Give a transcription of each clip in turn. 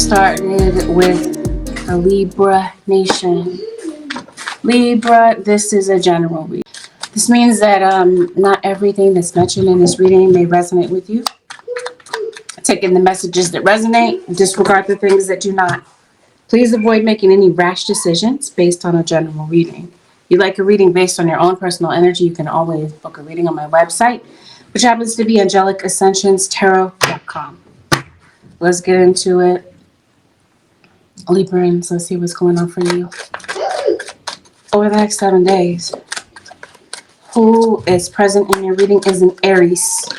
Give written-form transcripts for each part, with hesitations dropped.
started with the Libra nation. Libra, this is a general reading. This means that not everything that's mentioned in this reading may resonate with you. Take in the messages that resonate, disregard the things that do not. Please avoid making any rash decisions based on a general reading. If you like a reading based on your own personal energy, you can always book a reading on my website, which happens to be angelicsascensionstarot.com. Let's get into it. Librans, let's see what's going on for you over the next 7 days. Who is present in your reading is an Aries.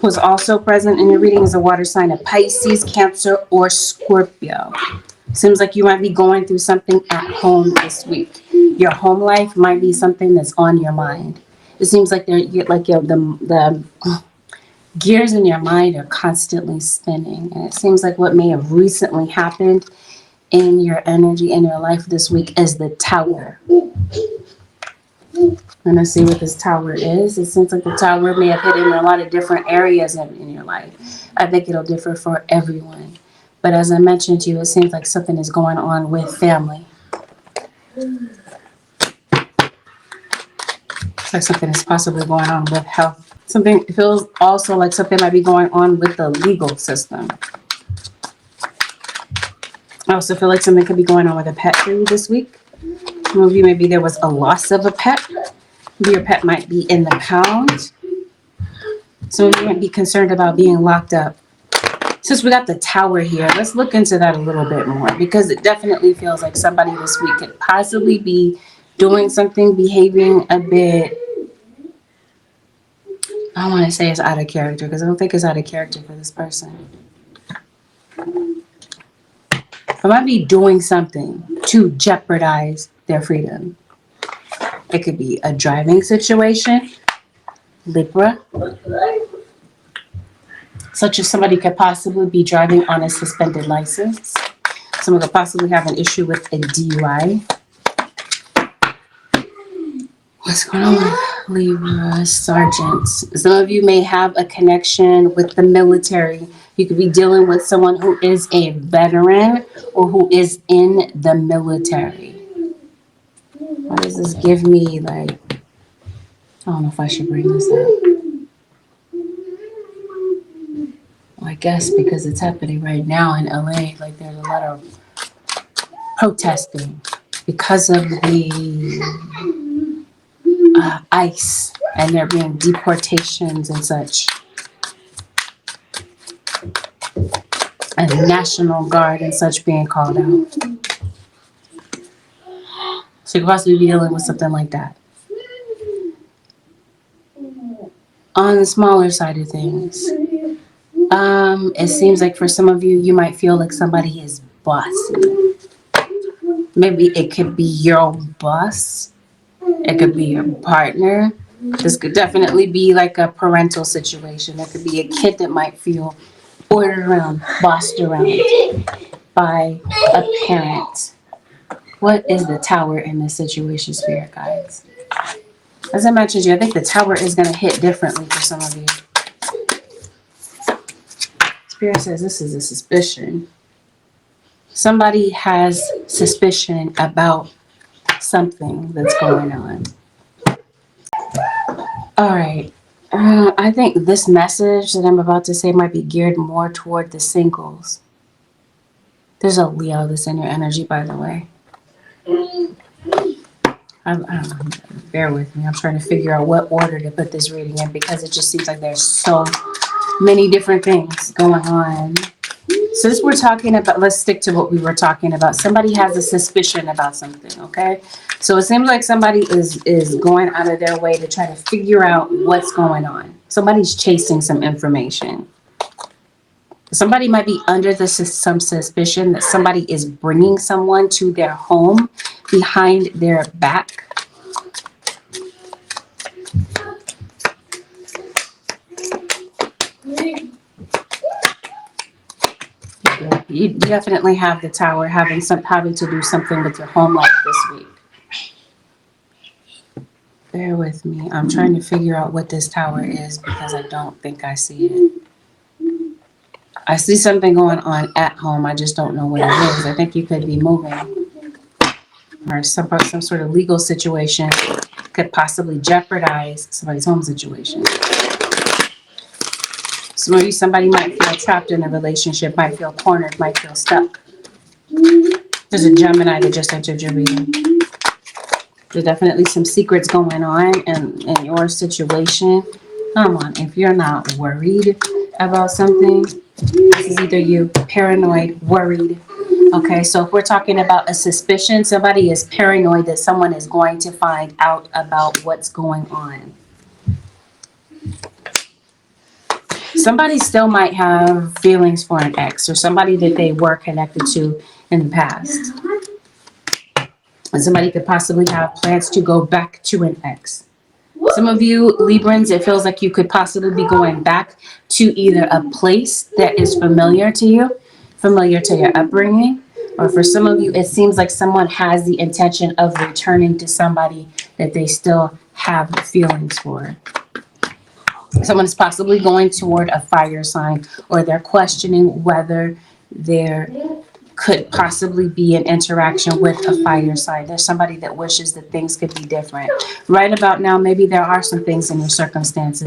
Who's also present in your reading is a water sign of Pisces, Cancer, or Scorpio. Seems like you might be going through something at home this week. Your home life might be something that's on your mind. It seems like the gears in your mind are constantly spinning. And it seems like what may have recently happened in your energy, in your life this week is the Tower. I'm going to see what this Tower is. It seems like the Tower may have hit in a lot of different areas in your life. I think it'll differ for everyone. But as I mentioned to you, it seems like something is going on with family. It's like something is possibly going on with health. Something feels also like something might be going on with the legal system. I also feel like something could be going on with a pet for you this week. Some of you, maybe there was a loss of a pet. Maybe your pet might be in the pound. Some of you might be concerned about being locked up. Since we got the Tower here, let's look into that a little bit more, because it definitely feels like somebody this week could possibly be doing something, behaving a bit, I don't want to say it's out of character, because I don't think it's out of character for this person. They might be doing something to jeopardize their freedom. It could be a driving situation, Libra. Such as somebody could possibly be driving on a suspended license. Someone could possibly have an issue with a DUI. What's going on with Libra sergeants? Some of you may have a connection with the military. You could be dealing with someone who is a veteran or who is in the military. What does this give me? Like, I don't know if I should bring this up. Well, I guess because it's happening right now in LA, like there's a lot of protesting because of the ICE, and there being deportations and such. And the National Guard and such being called out. So you could possibly be dealing with something like that. On the smaller side of things, it seems like for some of you, you might feel like somebody is bossy. Maybe it could be your boss. It could be your partner. This could definitely be like a parental situation. It could be a kid that might feel ordered around, bossed around by a parent. What is the Tower in this situation, Spirit guides? As I mentioned to you, I think the Tower is going to hit differently for some of you. Spirit says this is a suspicion. Somebody has suspicion about something that's going on. All right. I think this message that I'm about to say might be geared more toward the singles. There's a Leo that's in your energy, by the way. I don't know. Bear with me. I'm trying to figure out what order to put this reading in, because it just seems like there's so many different things going on. Since we're talking about, let's stick to what we were talking about. Somebody has a suspicion about something, okay? So it seems like somebody is going out of their way to try to figure out what's going on. Somebody's chasing some information. Somebody might be under some suspicion that somebody is bringing someone to their home behind their back. You definitely have the Tower having to do something with your home life this week. Bear with me. I'm trying to figure out what this Tower is, because I don't think I see it. I see something going on at home. I just don't know what it is. I think you could be moving. Or some sort of legal situation could possibly jeopardize somebody's home situation. So maybe somebody might feel trapped in a relationship, might feel cornered, might feel stuck. There's a Gemini that just entered your reading. There's definitely some secrets going on in your situation. Come on, if you're not worried about something, this is either you paranoid, worried. Okay, so if we're talking about a suspicion, somebody is paranoid that someone is going to find out about what's going on. Somebody still might have feelings for an ex or somebody that they were connected to in the past. And somebody could possibly have plans to go back to an ex. Some of you Librans, it feels like you could possibly be going back to either a place that is familiar to you, familiar to your upbringing, or for some of you, it seems like someone has the intention of returning to somebody that they still have feelings for. Someone is possibly going toward a fire sign, or they're questioning whether there could possibly be an interaction with a fire sign. There's somebody that wishes that things could be different. Right about now, maybe there are some things in your circumstance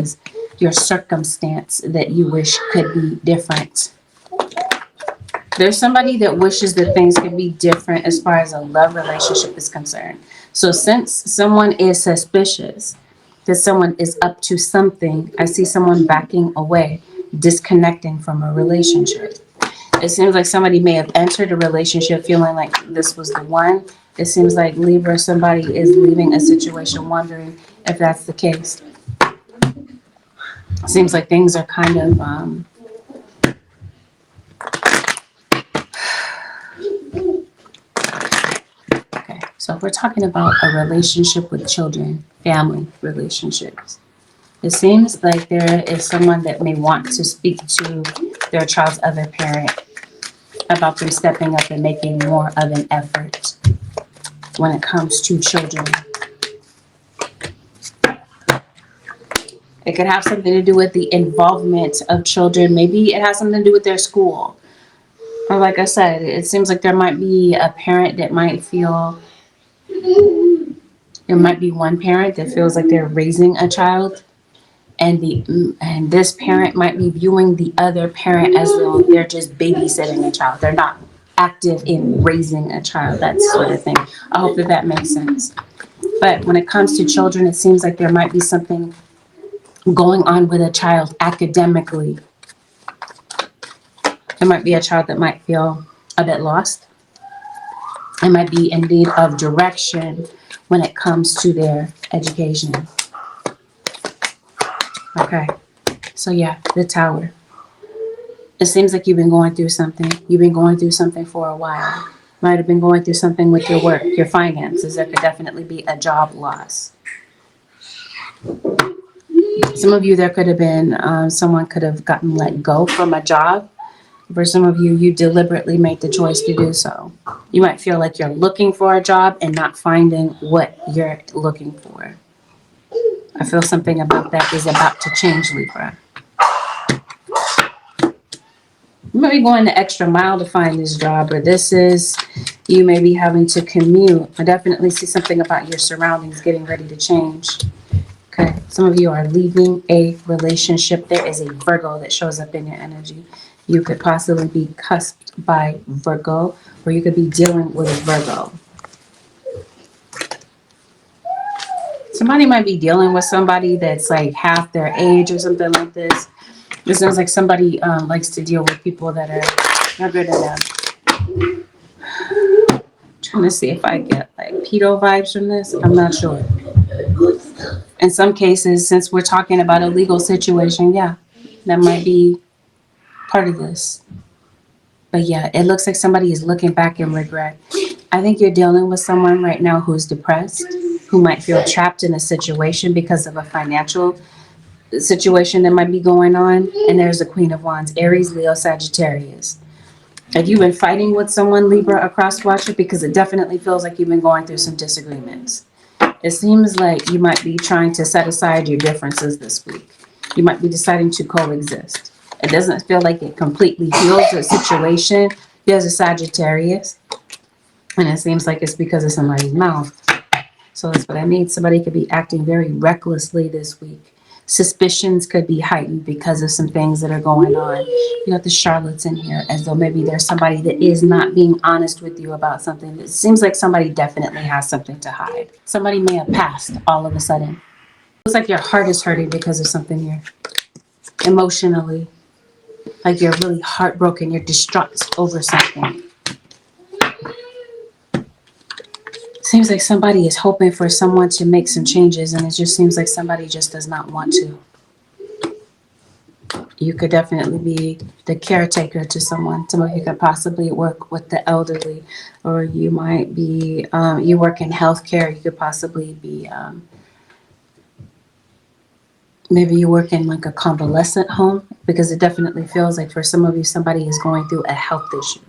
that you wish could be different. There's somebody that wishes that things could be different as far as a love relationship is concerned. So since someone is suspicious that someone is up to something, I see someone backing away, disconnecting from a relationship. It seems like somebody may have entered a relationship feeling like this was the one. It seems like Libra, somebody is leaving a situation wondering if that's the case. It seems like things are kind of okay. So if we're talking about a relationship with children, family relationships, it seems like there is someone that may want to speak to their child's other parent about them stepping up and making more of an effort when it comes to children. It could have something to do with the involvement of children. Maybe it has something to do with their school. Or like I said, it seems like there might be a parent that might feel, there might be one parent that feels like they're raising a child, and this parent might be viewing the other parent as though they're just babysitting a child. They're not active in raising a child, that sort of thing. I hope that makes sense. But when it comes to children, it seems like there might be something going on with a child academically. There might be a child that might feel a bit lost. It might be in need of direction when it comes to their education. Okay, so yeah, the Tower. It seems like you've been going through something. You've been going through something for a while. Might have been going through something with your work, your finances. There could definitely be a job loss. Some of you, there could have been, someone could have gotten let go from a job. For some of you, you deliberately made the choice to do so. You might feel like you're looking for a job and not finding what you're looking for. I feel something about that is about to change, Libra. You might be going the extra mile to find this job, or this is, you may be having to commute. I definitely see something about your surroundings getting ready to change. Okay, some of you are leaving a relationship. There is a Virgo that shows up in your energy. You could possibly be cusped by Virgo, or you could be dealing with a Virgo. Somebody might be dealing with somebody that's like half their age or something like this. This sounds like somebody likes to deal with people that are younger than them. Trying to see if I get like pedo vibes from this. I'm not sure. In some cases, since we're talking about a legal situation, yeah, that might be part of this. But yeah, it looks like somebody is looking back in regret. I think you're dealing with someone right now who's depressed, who might feel trapped in a situation because of a financial situation that might be going on. And there's the Queen of Wands, Aries, Leo, Sagittarius. Have you been fighting with someone, Libra, across watcher? Because it definitely feels like you've been going through some disagreements. It seems like you might be trying to set aside your differences this week. You might be deciding to coexist. It doesn't feel like it completely heals the situation. There's a Sagittarius, and it seems like it's because of somebody's mouth. So that's what I mean. Somebody could be acting very recklessly this week. Suspicions could be heightened because of some things that are going on. You got the Charlottes in here, as though maybe there's somebody that is not being honest with you about something. It seems like somebody definitely has something to hide. Somebody may have passed all of a sudden. Looks like your heart is hurting because of something here. Emotionally. Like you're really heartbroken. You're distraught over something. Seems like somebody is hoping for someone to make some changes, and it just seems like somebody just does not want to. You could definitely be the caretaker to someone. Some of you could possibly work with the elderly, or you might be, you work in healthcare. You could possibly be, maybe you work in like a convalescent home, because it definitely feels like for some of you, somebody is going through a health issue.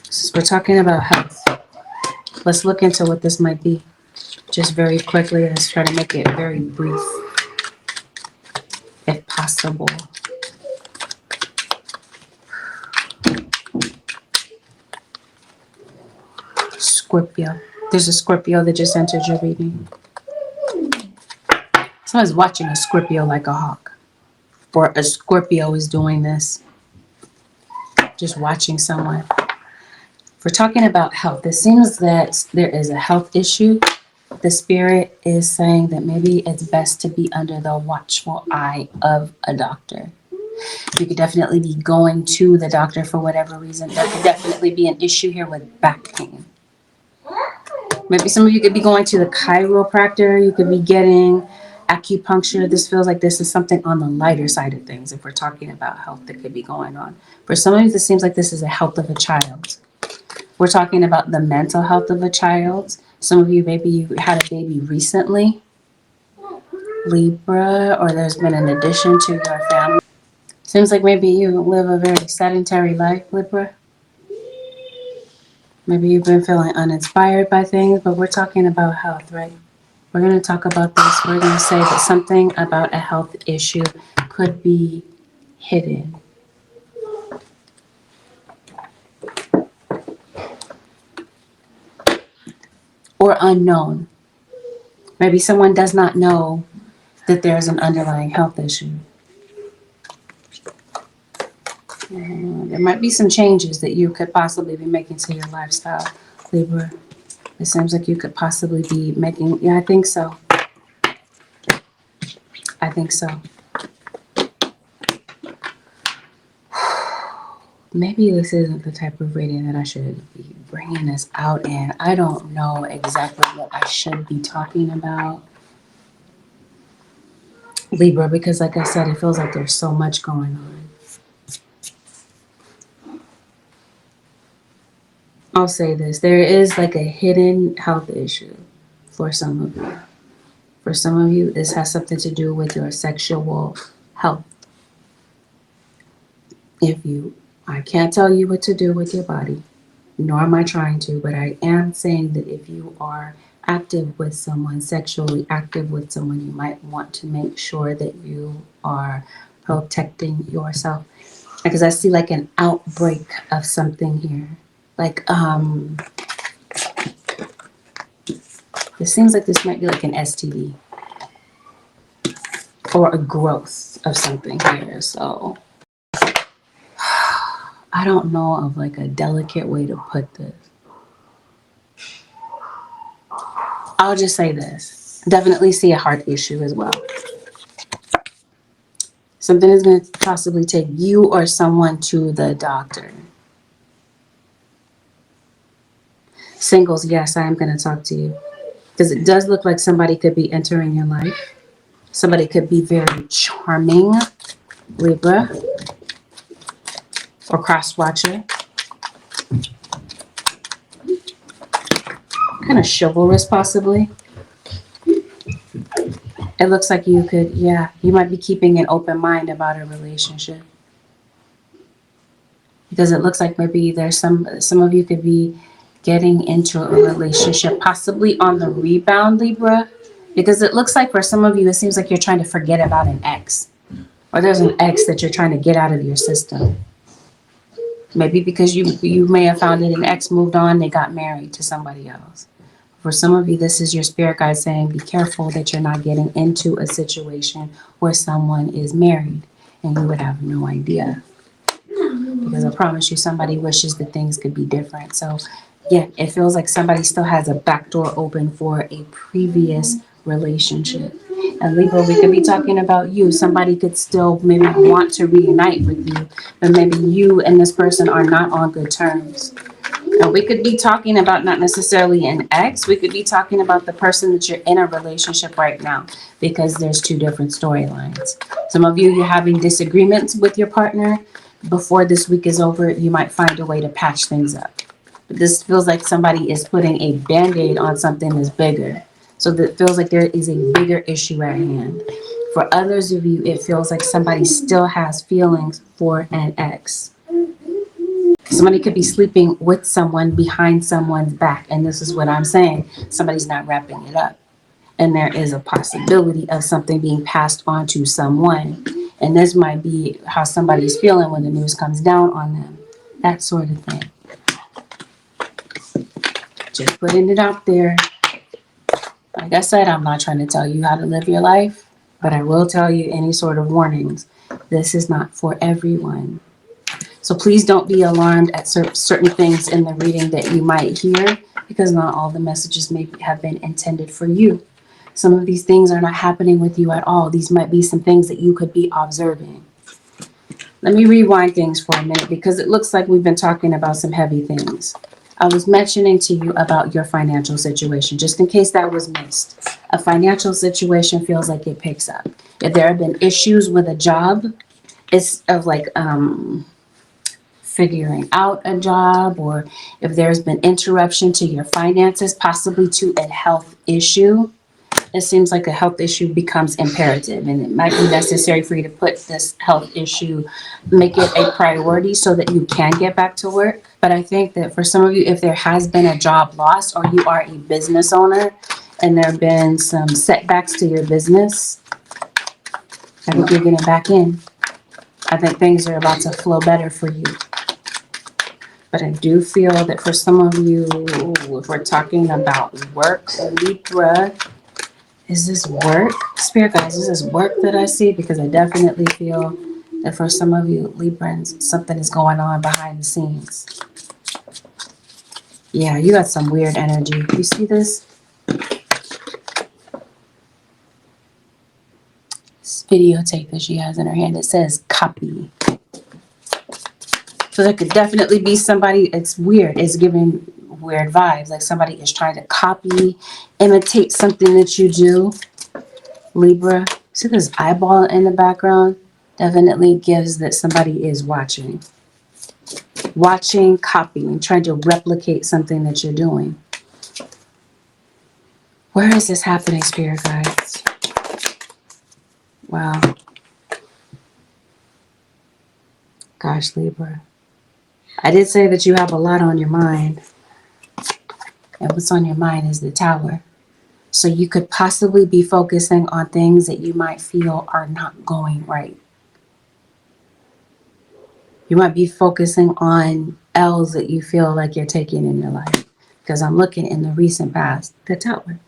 So we're talking about health. Let's look into what this might be. Just very quickly, let's try to make it very brief, if possible. Scorpio. There's a Scorpio that just entered your reading. Someone's watching a Scorpio like a hawk. Or a Scorpio is doing this. Just watching someone. We're talking about health. It seems that there is a health issue. The spirit is saying that maybe it's best to be under the watchful eye of a doctor. You could definitely be going to the doctor for whatever reason. There could definitely be an issue here with back pain. Maybe some of you could be going to the chiropractor. You could be getting acupuncture. This feels like this is something on the lighter side of things if we're talking about health that could be going on. For some of you, this seems like this is the health of a child. We're talking about the mental health of a child. Some of you, maybe you had a baby recently, Libra, or there's been an addition to your family. Seems like maybe you live a very sedentary life, Libra. Maybe you've been feeling uninspired by things, but we're talking about health, right? We're going to talk about this. We're going to say that something about a health issue could be hidden. Or unknown. Maybe someone does not know that there's an underlying health issue. There might be some changes that you could possibly be making to your lifestyle, Libra. It seems like you could possibly be making, yeah, I think so. I think so. Maybe this isn't the type of reading that I should be bringing this out in. I don't know exactly what I should be talking about, Libra, because like I said, it feels like there's so much going on. I'll say this. There is like a hidden health issue for some of you. For some of you, this has something to do with your sexual health. I can't tell you what to do with your body, nor am I trying to, but I am saying that if you are active with someone, sexually active with someone, you might want to make sure that you are protecting yourself. Because I see like an outbreak of something here. Like, it seems like this might be like an STD or a growth of something here. So I don't know of like a delicate way to put this. I'll just say this. Definitely see a heart issue as well. Something is going to possibly take you or someone to the doctor. Singles, yes, I am going to talk to you. Because it does look like somebody could be entering your life. Somebody could be very charming, Libra, or cross-watcher. Kind of chivalrous, possibly. It looks like you could, yeah, you might be keeping an open mind about a relationship. Because it looks like maybe there's some of you could be getting into a relationship, possibly on the rebound, Libra. Because it looks like for some of you, it seems like you're trying to forget about an ex. Or there's an ex that you're trying to get out of your system. Maybe because you may have found that an ex moved on, they got married to somebody else. For some of you, this is your spirit guide saying, be careful that you're not getting into a situation where someone is married and you would have no idea. Because I promise you, somebody wishes that things could be different. So, yeah, it feels like somebody still has a back door open for a previous relationship. And Libra, we could be talking about you. Somebody could still maybe want to reunite with you, but maybe you and this person are not on good terms. And we could be talking about not necessarily an ex. We could be talking about the person that you're in a relationship right now, because there's two different storylines. Some of you, you're having disagreements with your partner. Before this week is over, you might find a way to patch things up. But this feels like somebody is putting a band-aid on something that's bigger. So that feels like there is a bigger issue at hand. For others of you, it feels like somebody still has feelings for an ex. Somebody could be sleeping with someone behind someone's back. And this is what I'm saying. Somebody's not wrapping it up. And there is a possibility of something being passed on to someone. And this might be how somebody's feeling when the news comes down on them. That sort of thing. Just putting it out there. Like I said, I'm not trying to tell you how to live your life, but I will tell you any sort of warnings. This is not for everyone. So please don't be alarmed at certain things in the reading that you might hear, because not all the messages may have been intended for you. Some of these things are not happening with you at all. These might be some things that you could be observing. Let me rewind things for a minute, because it looks like we've been talking about some heavy things. I was mentioning to you about your financial situation, just in case that was missed. A financial situation feels like it picks up. If there have been issues with a job, it's of like figuring out a job, or if there's been interruption to your finances, possibly to a health issue. It seems like a health issue becomes imperative, and it might be necessary for you to put this health issue, make it a priority so that you can get back to work. But I think that for some of you, if there has been a job loss, or you are a business owner and there have been some setbacks to your business, I think you're getting back in. I think things are about to flow better for you. But I do feel that for some of you, if we're talking about work, Libra, is this work? Spirit guys, is this work that I see? Because I definitely feel that for some of you Librans, something is going on behind the scenes. Yeah, you got some weird energy. You see this? This videotape that she has in her hand, it says copy. So there could definitely be somebody, it's weird. It's giving weird vibes. Like somebody is trying to copy, imitate something that you do. Libra. See this eyeball in the background? Definitely gives that somebody is watching. Watching, copying, trying to replicate something that you're doing. Where is this happening, spirit guides? Wow. Gosh, Libra. I did say that you have a lot on your mind. And what's on your mind is the Tower. So you could possibly be focusing on things that you might feel are not going right. You might be focusing on L's that you feel like you're taking in your life. Because I'm looking in the recent past, the Tower.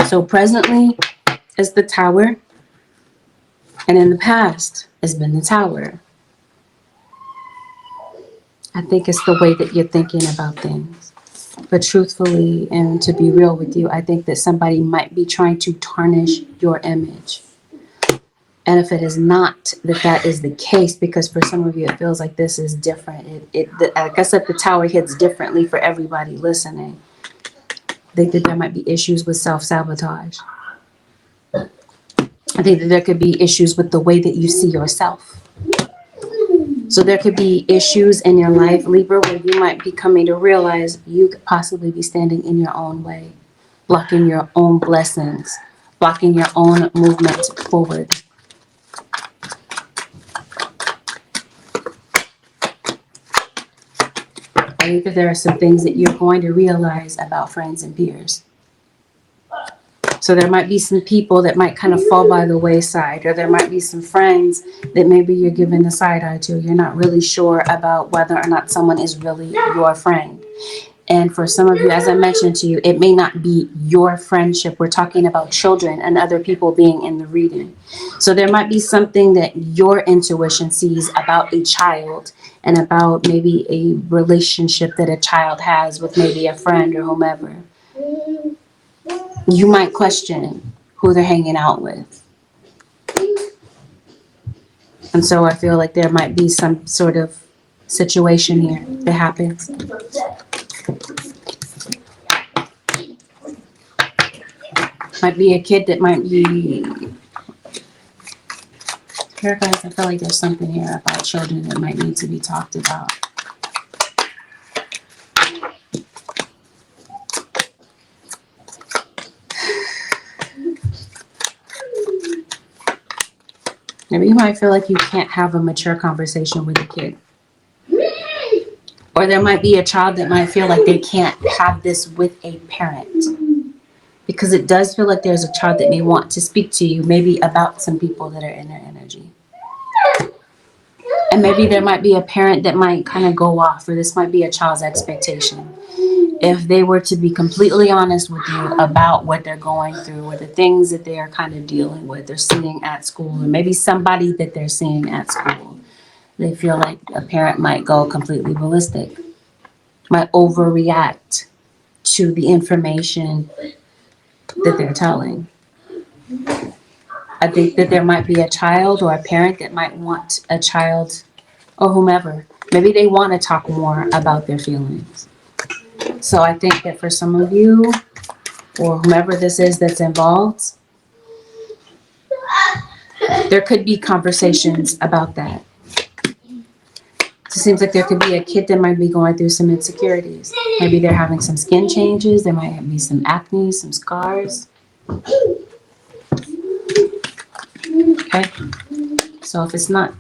So presently, it's the Tower. And in the past, it's been the Tower. I think it's the way that you're thinking about things. But truthfully, and to be real with you, I think that somebody might be trying to tarnish your image. And if it is not that is the case, because for some of you, it feels like this is different. Like I said, the Tower hits differently for everybody listening. I think that there might be issues with self-sabotage. I think that there could be issues with the way that you see yourself. So there could be issues in your life, Libra, where you might be coming to realize you could possibly be standing in your own way, blocking your own blessings, blocking your own movement forward. I think that there are some things that you're going to realize about friends and peers. So there might be some people that might kind of fall by the wayside, or there might be some friends that maybe you're giving the side eye to. You're not really sure about whether or not someone is really your friend. And for some of you, as I mentioned to you, it may not be your friendship. We're talking about children and other people being in the reading. So there might be something that your intuition sees about a child and about maybe a relationship that a child has with maybe a friend or whomever. You might question who they're hanging out with. And so I feel like there might be some sort of situation here that happens. Might be a kid that might be... Here, guys, I feel like there's something here about children that might need to be talked about. Maybe you might feel like you can't have a mature conversation with a kid. Or there might be a child that might feel like they can't have this with a parent. Because it does feel like there's a child that may want to speak to you, maybe about some people that are in their energy. And maybe there might be a parent that might kind of go off, or this might be a child's expectation. If they were to be completely honest with you about what they're going through, or the things that they are kind of dealing with, they're seeing at school, or maybe somebody that they're seeing at school, they feel like a parent might go completely ballistic, might overreact to the information that they're telling. I think that there might be a child or a parent that might want a child or whomever. Maybe they want to talk more about their feelings. So I think that for some of you, or whomever this is that's involved, there could be conversations about that. It seems like there could be a kid that might be going through some insecurities. Maybe they're having some skin changes. There might be some acne, some scars. Okay. So if it's not,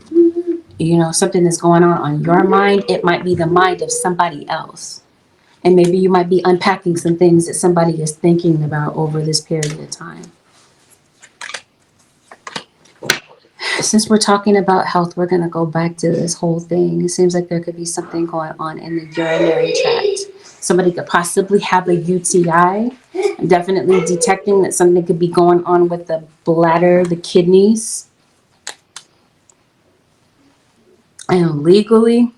something that's going on your mind, it might be the mind of somebody else. And maybe you might be unpacking some things that somebody is thinking about over this period of time. Since we're talking about health, we're going to go back to this whole thing. It seems like there could be something going on in the urinary tract. Somebody could possibly have a UTI. I'm definitely detecting that something could be going on with the bladder, the kidneys. And legally,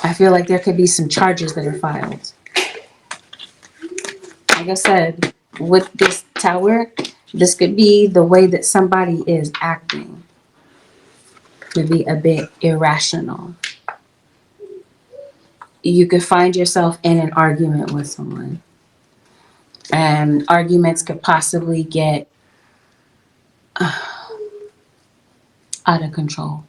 I feel like there could be some charges that are filed. Like I said, with this tower, this could be the way that somebody is acting. Could be a bit irrational. You could find yourself in an argument with someone. And arguments could possibly get out of control.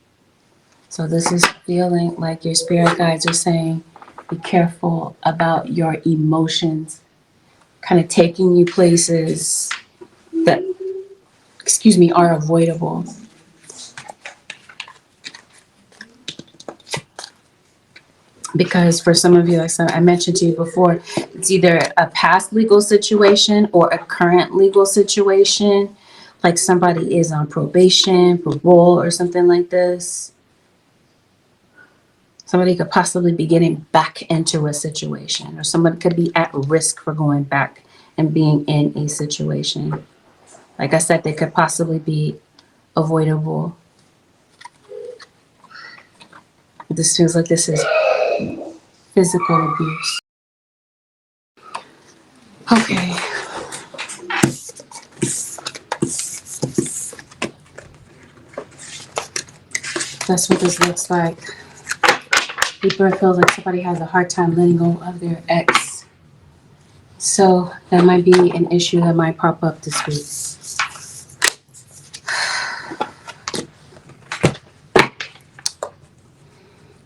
So this is feeling like your spirit guides are saying, be careful about your emotions, kind of taking you places that, are avoidable. Because for some of you, like I mentioned to you before, it's either a past legal situation or a current legal situation. Like somebody is on probation, parole, or something like this. Somebody could possibly be getting back into a situation, or someone could be at risk for going back and being in a situation. Like I said, they could possibly be avoidable. This feels like this is physical abuse. Okay. That's what this looks like. Libra feels like somebody has a hard time letting go of their ex. So that might be an issue that might pop up this week.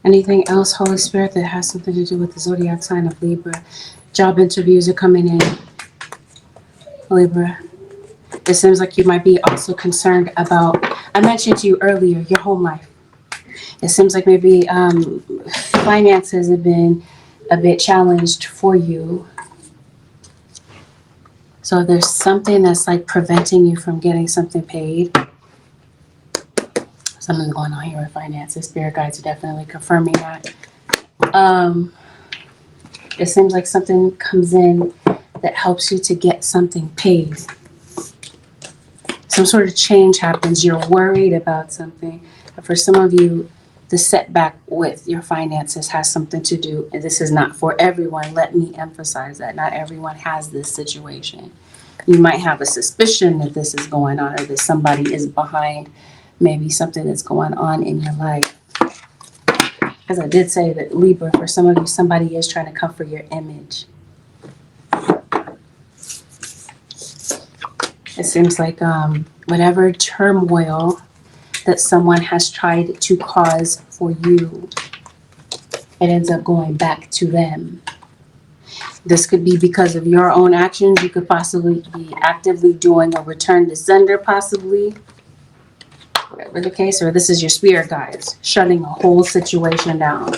Anything else, Holy Spirit, that has something to do with the zodiac sign of Libra? Job interviews are coming in, Libra. It seems like you might be also concerned about, I mentioned to you earlier, your home life. It seems like maybe finances have been a bit challenged for you. So there's something that's like preventing you from getting something paid. Something's going on here with finances. Spirit guides are definitely confirming that. It seems like something comes in that helps you to get something paid. Some sort of change happens. You're worried about something. But for some of you, the setback with your finances has something to do, and this is not for everyone. Let me emphasize that. Not everyone has this situation. You might have a suspicion that this is going on, or that somebody is behind maybe something that's going on in your life. As I did say that Libra, for some of you, somebody is trying to come for your image. It seems like whatever turmoil that someone has tried to cause for you, it ends up going back to them. This could be because of your own actions. You could possibly be actively doing a return to sender, possibly. Whatever the case, or this is your spirit guides shutting a whole situation down.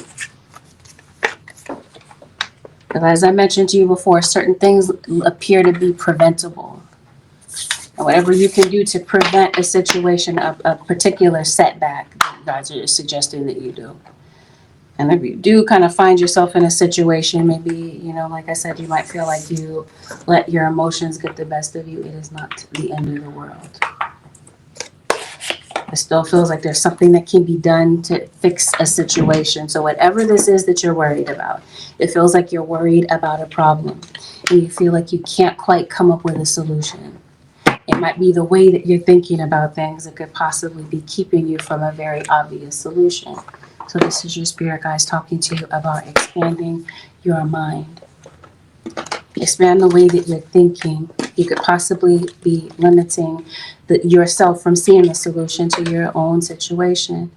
But as I mentioned to you before, certain things appear to be preventable. And whatever you can do to prevent a situation of a particular setback, the guides are suggesting that you do. And if you do kind of find yourself in a situation, maybe, you know, like I said, you might feel like you let your emotions get the best of you. It is not the end of the world. It still feels like there's something that can be done to fix a situation. So whatever this is that you're worried about, it feels like you're worried about a problem and you feel like you can't quite come up with a solution. It might be the way that you're thinking about things that could possibly be keeping you from a very obvious solution. So this is your spirit guides talking to you about expanding your mind. Expand the way that you're thinking. You could possibly be limiting yourself from seeing the solution to your own situation.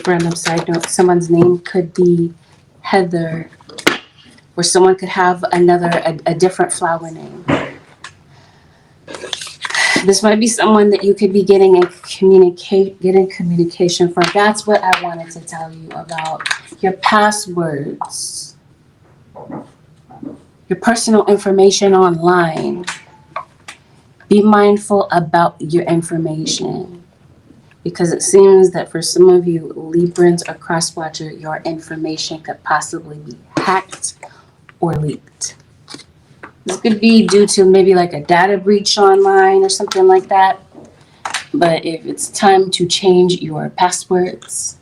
Random side note, someone's name could be Heather, or someone could have a different flower name. This might be someone that you could be getting communication from. That's what I wanted to tell you about. Your passwords, your personal information online. Be mindful about your information, because it seems that for some of you Librans or cross-watcher, your information could possibly be hacked or leaked. This could be due to maybe like a data breach online or something like that. But if it's time to change your passwords,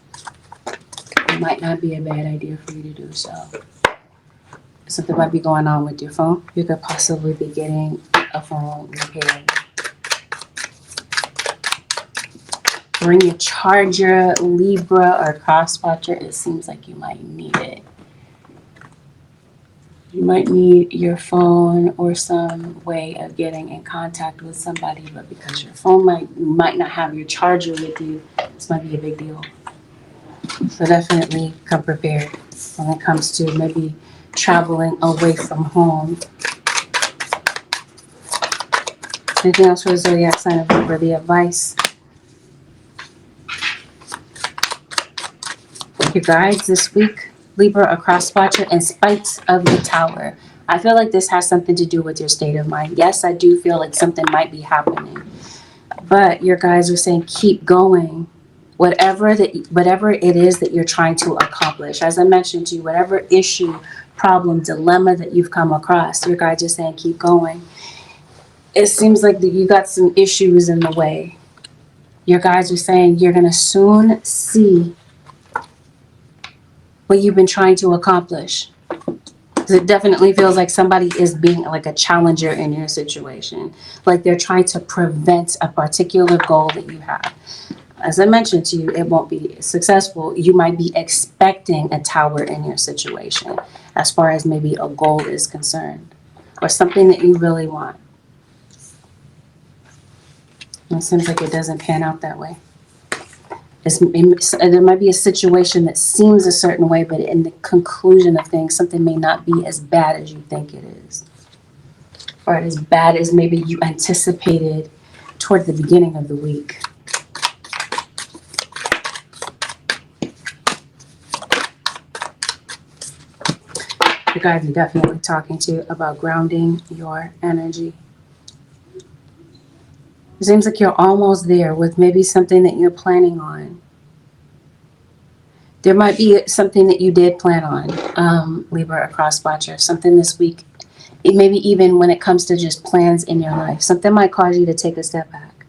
it might not be a bad idea for you to do so. Something might be going on with your phone. You could possibly be getting a phone repaired. Bring your charger, Libra or cross-watcher. It seems like you might need it. You might need your phone or some way of getting in contact with somebody, but because your phone might not have your charger with you, this might be a big deal. So definitely come prepared when it comes to maybe traveling away from home. Anything else for the zodiac sign of Libra? The advice. Your guides this week, Libra or cross-watcher, in spite of the Tower. I feel like this has something to do with your state of mind. Yes, I do feel like something might be happening, but your guides are saying keep going. Whatever it is that you're trying to accomplish. As I mentioned to you, whatever issue, problem, dilemma that you've come across, your guides are saying keep going. It seems like that you got some issues in the way. Your guides are saying you're going to soon see what you've been trying to accomplish. It definitely feels like somebody is being like a challenger in your situation. Like they're trying to prevent a particular goal that you have. As I mentioned to you, it won't be successful. You might be expecting a Tower in your situation as far as maybe a goal is concerned or something that you really want. And it seems like it doesn't pan out that way. There might be a situation that seems a certain way, but in the conclusion of things, something may not be as bad as you think it is. Or as bad as maybe you anticipated toward the beginning of the week. You guys are definitely talking to you about grounding your energy. It seems like you're almost there with maybe something that you're planning on. There might be something that you did plan on, Libra, a cross watcher, something this week. Maybe even when it comes to just plans in your life, something might cause you to take a step back.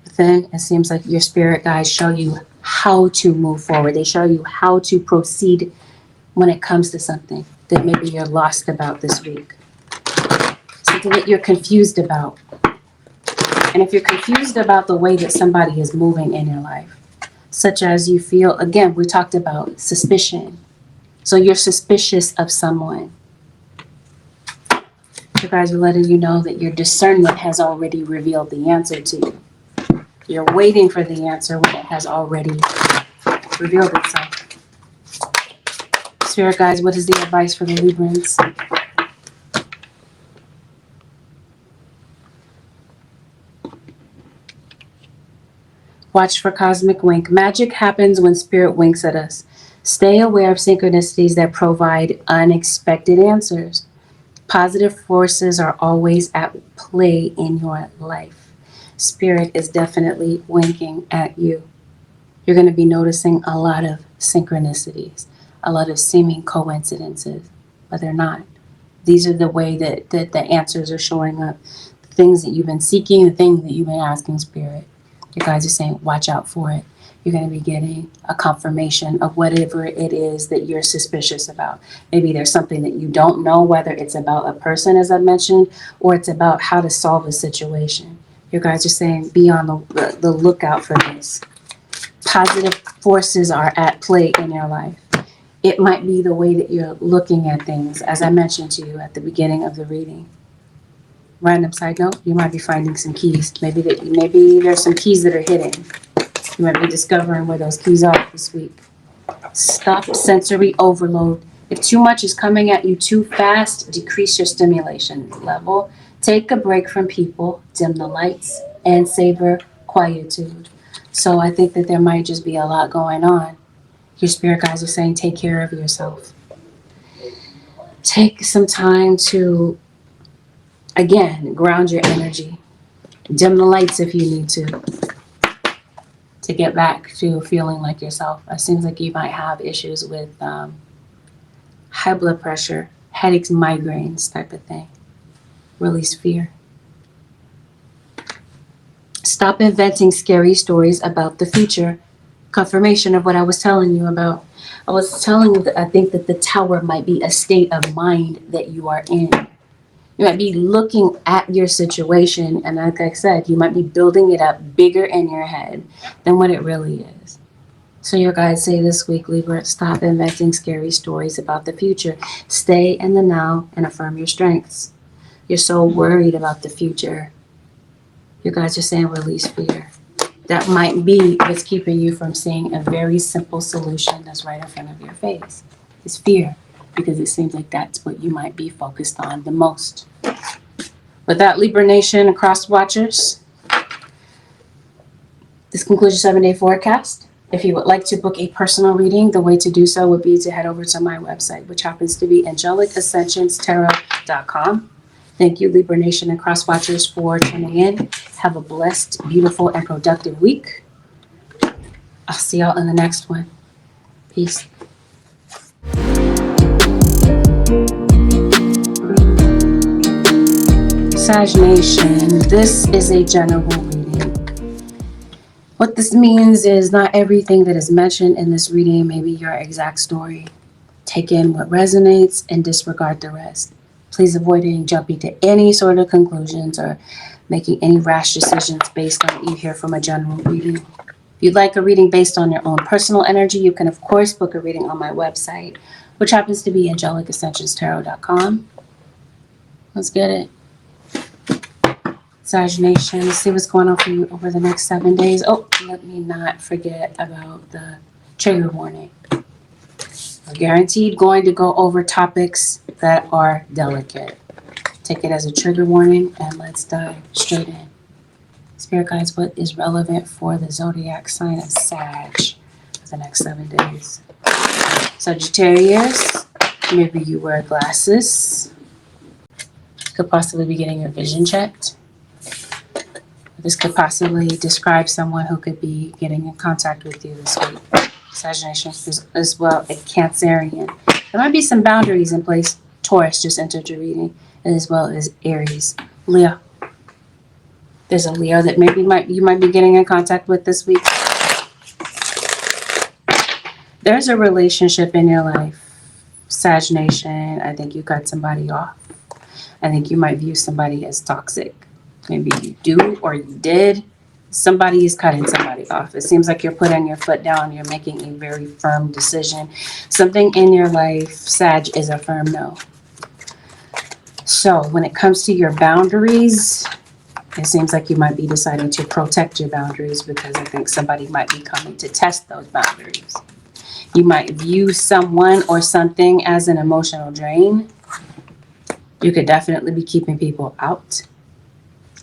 But then it seems like your spirit guides show you how to move forward. They show you how to proceed when it comes to something that maybe you're lost about this week. Something that you're confused about. And if you're confused about the way that somebody is moving in your life, such as you feel, again, we talked about suspicion. So you're suspicious of someone. You guys are letting you know that your discernment has already revealed the answer to you. You're waiting for the answer when it has already revealed itself. Spirit guides, what is the advice for the Librans? Watch for cosmic wink. Magic happens when spirit winks at us. Stay aware of synchronicities that provide unexpected answers. Positive forces are always at play in your life. Spirit is definitely winking at you. You're going to be noticing a lot of synchronicities, a lot of seeming coincidences, but they're not. These are the way that the answers are showing up. The things that you've been seeking, the things that you've been asking Spirit. You guys are saying, watch out for it. You're going to be getting a confirmation of whatever it is that you're suspicious about. Maybe there's something that you don't know, whether it's about a person, as I mentioned, or it's about how to solve a situation. You guys are saying, be on the lookout for this. Positive forces are at play in your life. It might be the way that you're looking at things, as I mentioned to you at the beginning of the reading. Random side note, you might be finding some keys. Maybe there's some keys that are hidden. You might be discovering where those keys are this week. Stop sensory overload. If too much is coming at you too fast, decrease your stimulation level. Take a break from people, dim the lights, and savor quietude. So I think that there might just be a lot going on. Your spirit guides are saying, take care of yourself. Take some time to, again, ground your energy. Dim the lights if you need to get back to feeling like yourself. It seems like you might have issues with high blood pressure, headaches, migraines type of thing. Release fear. Stop inventing scary stories about the future. Confirmation of what I was telling you about. I was telling you that I think that the tower might be a state of mind that you are in. You might be looking at your situation, and like I said, you might be building it up bigger in your head than what it really is. So your guides say this week, Libra, stop inventing scary stories about the future. Stay in the now and affirm your strengths. You're so worried about the future. Your guides are saying release fear. That might be what's keeping you from seeing a very simple solution that's right in front of your face. It's fear, because it seems like that's what you might be focused on the most. With that, Libra Nation and cross watchers, this concludes your 7-day forecast. If you would like to book a personal reading, the way to do so would be to head over to my website, which happens to be angelicsascensionstarot.com. Thank you, Libra Nation and cross watchers, for tuning in. Have a blessed, beautiful, and productive week. I'll see y'all in the next one. Peace. Sag Nation, this is a general reading. What this means is not everything that is mentioned in this reading may be your exact story. Take in what resonates and disregard the rest. Please avoid jumping to any sort of conclusions or making any rash decisions based on what you hear from a general reading. If you'd like a reading based on your own personal energy, you can, of course, book a reading on my website, which happens to be angelicsascensionstarot.com. Let's get it. Sag Nation, let's see what's going on for you over the next 7 days. Oh, let me not forget about the trigger warning. We're guaranteed going to go over topics that are delicate. Take it as a trigger warning, and let's dive straight in. Spirit guides, what is relevant for the zodiac sign of Sag for the next 7 days? Sagittarius, Maybe you wear glasses. Could possibly be getting your vision checked. This could possibly describe someone who could be getting in contact with you this week. Sagittarius as well, a Cancerian. There might be some boundaries in place. Taurus just entered your reading, as well as Aries. Leo. There's a Leo that maybe you might be getting in contact with this week. There's a relationship in your life. Sag Nation, I think you cut somebody off. I think you might view somebody as toxic. Maybe you do or you did. Somebody is cutting somebody off. It seems like you're putting your foot down. You're making a very firm decision. Something in your life, Sag, is a firm no. So when it comes to your boundaries, it seems like you might be deciding to protect your boundaries because I think somebody might be coming to test those boundaries. You might view someone or something as an emotional drain. You could definitely be keeping people out.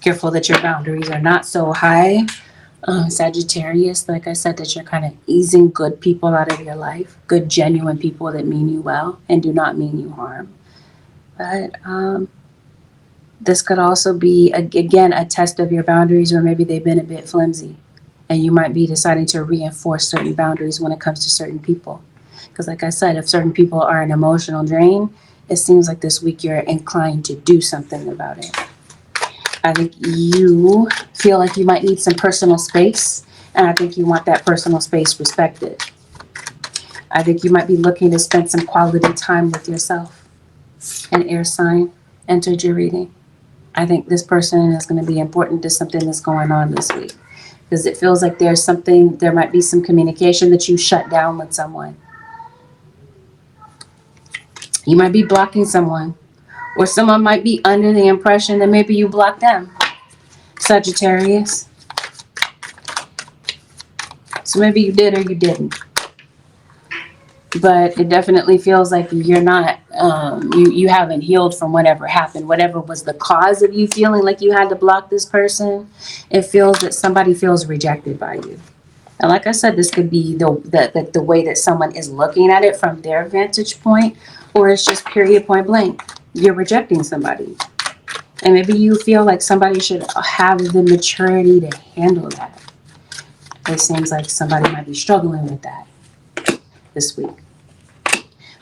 Careful that your boundaries are not so high. Sagittarius, like I said, that you're kind of easing good people out of your life. Good, genuine people that mean you well and do not mean you harm. But this could also be, again, a test of your boundaries, or maybe they've been a bit flimsy. And you might be deciding to reinforce certain boundaries when it comes to certain people. Because like I said, if certain people are an emotional drain, it seems like this week you're inclined to do something about it. I think you feel like you might need some personal space, and I think you want that personal space respected. I think you might be looking to spend some quality time with yourself. An air sign entered your reading. I think this person is going to be important to something that's going on this week. Because it feels like there might be some communication that you shut down with someone. You might be blocking someone, or someone might be under the impression that maybe you blocked them. Sagittarius. So maybe you did or you didn't. But it definitely feels like you're not, you haven't healed from whatever happened, whatever was the cause of you feeling like you had to block this person. It feels that somebody feels rejected by you. And like I said, this could be the way that someone is looking at it from their vantage point, or it's just period point blank. You're rejecting somebody. And maybe you feel like somebody should have the maturity to handle that. It seems like somebody might be struggling with that this week.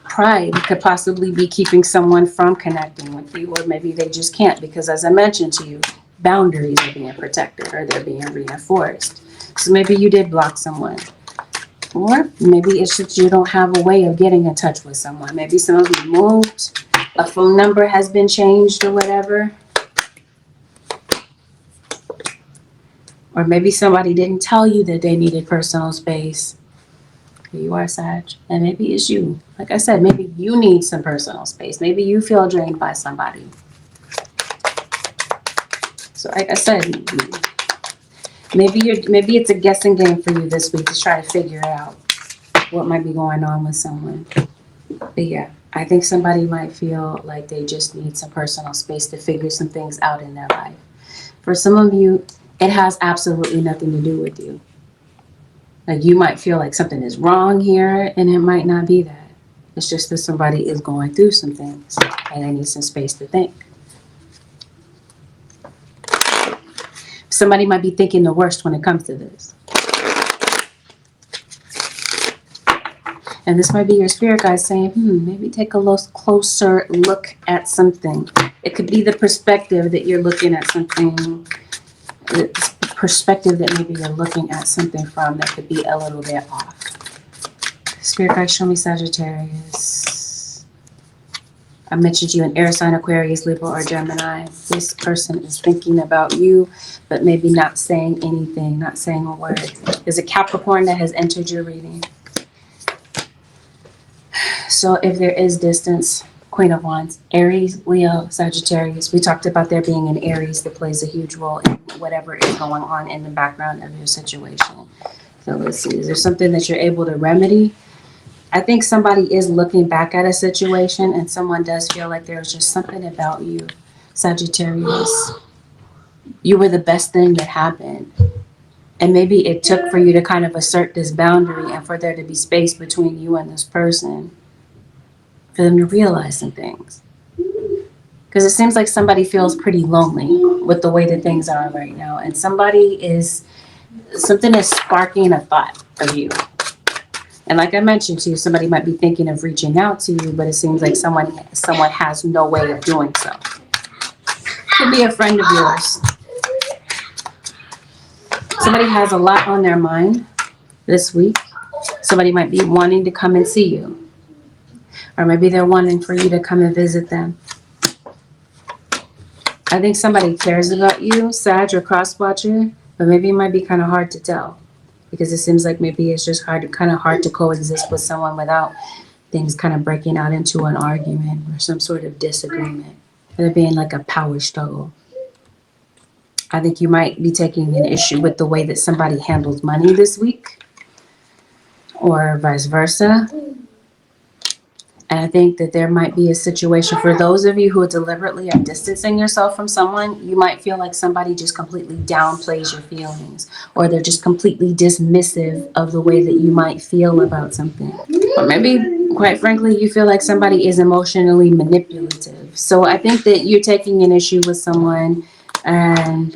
Pride could possibly be keeping someone from connecting with you, or maybe they just can't because, as I mentioned to you, boundaries are being protected or they're being reinforced. So maybe you did block someone, or maybe it's just you don't have a way of getting in touch with someone. Maybe some of you moved, a phone number has been changed or whatever. Or maybe somebody didn't tell you that they needed personal space. Here you are, Sag. And maybe it's you. Like I said, maybe you need some personal space. Maybe you feel drained by somebody. So like I said, maybe it's a guessing game for you this week to try to figure out what might be going on with someone. But yeah, I think somebody might feel like they just need some personal space to figure some things out in their life. For some of you, it has absolutely nothing to do with you. Like you might feel like something is wrong here, and it might not be that. It's just that somebody is going through some things and they need some space to think. Somebody might be thinking the worst when it comes to this. And this might be your spirit guide saying, maybe take a little closer look at something. It could be the perspective that you're looking at something, the perspective that maybe you're looking at something from that could be a little bit off. Spirit guide, show me Sagittarius. I mentioned you in air sign, Aquarius, Libra, or Gemini. This person is thinking about you, but maybe not saying anything, not saying a word. There's a Capricorn that has entered your reading. So if there is distance, Queen of Wands, Aries, Leo, Sagittarius. We talked about there being an Aries that plays a huge role in whatever is going on in the background of your situation. So let's see, is there something that you're able to remedy? I think somebody is looking back at a situation and someone does feel like there's just something about you, Sagittarius. You were the best thing that happened. And maybe it took for you to kind of assert this boundary and for there to be space between you and this person. for them to realize some things. Because it seems like somebody feels pretty lonely with the way that things are right now. And something is sparking a thought of you. And like I mentioned to you, somebody might be thinking of reaching out to you, but it seems like someone has no way of doing so. Could be a friend of yours. Somebody has a lot on their mind this week. Somebody might be wanting to come and see you. Or maybe they're wanting for you to come and visit them. I think somebody cares about you, Sag or Crosswatcher, but maybe it might be kind of hard to tell. Because it seems like maybe it's just kind of hard to coexist with someone without things kind of breaking out into an argument or some sort of disagreement. There being like a power struggle. I think you might be taking an issue with the way that somebody handles money this week, or vice versa. And I think that there might be a situation for those of you who deliberately are distancing yourself from someone. You might feel like somebody just completely downplays your feelings, or they're just completely dismissive of the way that you might feel about something. Or maybe, quite frankly, you feel like somebody is emotionally manipulative. So I think that you're taking an issue with someone, and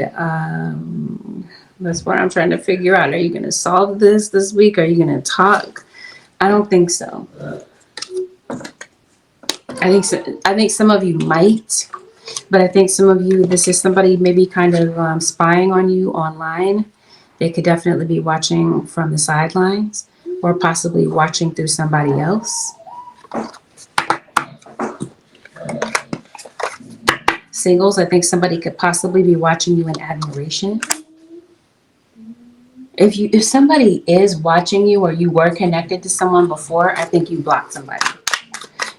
that's what I'm trying to figure out. Are you going to solve this week? Are you going to talk? I don't think so. I think some of you might, but I think some of you, this is somebody maybe kind of spying on you online. They could definitely be watching from the sidelines, or possibly watching through somebody else. Singles, I think somebody could possibly be watching you in admiration. If somebody is watching you, or you were connected to someone before, I think you blocked somebody.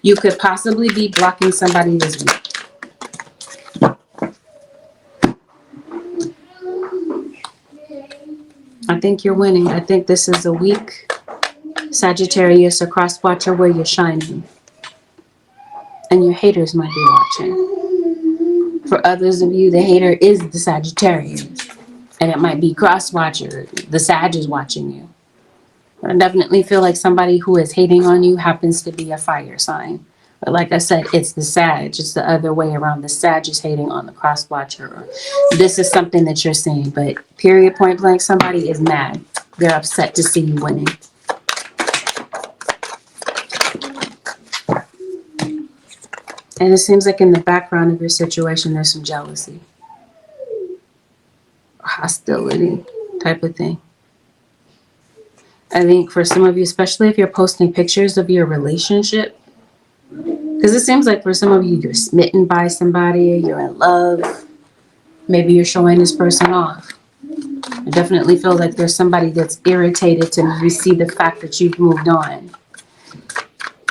You could possibly be blocking somebody this week. I think you're winning. I think this is a week, Sagittarius or Crosswatcher, where you're shining. And your haters might be watching. For others of you, the hater is the Sagittarius. And it might be Crosswatcher. The Sag is watching you. But I definitely feel like somebody who is hating on you happens to be a fire sign. But like I said, it's the Sag. It's the other way around. The Sag is hating on the Crosswatcher. This is something that you're seeing. But period, point blank, somebody is mad. They're upset to see you winning. And it seems like in the background of your situation, there's some jealousy. Hostility type of thing. I think for some of you, especially if you're posting pictures of your relationship, because it seems like for some of you, you're smitten by somebody, you're in love. Maybe you're showing this person off. I definitely feel like there's somebody that's irritated to receive the fact that you've moved on.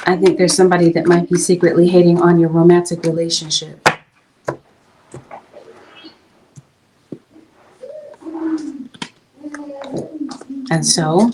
I think there's somebody that might be secretly hating on your romantic relationship. And so,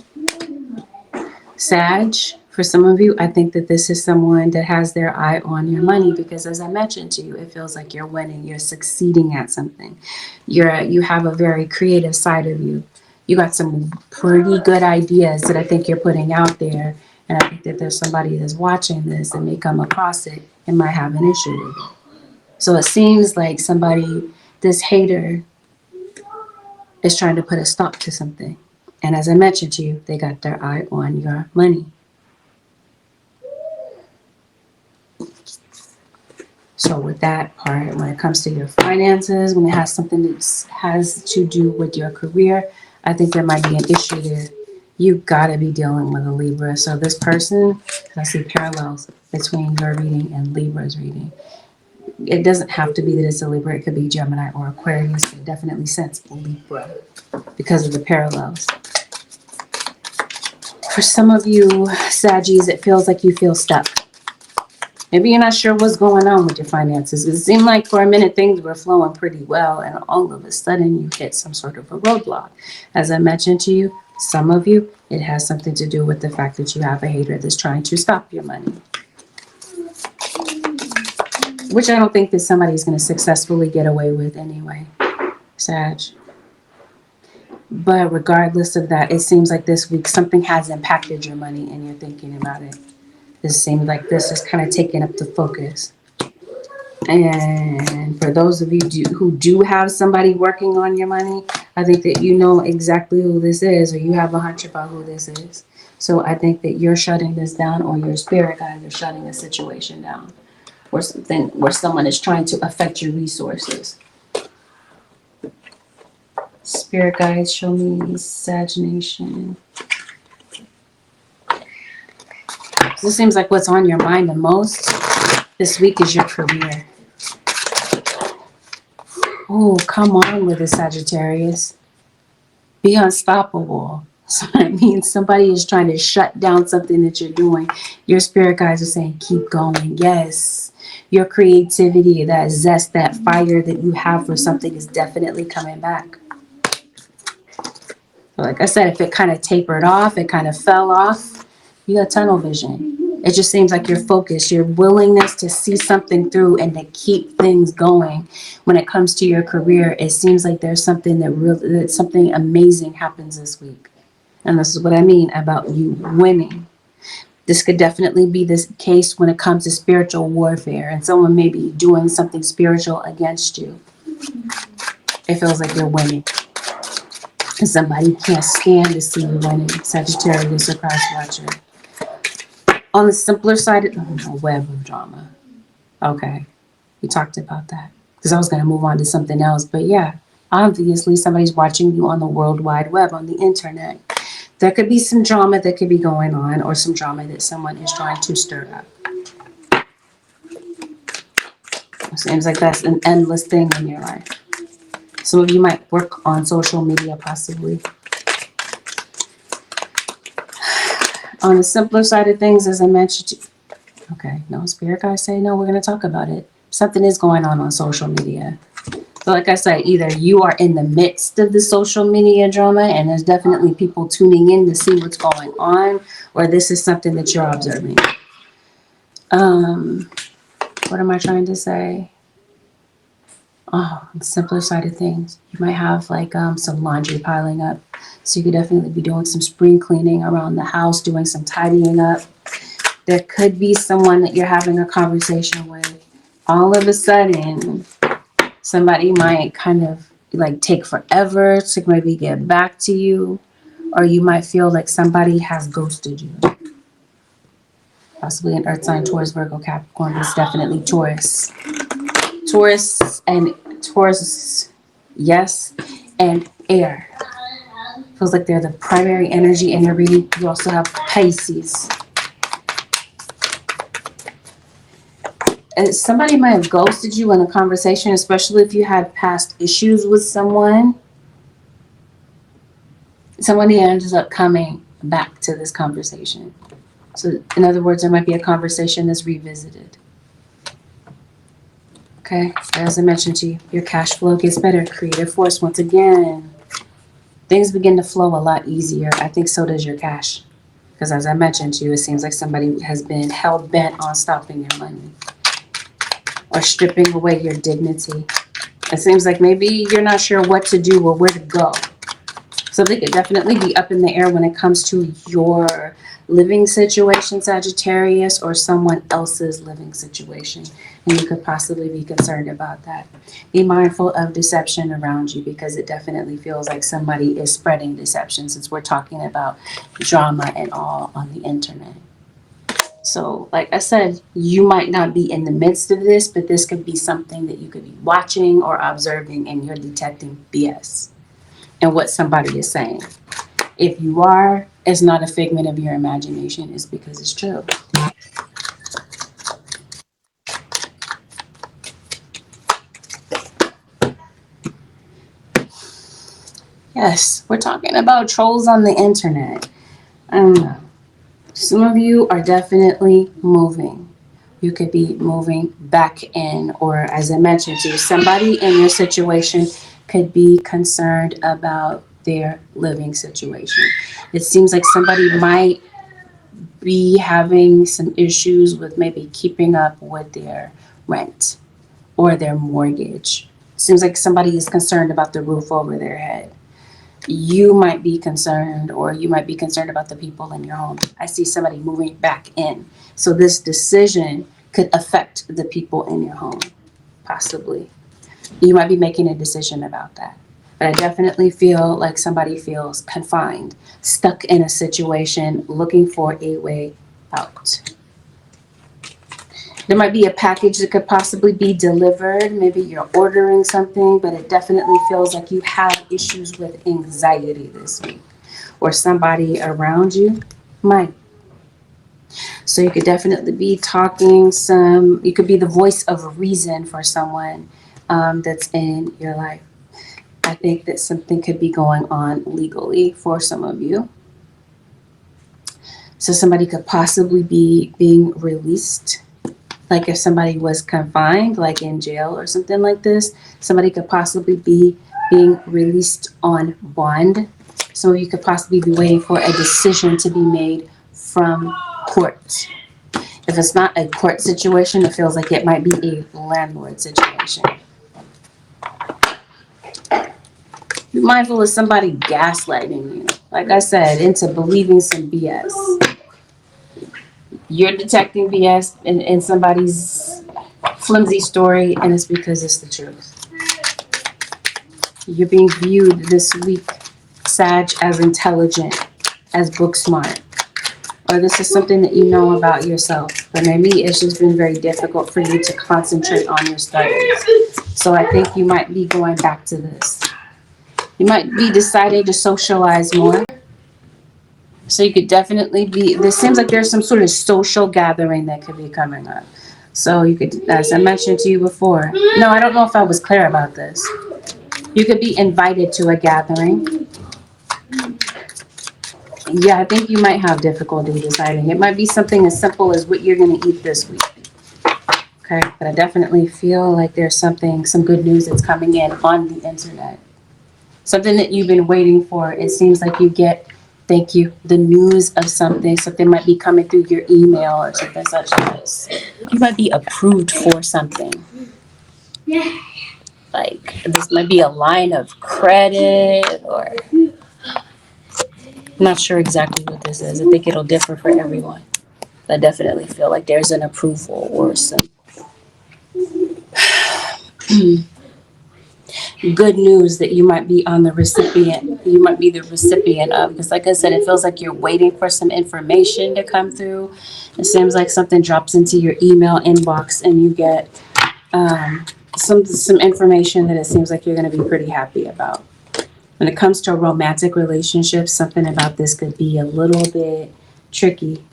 Sag, for some of you, I think that this is someone that has their eye on your money, because as I mentioned to you, it feels like you're winning, you're succeeding at something. You have a very creative side of you. You got some pretty good ideas that I think you're putting out there, and I think that there's somebody that's watching this and may come across it and might have an issue with it. So it seems like somebody, this hater, is trying to put a stop to something. And as I mentioned to you, they got their eye on your money. So with that part, when it comes to your finances, when it has something that has to do with your career, I think there might be an issue there. You gotta be dealing with a Libra. So this person, I see parallels between your reading and Libra's reading. It doesn't have to be that it's a Libra. It could be Gemini or Aquarius. It definitely sense Libra because of the parallels. For some of you, Saggies, it feels like you feel stuck. Maybe you're not sure what's going on with your finances. It seemed like for a minute things were flowing pretty well, and all of a sudden you hit some sort of a roadblock. As I mentioned to you, some of you, it has something to do with the fact that you have a hater that's trying to stop your money. Which I don't think that somebody's going to successfully get away with anyway, Sag. But regardless of that, it seems like this week something has impacted your money and you're thinking about it. It seems like this is kind of taking up the focus. And for those of you who do have somebody working on your money, I think that you know exactly who this is, or you have a hunch about who this is. So I think that you're shutting this down, or your spirit guides are shutting the situation down, or something where someone is trying to affect your resources. Spirit guides, show me Sagittarius. This seems like what's on your mind the most this week is your career. Oh, come on with it, Sagittarius. Be unstoppable. So that means somebody is trying to shut down something that you're doing. Your spirit guides are saying, keep going. Yes. Your creativity, that zest, that fire that you have for something is definitely coming back. So like I said, if it kind of tapered off, it kind of fell off, you got tunnel vision. It just seems like your focus, your willingness to see something through and to keep things going. When it comes to your career, it seems like there's something that something amazing happens this week. And this is what I mean about you winning. This could definitely be this case when it comes to spiritual warfare, and someone may be doing something spiritual against you. It feels like you're winning. And somebody can't stand to see you winning. Sagittarius, surprise watcher. On the simpler side, web of drama. Okay, we talked about that because I was going to move on to something else. But yeah, obviously somebody's watching you on the World Wide Web, on the internet. There could be some drama that could be going on, or some drama that someone is trying to stir up. It seems like that's an endless thing in your life. Some of you might work on social media, possibly. On the simpler side of things, as I mentioned, okay, no, spirit guys say no, we're going to talk about it. Something is going on social media. So like I said, either you are in the midst of the social media drama and there's definitely people tuning in to see what's going on, or this is something that you're observing. What am I trying to say? Oh, on the simpler side of things, you might have like some laundry piling up. So you could definitely be doing some spring cleaning around the house, doing some tidying up. There could be someone that you're having a conversation with. All of a sudden, somebody might kind of like take forever to maybe get back to you, or you might feel like somebody has ghosted you. Possibly an earth sign, Taurus, Virgo, Capricorn. It's definitely Taurus. Taurus, yes, and air. Feels like they're the primary energy in your reading. You also have Pisces. And somebody might have ghosted you in a conversation, especially if you had past issues with someone. Somebody ends up coming back to this conversation. So in other words, there might be a conversation that's revisited. Okay, as I mentioned to you, your cash flow gets better. Creative force, once again, things begin to flow a lot easier. I think so does your cash. Because as I mentioned to you, it seems like somebody has been hell-bent on stopping your money or stripping away your dignity. It seems like maybe you're not sure what to do or where to go. So they could definitely be up in the air when it comes to your living situation, Sagittarius, or someone else's living situation. And you could possibly be concerned about that. Be mindful of deception around you, because it definitely feels like somebody is spreading deception, since we're talking about drama and all on the internet. So like I said, you might not be in the midst of this, but this could be something that you could be watching or observing, and you're detecting BS and what somebody is saying. If you are, it's not a figment of your imagination. It's because it's true. Yes, we're talking about trolls on the internet. I don't know. Some of you are definitely moving. You could be moving back in, or as I mentioned to you, somebody in your situation could be concerned about their living situation. It seems like somebody might be having some issues with maybe keeping up with their rent or their mortgage. Seems like somebody is concerned about the roof over their head. you might be concerned, or you might be concerned about the people in your home. I see somebody moving back in. So this decision could affect the people in your home, possibly. You might be making a decision about that. But I definitely feel like somebody feels confined, stuck in a situation, looking for a way out. There might be a package that could possibly be delivered. Maybe you're ordering something, but it definitely feels like you have issues with anxiety this week, or somebody around you might. So you could definitely be talking you could be the voice of reason for someone that's in your life. I think that something could be going on legally for some of you. So somebody could possibly be being released. Like if somebody was confined, like in jail or something like this, somebody could possibly be being released on bond. So you could possibly be waiting for a decision to be made from court. If it's not a court situation, it feels like it might be a landlord situation. Be mindful of somebody gaslighting you. Like I said, into believing some BS. You're detecting BS in somebody's flimsy story, and it's because it's the truth. You're being viewed this week, Sag, as intelligent, as book smart. Or this is something that you know about yourself. But maybe it's just been very difficult for you to concentrate on your studies. So I think you might be going back to this. You might be deciding to socialize more. So you could definitely be, this seems like there's some sort of social gathering that could be coming up. So you could, as I mentioned to you before, no, I don't know if I was clear about this. You could be invited to a gathering. Yeah, I think you might have difficulty deciding. It might be something as simple as what you're going to eat this week. Okay, but I definitely feel like there's some good news that's coming in on the internet. Something that you've been waiting for. It seems like you get, thank you, the news of something. Something might be coming through your email or something such as this. You might be approved for something. Like this might be a line of credit, or I'm not sure exactly what this is. I think it'll differ for everyone. I definitely feel like there's an approval or some good news that you might be the recipient of. Because like I said, it feels like you're waiting for some information to come through. It seems like something drops into your email inbox and you get some information that it seems like you're going to be pretty happy about. When it comes to a romantic relationship, something about this could be a little bit tricky.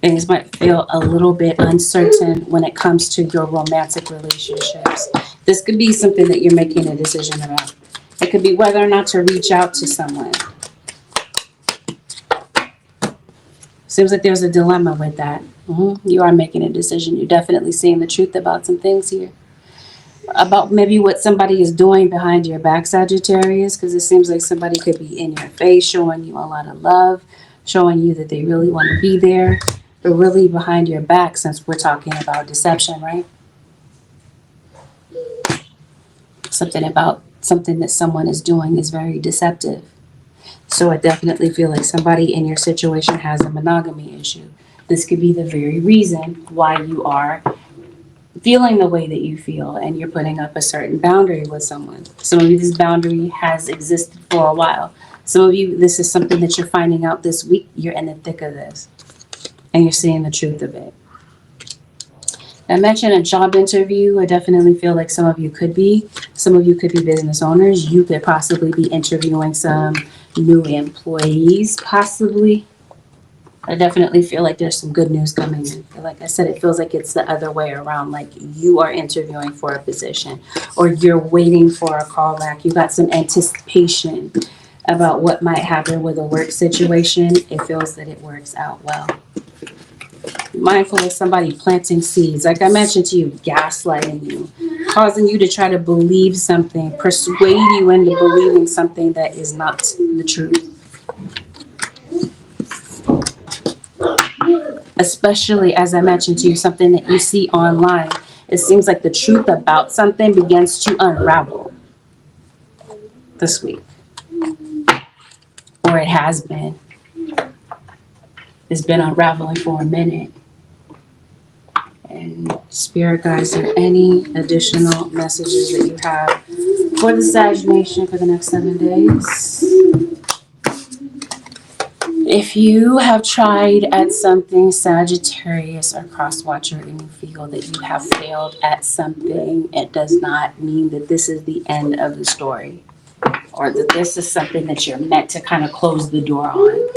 Things might feel a little bit uncertain when it comes to your romantic relationships. This could be something that you're making a decision about. It could be whether or not to reach out to someone. Seems like there's a dilemma with that. You are making a decision. You're definitely seeing the truth about some things here. About maybe what somebody is doing behind your back, Sagittarius, because it seems like somebody could be in your face, showing you a lot of love, showing you that they really want to be there, but really behind your back, since we're talking about deception, right? Something that someone is doing is very deceptive. So I definitely feel like somebody in your situation has a monogamy issue. This could be the very reason why you are feeling the way that you feel, and you're putting up a certain boundary with someone. Some of you, this boundary has existed for a while. Some of you, this is something that you're finding out this week. You're in the thick of this, and you're seeing the truth of it. I mentioned a job interview. I definitely feel like some of you could be business owners. You could possibly be interviewing some new employees, possibly. I definitely feel like there's some good news coming in. Like I said, it feels like it's the other way around. Like you are interviewing for a position, or you're waiting for a call back. You got some anticipation about what might happen with a work situation. It feels that it works out well. Be mindful of somebody planting seeds. Like I mentioned to you, gaslighting you, causing you to try to believe something, persuade you into believing something that is not the truth. Especially, as I mentioned to you, something that you see online. It seems like the truth about something begins to unravel this week. or it has been. It's been unraveling for a minute. And Spirit guides, are there any additional messages that you have for the Sag Nation for the next 7 days? If you have tried at something, Sagittarius or cross-watcher, and you feel that you have failed at something, it does not mean that this is the end of the story, or that this is something that you're meant to kind of close the door on.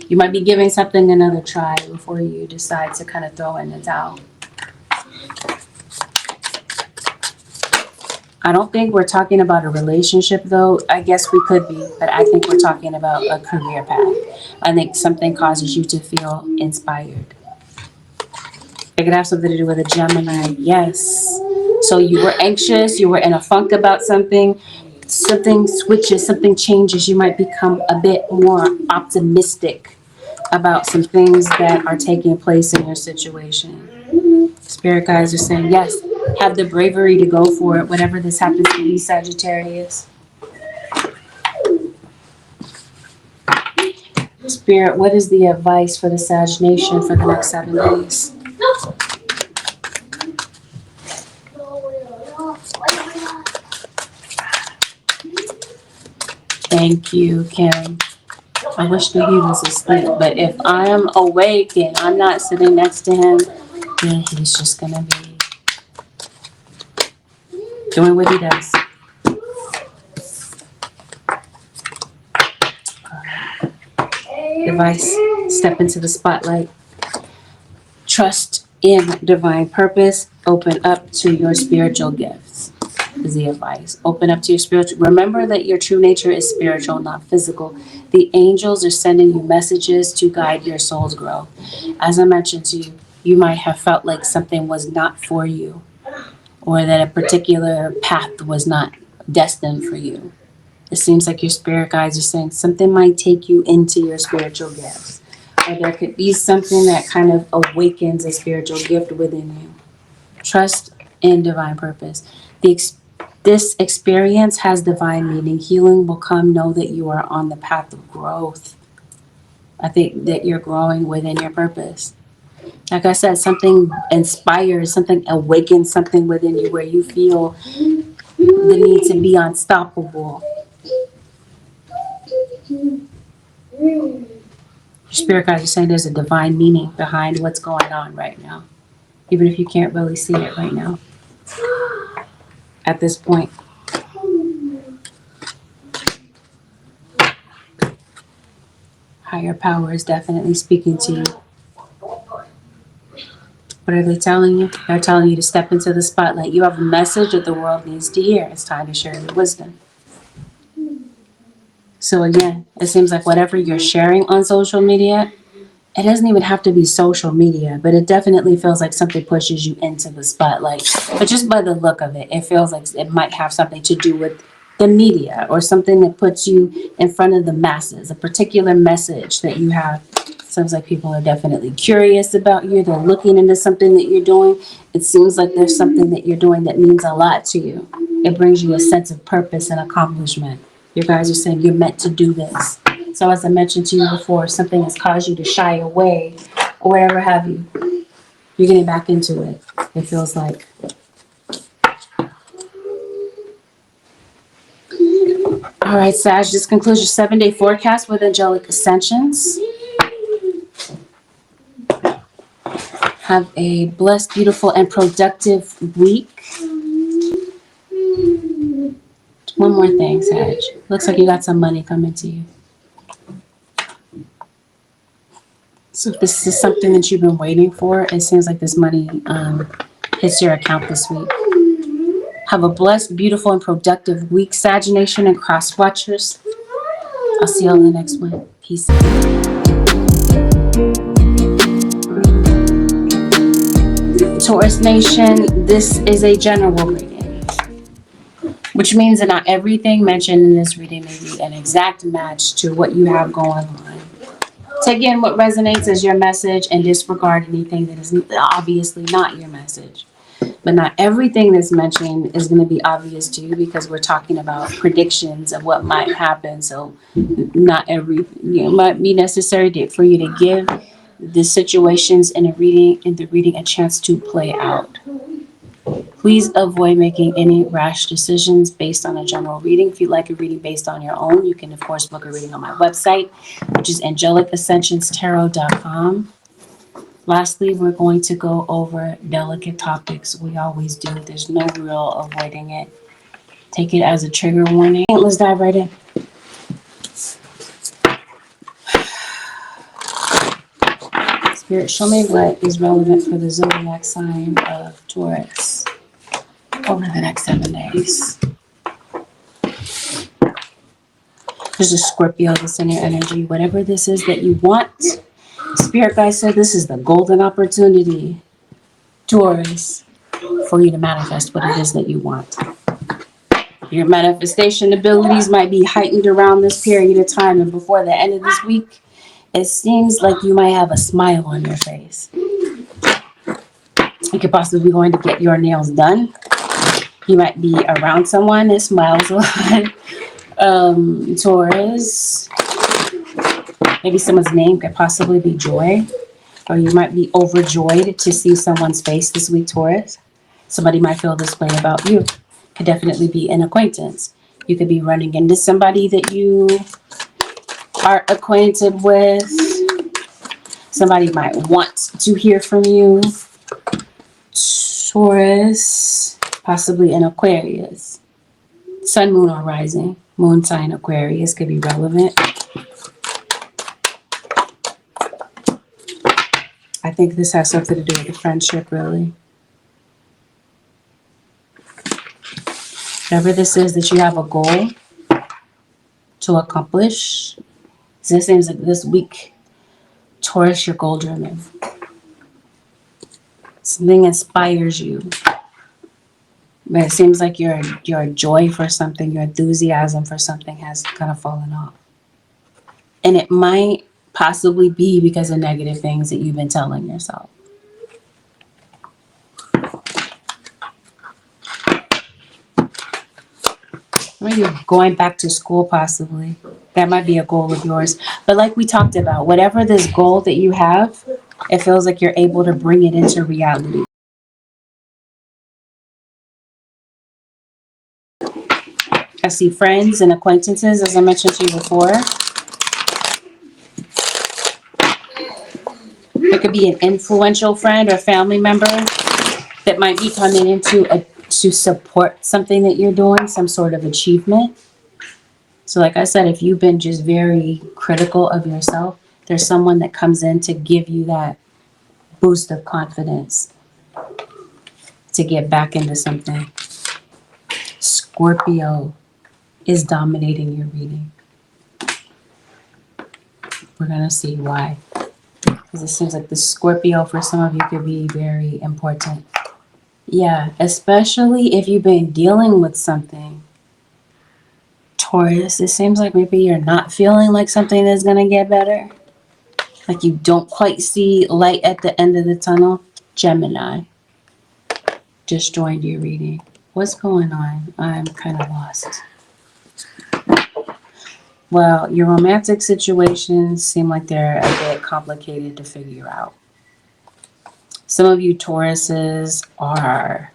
You might be giving something another try before you decide to kind of throw in the towel. I don't think we're talking about a relationship, though. I guess we could be, but I think we're talking about a career path. I think something causes you to feel inspired. It could have something to do with a Gemini, yes. So you were anxious, you were in a funk about something, something switches, something changes. You might become a bit more optimistic about some things that are taking place in your situation. Spirit guides are saying, yes, have the bravery to go for it, whatever this happens to be, Sagittarius. Spirit, what is the advice for the Sag Nation for the next 7 days? Thank you, Kim. I wish that he was asleep, but if I am awake and I'm not sitting next to him, then he's just gonna be doing what he does. Advice, step into the spotlight. Trust in divine purpose. Open up to your spiritual gifts is the advice. Open up to your spiritual. Remember that your true nature is spiritual, not physical. The angels are sending you messages to guide your soul's growth. As I mentioned to you, you might have felt like something was not for you, or that a particular path was not destined for you. It seems like your spirit guides are saying something might take you into your spiritual gifts. Or there could be something that kind of awakens a spiritual gift within you. Trust in divine purpose. This experience has divine meaning. Healing will come. Know that you are on the path of growth. I think that you're growing within your purpose. Like I said, something inspires, something awakens something within you where you feel the need to be unstoppable. Your spirit guides are saying there's a divine meaning behind what's going on right now, even if you can't really see it right now. At this point, higher power is definitely speaking to you. What are they telling you? They're telling you to step into the spotlight. You have a message that the world needs to hear. It's time to share your wisdom. So again, it seems like whatever you're sharing on social media, it doesn't even have to be social media, but it definitely feels like something pushes you into the spotlight. But just by the look of it, it feels like it might have something to do with the media or something that puts you in front of the masses, a particular message that you have. Seems like people are definitely curious about you. They're looking into something that you're doing. It seems like there's something that you're doing that means a lot to you. It brings you a sense of purpose and accomplishment. You guys are saying you're meant to do this. So as I mentioned to you before, something has caused you to shy away or whatever have you. You're getting back into it, it feels like. All right, Sag, this concludes your 7-day forecast with angelic ascensions. Have a blessed, beautiful, and productive week. One more thing, Sag. Looks like you got some money coming to you. So if this is something that you've been waiting for, it seems like this money hits your account this week. Have a blessed, beautiful, and productive week, Sag Nation and Cross Watchers. I'll see you all in the next one. Peace. Taurus Nation, this is a general reading, which means that not everything mentioned in this reading may be an exact match to what you have going on. Take in what resonates as your message and disregard anything that is obviously not your message. But not everything that's mentioned is going to be obvious to you because we're talking about predictions of what might happen. So not every, might be necessary for you to give the situations in the reading a chance to play out. Please avoid making any rash decisions based on a general reading. If you'd like a reading based on your own, you can, of course, book a reading on my website, which is angelicsascensionstarot.com. Lastly, we're going to go over delicate topics. We always do. There's no real avoiding it. Take it as a trigger warning. Let's dive right in. Spirit, show me what is relevant for the zodiac sign of Taurus over the next 7 days. There's a Scorpio that's in your energy. Whatever this is that you want, Spirit guide said this is the golden opportunity, Taurus, for you to manifest what it is that you want. Your manifestation abilities might be heightened around this period of time, and before the end of this week, it seems like you might have a smile on your face. You could possibly be going to get your nails done. You might be around someone that smiles a lot. Taurus. Maybe someone's name could possibly be Joy, or you might be overjoyed to see someone's face this week, Taurus. Somebody might feel this way about you. Could definitely be an acquaintance. You could be running into somebody that you are acquainted with. Somebody might want to hear from you, Taurus. Possibly an Aquarius. Sun, moon, or rising. Moon sign Aquarius could be relevant. I think this has something to do with the friendship, really. Whatever this is that you have a goal to accomplish, this seems like this week, Taurus, you're goal driven. Something inspires you. But it seems like your joy for something, your enthusiasm for something has kind of fallen off. And it might possibly be because of negative things that you've been telling yourself. Maybe you're going back to school, possibly. That might be a goal of yours. But like we talked about, whatever this goal that you have, it feels like you're able to bring it into reality. I see friends and acquaintances, as I mentioned to you before. It could be an influential friend or family member that might be coming in to support something that you're doing, some sort of achievement. So like I said, if you've been just very critical of yourself, there's someone that comes in to give you that boost of confidence to get back into something. Scorpio is dominating your reading. We're going to see why. Because it seems like the Scorpio for some of you could be very important. Yeah, especially if you've been dealing with something. Taurus, it seems like maybe you're not feeling like something is going to get better. Like you don't quite see light at the end of the tunnel. Gemini just joined your reading. What's going on? I'm kind of lost. Well, your romantic situations seem like they're a bit complicated to figure out. Some of you Tauruses are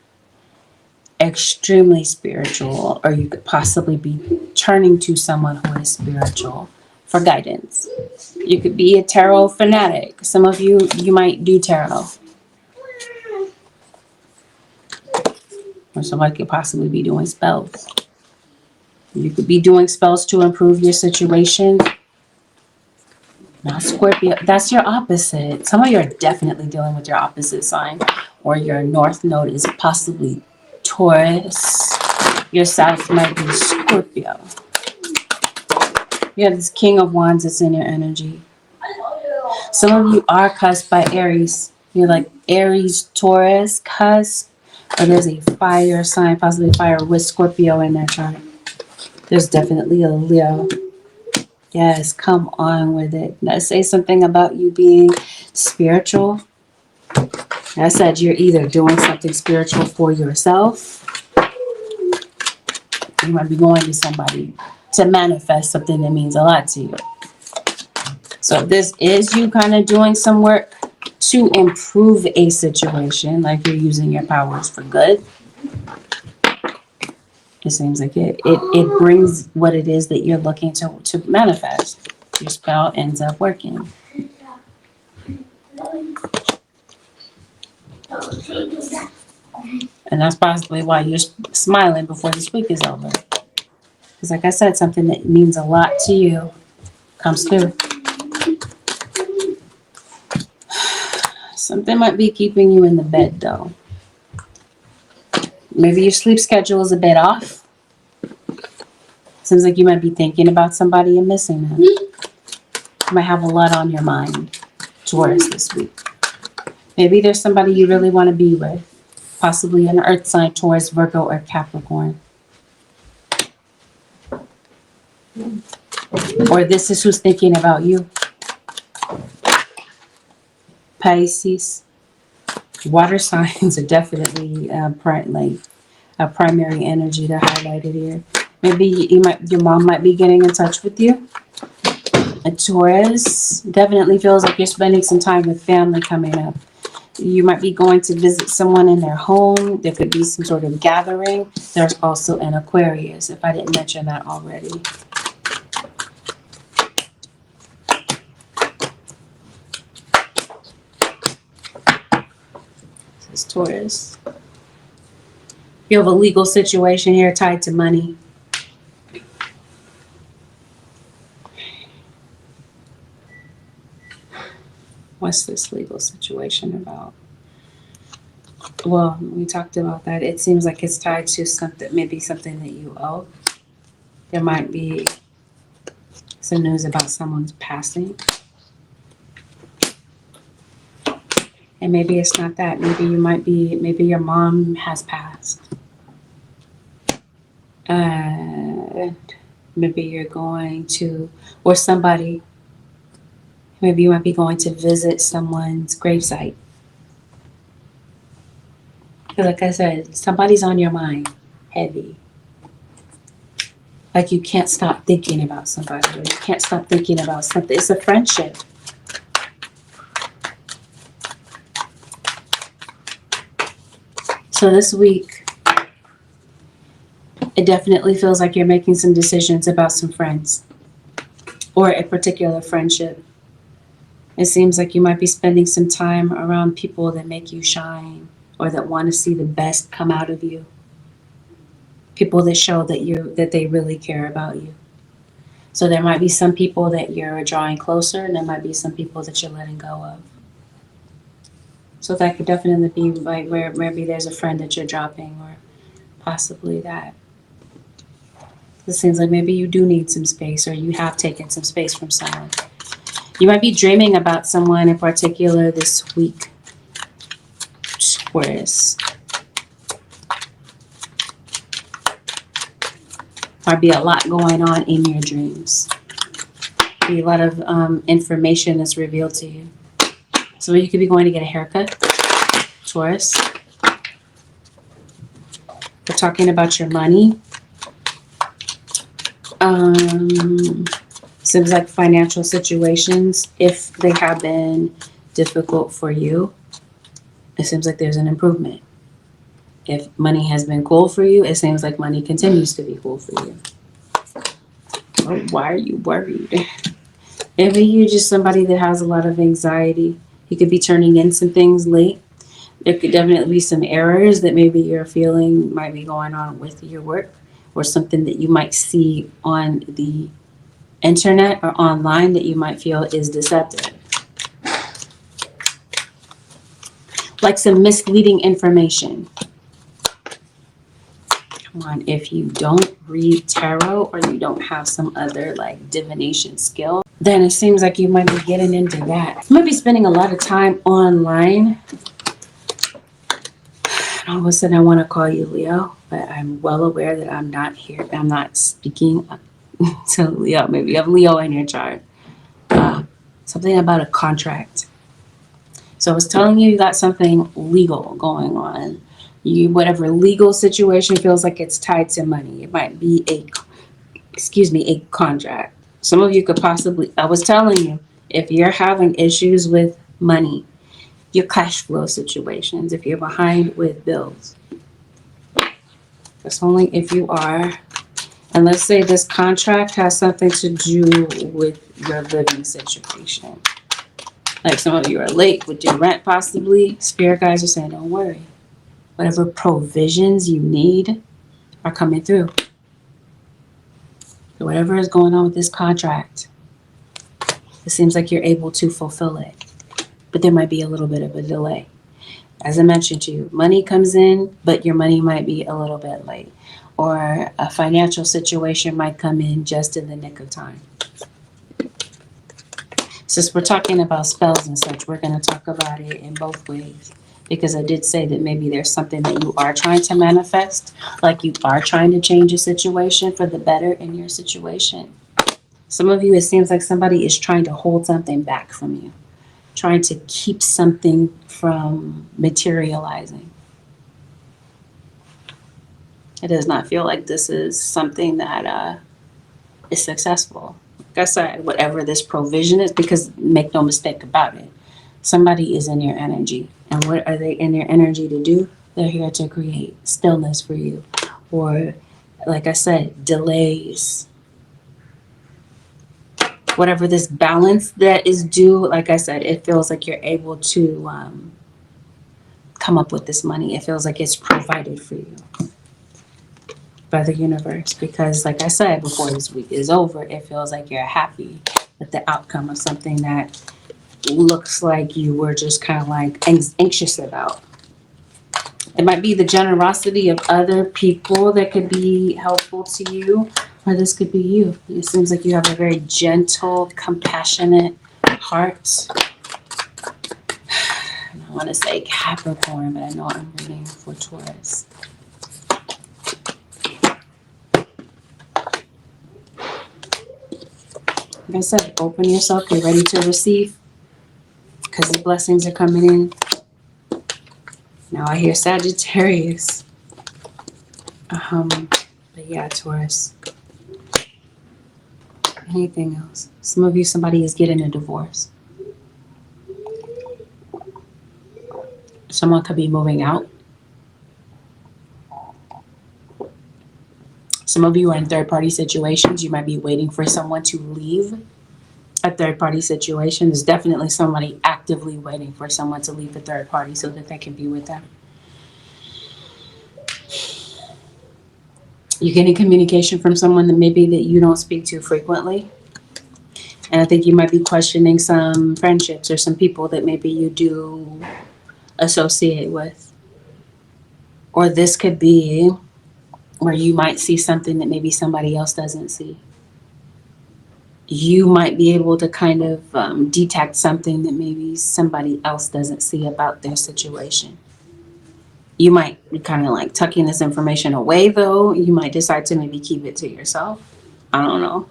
extremely spiritual, or you could possibly be turning to someone who is spiritual for guidance. You could be a tarot fanatic. Some of you might do tarot. Or somebody could possibly be doing spells. You could be doing spells to improve your situation. Now, Scorpio, that's your opposite. Some of you are definitely dealing with your opposite sign, or your north node is possibly Taurus. Your south might be Scorpio. You have this King of Wands that's in your energy. Some of you are cusped by Aries. You're like Aries, Taurus, cusp. Or there's a fire sign, possibly fire with Scorpio in that chart. There's definitely a Leo. Yes, come on with it. Now say something about you being spiritual. I said you're either doing something spiritual for yourself. You might be going to somebody to manifest something that means a lot to you. So this is you kind of doing some work to improve a situation, like you're using your powers for good. It seems like it brings what it is that you're looking to manifest. Your spell ends up working. And that's possibly why you're smiling before this week is over. Because like I said, something that means a lot to you comes through. Something might be keeping you in the bed though. Maybe your sleep schedule is a bit off. Seems like you might be thinking about somebody and missing them. You might have a lot on your mind, Taurus, this week. Maybe there's somebody you really want to be with. Possibly an earth sign, Taurus, Virgo, or Capricorn. Or this is who's thinking about you. Pisces. Water signs are definitely a primary energy. They're highlighted here. Maybe your mom might be getting in touch with you. A Taurus definitely feels like you're spending some time with family coming up. You might be going to visit someone in their home. There could be some sort of gathering. There's also an Aquarius, if I didn't mention that already. This is Taurus. You have a legal situation here tied to money. What's this legal situation about? Well, we talked about that. It seems like it's tied to something, maybe something that you owe. There might be some news about someone's passing. And maybe it's not that. Maybe your mom has passed. Maybe you're going to, or somebody, maybe you might be going to visit someone's gravesite. Like I said, somebody's on your mind, heavy. Like you can't stop thinking about somebody, or you can't stop thinking about something. It's a friendship. So this week, it definitely feels like you're making some decisions about some friends or a particular friendship. It seems like you might be spending some time around people that make you shine or that want to see the best come out of you. People that show that they really care about you. So there might be some people that you're drawing closer, and there might be some people that you're letting go of. So that could definitely be like where maybe there's a friend that you're dropping, or possibly that. It seems like maybe you do need some space, or you have taken some space from someone. You might be dreaming about someone in particular this week. Taurus. Might be a lot going on in your dreams. Be a lot of information that's revealed to you. So you could be going to get a haircut, Taurus. We're talking about your money. Seems like financial situations, if they have been difficult for you, it seems like there's an improvement. If money has been cool for you, it seems like money continues to be cool for you. Oh, why are you worried? Maybe you're just somebody that has a lot of anxiety. You could be turning in some things late. There could definitely be some errors that maybe you're feeling might be going on with your work, or something that you might see on the internet or online that you might feel is deceptive. Like some misleading information. Come on, if you don't read tarot or you don't have some other like divination skill, then it seems like you might be getting into that. You might be spending a lot of time online. All of a sudden I want to call you Leo, but I'm well aware that I'm not here. I'm not speaking to Leo. Maybe you have Leo in your chart. Something about a contract. So it's telling you got something legal going on. Whatever legal situation feels like it's tied to money. It might be a contract. Some of you could possibly, I was telling you, if you're having issues with money, your cash flow situations, if you're behind with bills, that's only if you are. And let's say this contract has something to do with your living situation. Like some of you are late with your rent possibly. Spirit guides are saying, don't worry. Whatever provisions you need are coming through. So whatever is going on with this contract, it seems like you're able to fulfill it. But there might be a little bit of a delay. As I mentioned to you, money comes in, but your money might be a little bit late. Or a financial situation might come in just in the nick of time. Since we're talking about spells and such, we're going to talk about it in both ways. Because I did say that maybe there's something that you are trying to manifest, like you are trying to change a situation for the better in your situation. Some of you, it seems like somebody is trying to hold something back from you, trying to keep something from materializing. It does not feel like this is something that is successful. Like I said, whatever this provision is, because make no mistake about it, somebody is in your energy. And what are they in their energy to do? They're here to create stillness for you. Or, like I said, delays. Whatever this balance that is due, like I said, it feels like you're able to come up with this money. It feels like it's provided for you by the universe. Because, like I said, before this week is over, it feels like you're happy with the outcome of something that looks like you were just kind of like anxious about. It might be the generosity of other people that could be helpful to you, or this could be you. It seems like you have a very gentle, compassionate heart. I want to say Capricorn, but I know I'm reading for Taurus. Like I said, open yourself, get ready to receive, because the blessings are coming in. Now I hear Sagittarius. But yeah, Taurus. Anything else? Some of you, somebody is getting a divorce. Someone could be moving out. Some of you are in third-party situations. You might be waiting for someone to leave a third-party situation. There's definitely somebody actively waiting for someone to leave a third party so that they can be with them. You're getting communication from someone that maybe that you don't speak to frequently. And I think you might be questioning some friendships or some people that maybe you do associate with. Or this could be where you might see something that maybe somebody else doesn't see. You might be able to kind of detect something that maybe somebody else doesn't see about their situation. You might be kind of like tucking this information away, though. You might decide to maybe keep it to yourself. I don't know.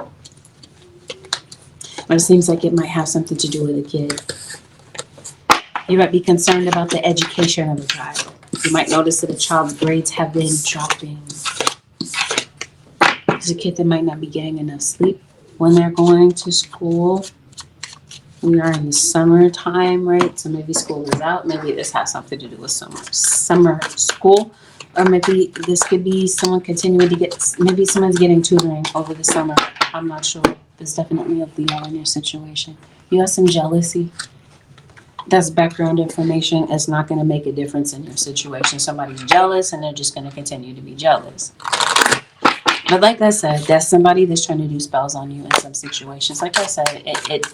But it seems like it might have something to do with a kid. You might be concerned about the education of a child. You might notice that a child's grades have been dropping. There's a kid that might not be getting enough sleep when they're going to school. We are in the summertime, right? So maybe school is out. Maybe this has something to do with summer school. Or maybe this could be someone continuing to get, maybe someone's getting tutoring over the summer. I'm not sure. There's definitely a Leo in your situation. You have some jealousy. That's background information. It's not going to make a difference in your situation. Somebody's jealous and they're just going to continue to be jealous. But like I said, that's somebody that's trying to do spells on you in some situations. Like I said, it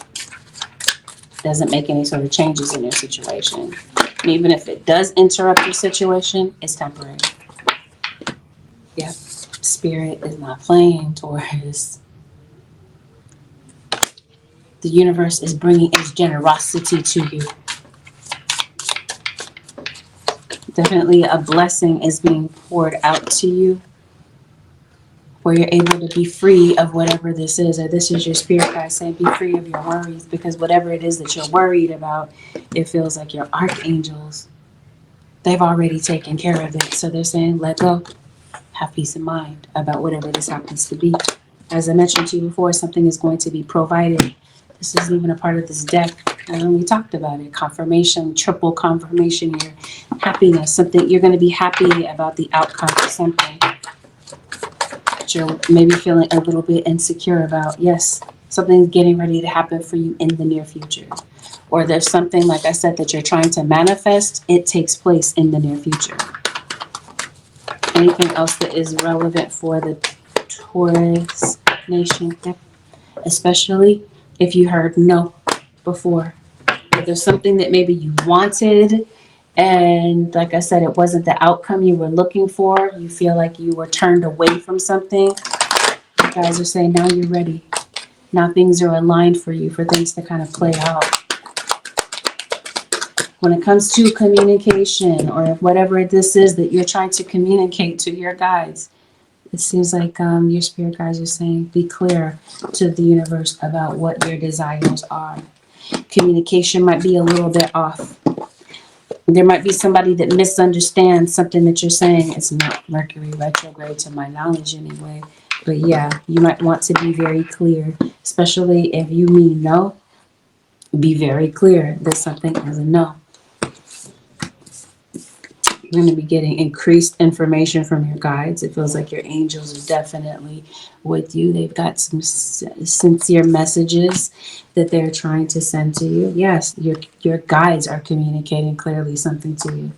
doesn't make any sort of changes in your situation. And even if it does interrupt your situation, it's temporary. Yeah. Spirit is not playing, Taurus. The universe is bringing its generosity to you. Definitely a blessing is being poured out to you. where you're able to be free of whatever this is, or this is your spirit guide saying be free of your worries, because whatever it is that you're worried about, it feels like your archangels, they've already taken care of it. So they're saying let go, have peace of mind about whatever this happens to be. As I mentioned to you before, something is going to be provided. This isn't even a part of this deck. And we talked about it. Confirmation, triple confirmation here. Happiness, something you're going to be happy about the outcome of something that you're maybe feeling a little bit insecure about. Yes, something's getting ready to happen for you in the near future. Or there's something, like I said, that you're trying to manifest. It takes place in the near future. Anything else that is relevant for the Taurus nation, especially if you heard no before. If there's something that maybe you wanted, and like I said, it wasn't the outcome you were looking for, you feel like you were turned away from something, you guys are saying now you're ready. Now things are aligned for you, for things to kind of play out. When it comes to communication, or whatever this is that you're trying to communicate to your guides, it seems like your spirit guides are saying be clear to the universe about what your desires are. Communication might be a little bit off. There might be somebody that misunderstands something that you're saying. It's not Mercury retrograde to my knowledge anyway. But yeah, you might want to be very clear, especially if you mean no. Be very clear that something is a no. You're going to be getting increased information from your guides. It feels like your angels are definitely with you. They've got some sincere messages that they're trying to send to you. Yes, your guides are communicating clearly something to you.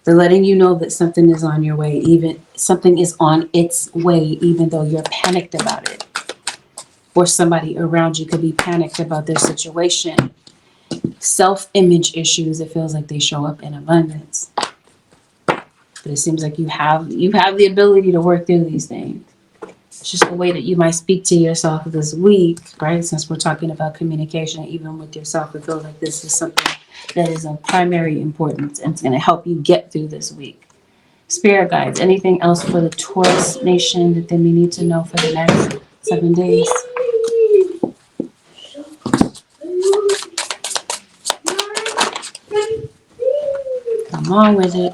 They're letting you know that something is on your way, even something is on its way, even though you're panicked about it. Or somebody around you could be panicked about their situation. Self-image issues, it feels like they show up in abundance. But it seems like you have the ability to work through these things. It's just the way that you might speak to yourself this week, right? Since we're talking about communication, even with yourself, it feels like this is something that is of primary importance and it's going to help you get through this week. Spirit guides, anything else for the Taurus nation that they may need to know for the next 7 days? Come on with it.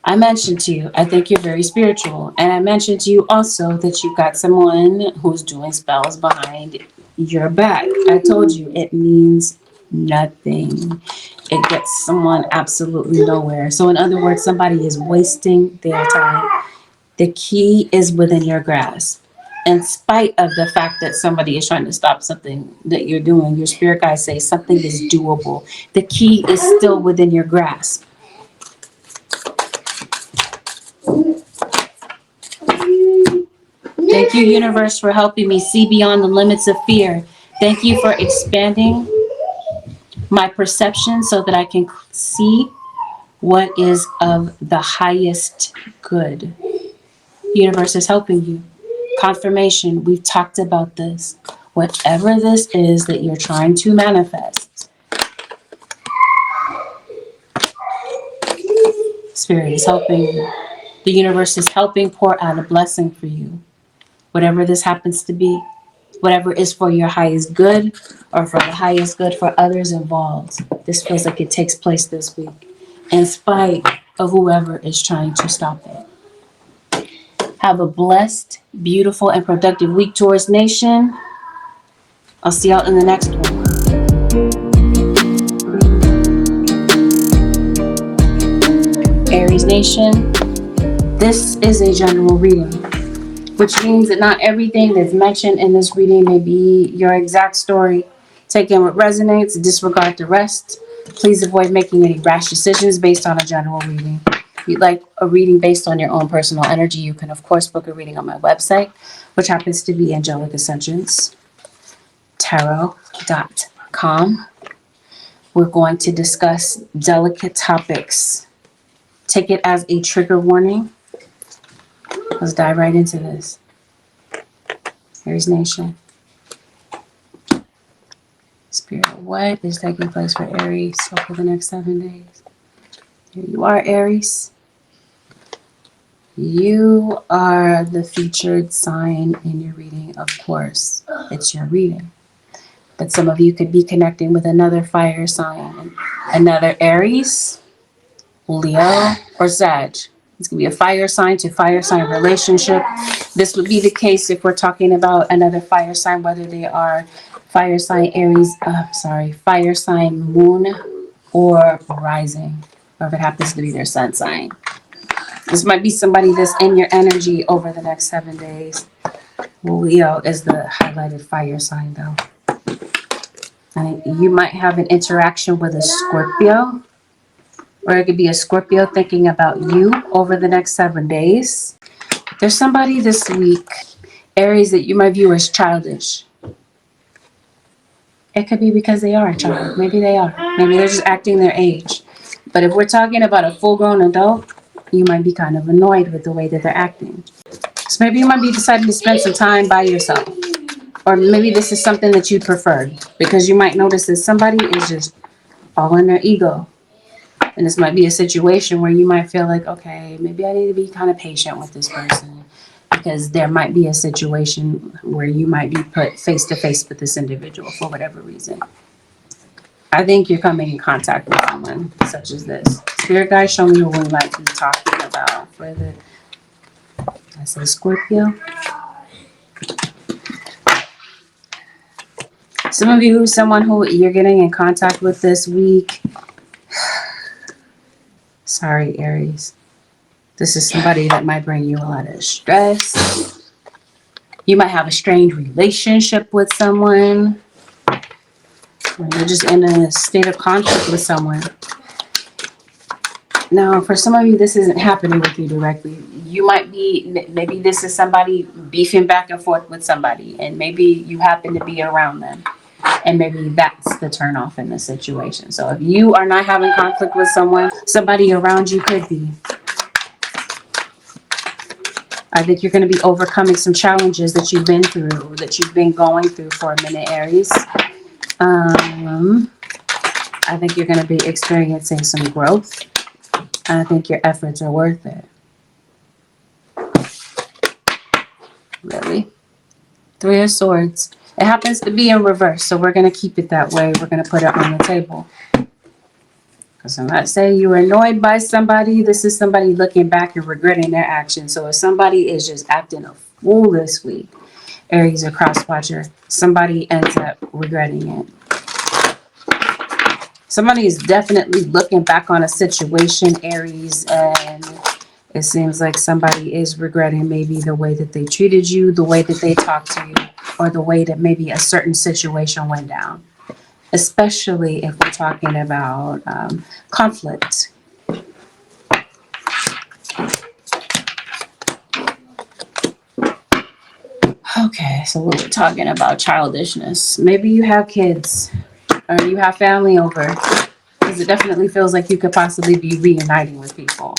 I mentioned to you, I think you're very spiritual. And I mentioned to you also that you've got someone who's doing spells behind your back. I told you it means nothing. It gets someone absolutely nowhere. So in other words, somebody is wasting their time. The key is within your grasp. In spite of the fact that somebody is trying to stop something that you're doing, your spirit guides say something is doable. The key is still within your grasp. Thank you, universe, for helping me see beyond the limits of fear. Thank you for expanding my perception so that I can see what is of the highest good. Universe is helping you. Confirmation, we've talked about this. Whatever this is that you're trying to manifest, Spirit is helping you. The universe is helping pour out a blessing for you. Whatever this happens to be, whatever is for your highest good or for the highest good for others involved. This feels like it takes place this week, in spite of whoever is trying to stop it. Have a blessed, beautiful, and productive week, Taurus Nation. I'll see y'all in the next one. Aries Nation, this is a general reading, which means that not everything that's mentioned in this reading may be your exact story. Take in what resonates, disregard the rest. Please avoid making any rash decisions based on a general reading. If you'd like a reading based on your own personal energy, you can, of course, book a reading on my website, which happens to be Angelic Ascensions Tarot.com. We're going to discuss delicate topics. Take it as a trigger warning. Let's dive right into this. Aries Nation. Spirit, what is taking place for Aries over the next 7 days? Here you are, Aries. You are the featured sign in your reading, of course. It's your reading. But some of you could be connecting with another fire sign, another Aries, Leo, or Sag. It's going to be a fire sign to fire sign relationship. This would be the case if we're talking about another fire sign, whether they are fire sign Aries, fire sign moon or rising, or if it happens to be their sun sign. This might be somebody that's in your energy over the next 7 days. Leo is the highlighted fire sign, though. And you might have an interaction with a Scorpio, or it could be a Scorpio thinking about you over the next 7 days. There's somebody this week, Aries, that you might view as childish. It could be because they are a child. Maybe they are. Maybe they're just acting their age. But if we're talking about a full-grown adult, you might be kind of annoyed with the way that they're acting. So maybe you might be deciding to spend some time by yourself. Or maybe this is something that you prefer, because you might notice that somebody is just all in their ego. And this might be a situation where you might feel like, okay, maybe I need to be kind of patient with this person, because there might be a situation where you might be put face to face with this individual for whatever reason. I think you're coming in contact with someone such as this. Spirit guys, show me who we might be talking about for the, I say Scorpio. Some of you, someone who you're getting in contact with this week. Sorry, Aries. This is somebody that might bring you a lot of stress. You might have a strained relationship with someone. Or you're just in a state of conflict with someone. Now, for some of you, this isn't happening with you directly. You might be, maybe this is somebody beefing back and forth with somebody, and maybe you happen to be around them. And maybe that's the turnoff in the situation. So if you are not having conflict with someone, somebody around you could be. I think you're going to be overcoming some challenges that you've been through, that you've been going through for a minute, Aries. I think you're going to be experiencing some growth. I think your efforts are worth it. Really? 3 of Swords. It happens to be in reverse, so we're going to keep it that way. We're going to put it on the table. Because I'm not saying you're annoyed by somebody. This is somebody looking back and regretting their actions. So if somebody is just acting a fool this week, Aries or cross-watcher, somebody ends up regretting it. Somebody is definitely looking back on a situation, Aries, and it seems like somebody is regretting maybe the way that they treated you, the way that they talked to you, or the way that maybe a certain situation went down. Especially if we're talking about conflict. Okay, so we're talking about childishness. Maybe you have kids or you have family over, because it definitely feels like you could possibly be reuniting with people.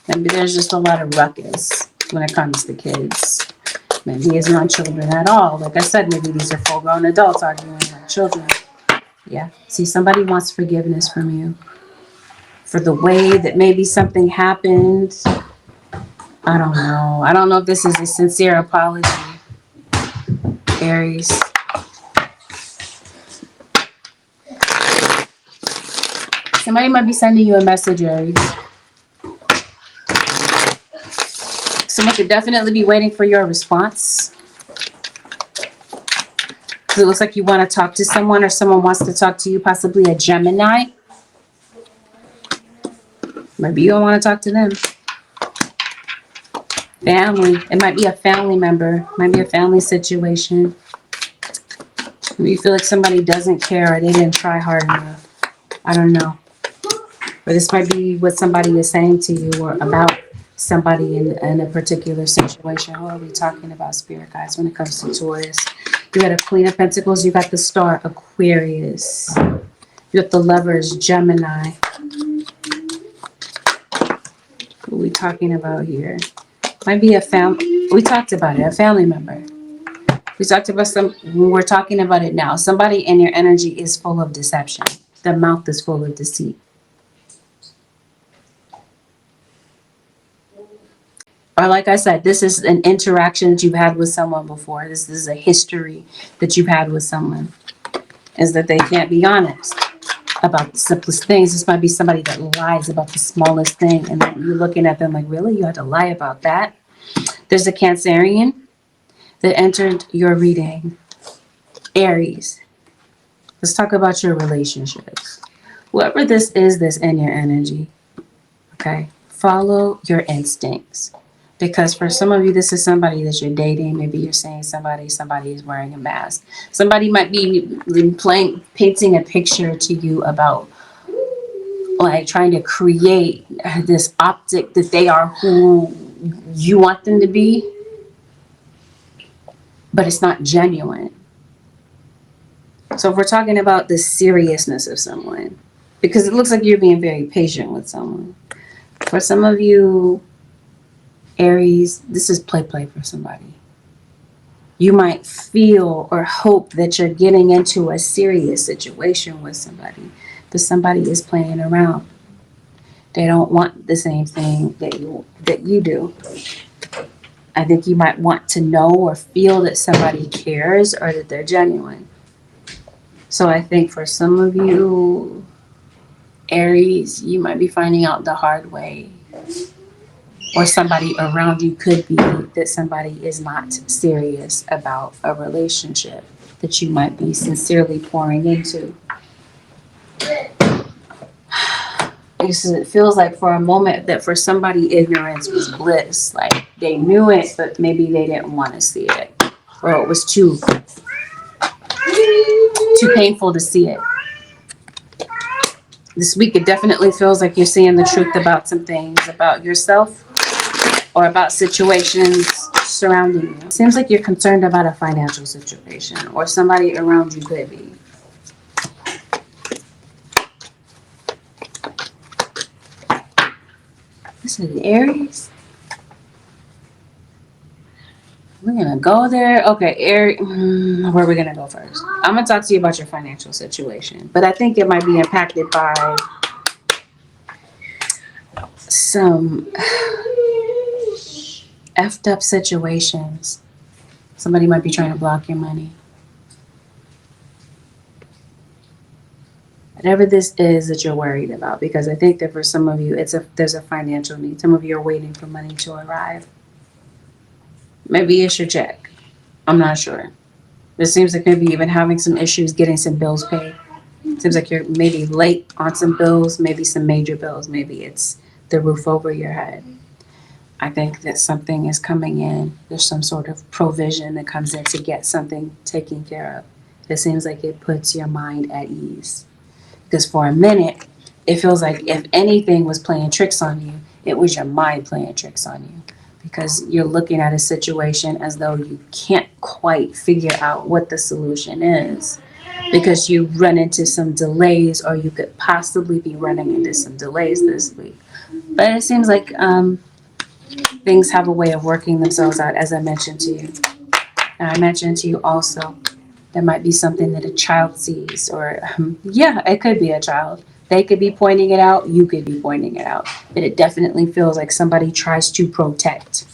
Maybe there's just a lot of ruckus when it comes to kids. Maybe it's not children at all. Like I said, maybe these are full-grown adults arguing like children. Yeah. See, somebody wants forgiveness from you for the way that maybe something happened. I don't know. I don't know if this is a sincere apology, Aries. Somebody might be sending you a message, Aries. Someone could definitely be waiting for your response. Because it looks like you want to talk to someone, or someone wants to talk to you, possibly a Gemini. Maybe you don't want to talk to them. Family. It might be a family member. It might be a family situation. Maybe you feel like somebody doesn't care, or they didn't try hard enough. I don't know. Or this might be what somebody is saying to you, or about somebody in a particular situation. Who are we talking about, spirit guys, when it comes to Taurus? You got a Queen of Pentacles. You got the Star, Aquarius. You got the Lovers, Gemini. Who are we talking about here? Might be a family. We talked about it. A family member. We talked about we're talking about it now. Somebody in your energy is full of deception. The mouth is full of deceit. Or like I said, this is an interaction that you've had with someone before. This is a history that you've had with someone. Is that they can't be honest about the simplest things. This might be somebody that lies about the smallest thing, and then you're looking at them like, really? You had to lie about that? There's a Cancerian that entered your reading. Aries. Let's talk about your relationships. Whoever this is that's in your energy, okay? Follow your instincts. Because for some of you, this is somebody that you're dating. Maybe you're saying somebody is wearing a mask. Somebody might be painting a picture to you about like trying to create this optic that they are who you want them to be, but it's not genuine. So if we're talking about the seriousness of someone, because it looks like you're being very patient with someone. For some of you, Aries, this is play for somebody. You might feel or hope that you're getting into a serious situation with somebody, but somebody is playing around. They don't want the same thing that you do. I think you might want to know or feel that somebody cares or that they're genuine. So I think for some of you, Aries, you might be finding out the hard way, or somebody around you could be that somebody is not serious about a relationship that you might be sincerely pouring into. It feels like for a moment that for somebody, ignorance was bliss. Like they knew it, but maybe they didn't want to see it, or it was too painful to see it. This week, it definitely feels like you're seeing the truth about some things about yourself or about situations surrounding you. Seems like you're concerned about a financial situation, or somebody around you could be. This is Aries. We're gonna go there. Okay, Aries. Where are we gonna go first? I'm gonna talk to you about your financial situation, but I think it might be impacted by some effed up situations. Somebody might be trying to block your money. Whatever this is that you're worried about, because I think that for some of you, there's a financial need. Some of you are waiting for money to arrive. Maybe it's your check. I'm not sure. It seems like maybe you've been having some issues getting some bills paid. It seems like you're maybe late on some bills, maybe some major bills. Maybe it's the roof over your head. I think that something is coming in. There's some sort of provision that comes in to get something taken care of. It seems like it puts your mind at ease. Because for a minute, it feels like if anything was playing tricks on you, it was your mind playing tricks on you. Because you're looking at a situation as though you can't quite figure out what the solution is. Because you run into some delays, or you could possibly be running into some delays this week. But it seems like things have a way of working themselves out, as I mentioned to you. And I mentioned to you also, there might be something that a child sees, or yeah, it could be a child. They could be pointing it out, you could be pointing it out. But it definitely feels like somebody tries to protect.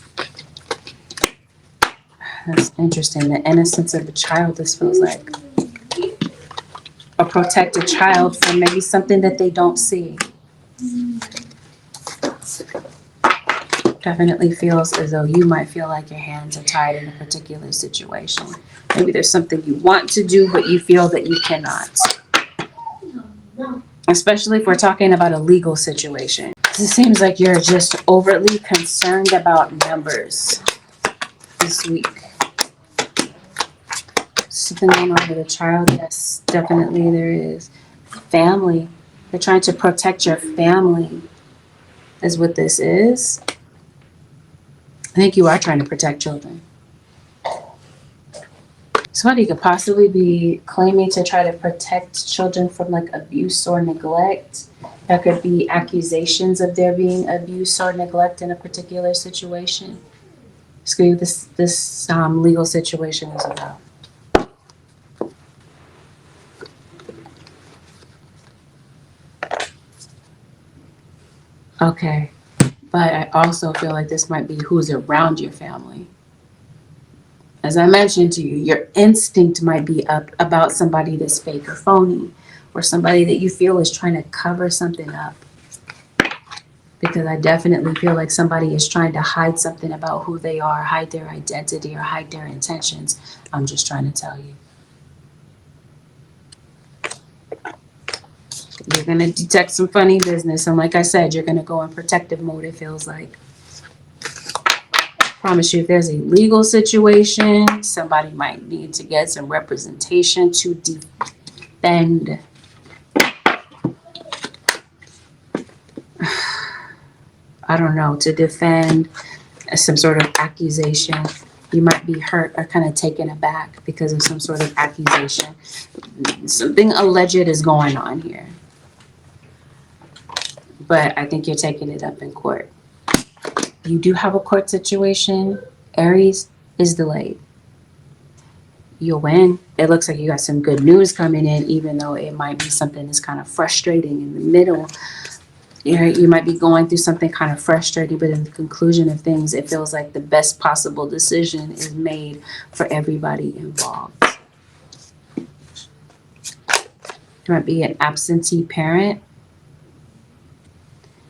That's interesting. The innocence of a child, this feels like. Or protect a child from maybe something that they don't see. Definitely feels as though you might feel like your hands are tied in a particular situation. Maybe there's something you want to do, but you feel that you cannot. Especially if we're talking about a legal situation. It seems like you're just overly concerned about numbers this week. Something going on with a child? Yes, definitely there is. Family. They're trying to protect your family is what this is. I think you are trying to protect children. Somebody could possibly be claiming to try to protect children from like abuse or neglect. There could be accusations of there being abuse or neglect in a particular situation. It's what this legal situation is about. Okay. But I also feel like this might be who's around your family. As I mentioned to you, your instinct might be up about somebody that's fake or phony, or somebody that you feel is trying to cover something up. Because I definitely feel like somebody is trying to hide something about who they are, hide their identity, or hide their intentions. I'm just trying to tell you. You're going to detect some funny business. And like I said, you're going to go in protective mode, it feels like. Promise you, if there's a legal situation, somebody might need to get some representation to defend. I don't know, to defend some sort of accusation. You might be hurt or kind of taken aback because of some sort of accusation. Something alleged is going on here. But I think you're taking it up in court. You do have a court situation. Aries is delayed. You'll win. It looks like you got some good news coming in, even though it might be something that's kind of frustrating in the middle. You might be going through something kind of frustrating, but in the conclusion of things, it feels like the best possible decision is made for everybody involved. You might be an absentee parent.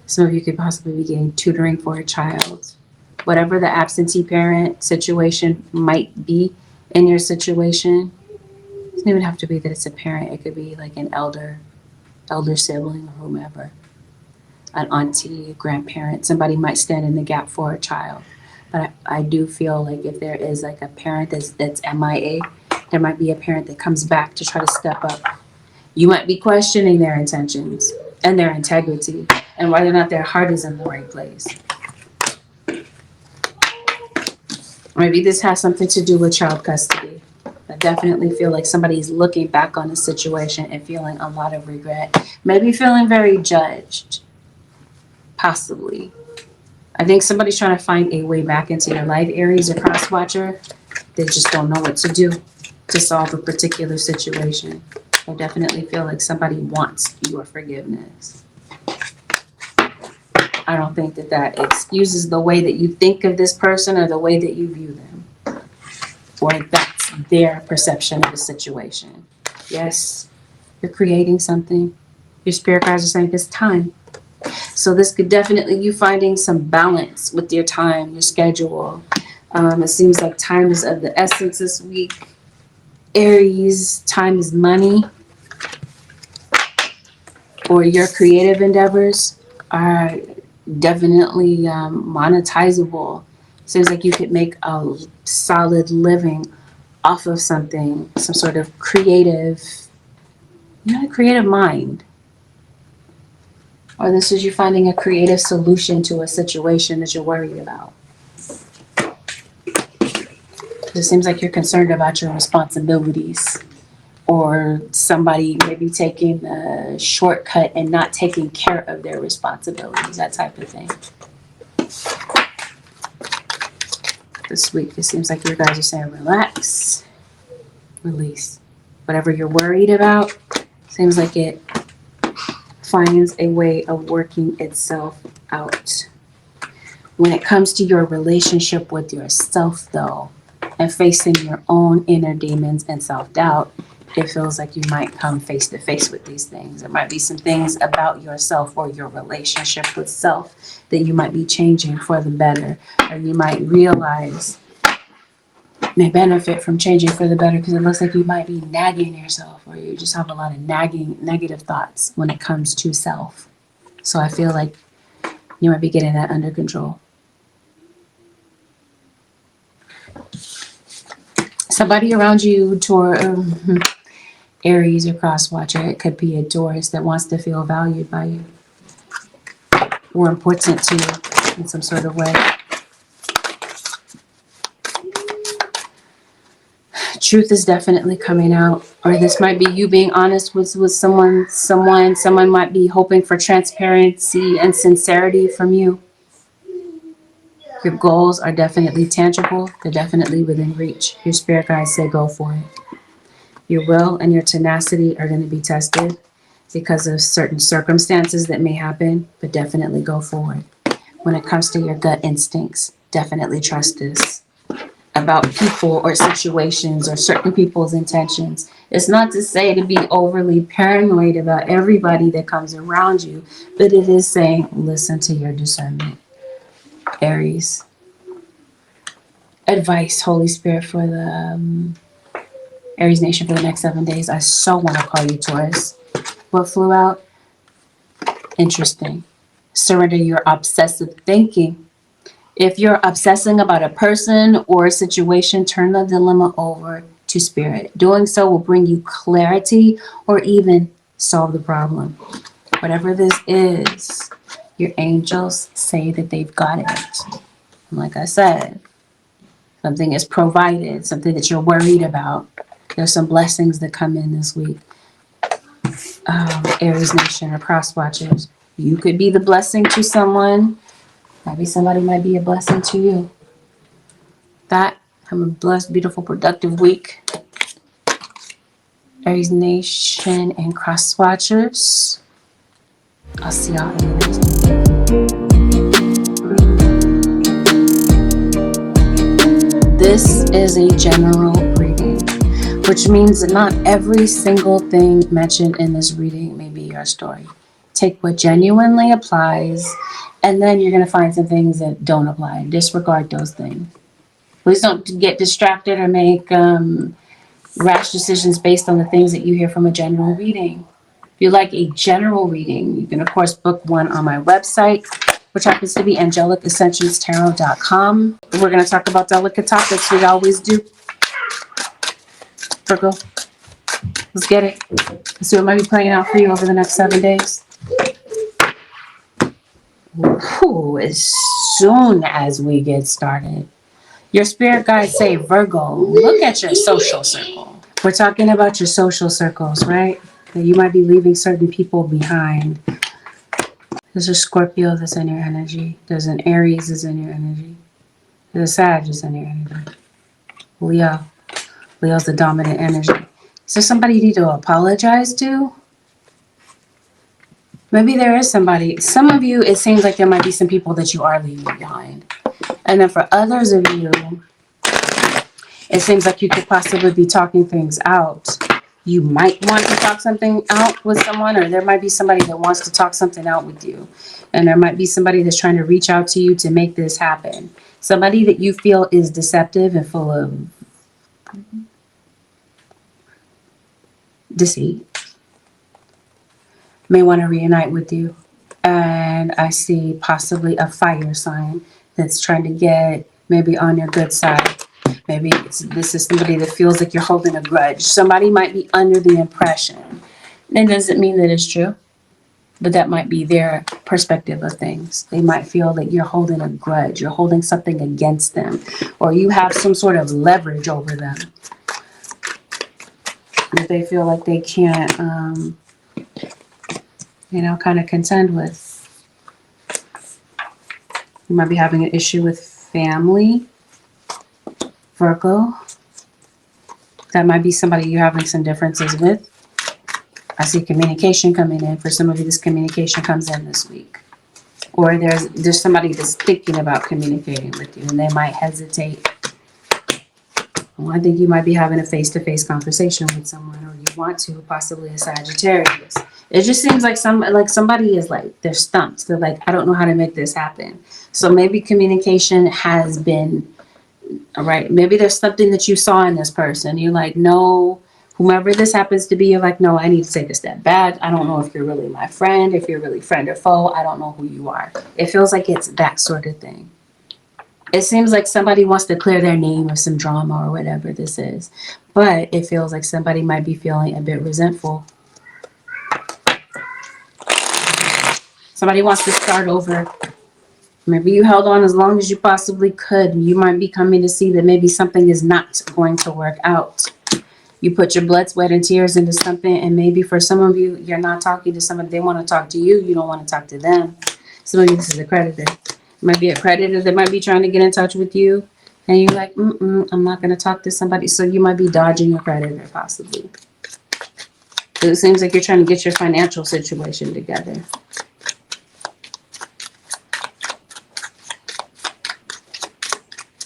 Some of you could possibly be getting tutoring for a child. Whatever the absentee parent situation might be in your situation, it doesn't even have to be that it's a parent. It could be like an elder sibling or whomever. An auntie, a grandparent. Somebody might stand in the gap for a child. But I do feel like if there is like a parent that's MIA, there might be a parent that comes back to try to step up. You might be questioning their intentions and their integrity and whether or not their heart is in the right place. Maybe this has something to do with child custody. I definitely feel like somebody's looking back on the situation and feeling a lot of regret. Maybe feeling very judged. Possibly. I think somebody's trying to find a way back into your life, Aries or cross-watcher. They just don't know what to do to solve a particular situation. I definitely feel like somebody wants your forgiveness. I don't think that excuses the way that you think of this person or the way that you view them. Or that's their perception of the situation. Yes, you're creating something. Your spirit guides are saying it's time. So this could definitely you finding some balance with your time, your schedule. It seems like time is of the essence this week. Aries, time is money. Or your creative endeavors are definitely monetizable. Seems like you could make a solid living off of something, some sort of creative, creative mind. Or this is you finding a creative solution to a situation that you're worried about. It seems like you're concerned about your responsibilities. Or somebody maybe taking a shortcut and not taking care of their responsibilities, that type of thing. This week, it seems like you guys are saying relax, release. Whatever you're worried about, seems like it finds a way of working itself out. When it comes to your relationship with yourself, though, and facing your own inner demons and self-doubt, it feels like you might come face to face with these things. There might be some things about yourself or your relationship with self that you might be changing for the better, or you might realize may benefit from changing for the better, because it looks like you might be nagging yourself, or you just have a lot of nagging negative thoughts when it comes to self. So I feel like you might be getting that under control. Somebody around you, Aries or cross-watcher, it could be a Taurus that wants to feel valued by you or important to you in some sort of way. Truth is definitely coming out, or this might be you being honest with someone. Someone might be hoping for transparency and sincerity from you. Your goals are definitely tangible. They're definitely within reach. Your spirit guides say go for it. Your will and your tenacity are going to be tested because of certain circumstances that may happen, but definitely go forward. when it comes to your gut instincts. Definitely trust this about people or situations or certain people's intentions. It's not to say to be overly paranoid about everybody that comes around you, but it is saying listen to your discernment. Aries. Advice, Holy Spirit, for the Aries Nation for the next 7 days. I so want to call you Taurus. What flew out? Interesting. Surrender your obsessive thinking. If you're obsessing about a person or a situation, turn the dilemma over to spirit. Doing so will bring you clarity or even solve the problem. Whatever this is, your angels say that they've got it. And like I said, something is provided, something that you're worried about. There's some blessings that come in this week. Aries Nation or cross watchers, you could be the blessing to someone. Maybe somebody might be a blessing to you. That, have a blessed, beautiful, productive week. Aries Nation and cross watchers. I'll see y'all in the next one. This is a general reading, which means that not every single thing mentioned in this reading may be your story. Take what genuinely applies, and then you're going to find some things that don't apply. Disregard those things. Please don't get distracted or make rash decisions based on the things that you hear from a general reading. If you like a general reading, you can, of course, book one on my website, which happens to be angelicaascensionstarot.com. We're going to talk about delicate topics. We always do. Virgo, let's get it. Let's see what might be playing out for you over the next 7 days. Ooh, as soon as we get started, your spirit guides say, Virgo, look at your social circle. We're talking about your social circles, right? That you might be leaving certain people behind. There's a Scorpio that's in your energy. There's an Aries that's in your energy. There's a Sag that's in your energy. Leo. Leo's the dominant energy. Is there somebody you need to apologize to? Maybe there is somebody. Some of you, it seems like there might be some people that you are leaving behind. And then for others of you, it seems like you could possibly be talking things out. You might want to talk something out with someone, or there might be somebody that wants to talk something out with you. And there might be somebody that's trying to reach out to you to make this happen. Somebody that you feel is deceptive and full of deceit may want to reunite with you. And I see possibly a fire sign that's trying to get maybe on your good side. Maybe this is somebody that feels like you're holding a grudge. Somebody might be under the impression. That doesn't mean that it's true, but that might be their perspective of things. They might feel that you're holding a grudge. You're holding something against them, or you have some sort of leverage over them that they feel like they can't, kind of contend with. You might be having an issue with family, Virgo. That might be somebody you're having some differences with. I see communication coming in. For some of you, this communication comes in this week. Or there's somebody that's thinking about communicating with you, and they might hesitate. Well, I think you might be having a face-to-face conversation with someone, or you want to, possibly a Sagittarius. It just seems like somebody is like, they're stumped. They're like, I don't know how to make this happen. So maybe communication has been, all right, maybe there's something that you saw in this person. You're like, no, whomever this happens to be, you're like, no, I need to take a step back. I don't know if you're really my friend, if you're really friend or foe. I don't know who you are. It feels like it's that sort of thing. It seems like somebody wants to clear their name or some drama or whatever this is. But it feels like somebody might be feeling a bit resentful. Somebody wants to start over. Maybe you held on as long as you possibly could. You might be coming to see that maybe something is not going to work out. You put your blood, sweat, and tears into something, and maybe for some of you, you're not talking to somebody. They want to talk to you. You don't want to talk to them. Some of you, this is a creditor. It might be a creditor that might be trying to get in touch with you, and you're like, I'm not going to talk to somebody. So you might be dodging a creditor, possibly. It seems like you're trying to get your financial situation together.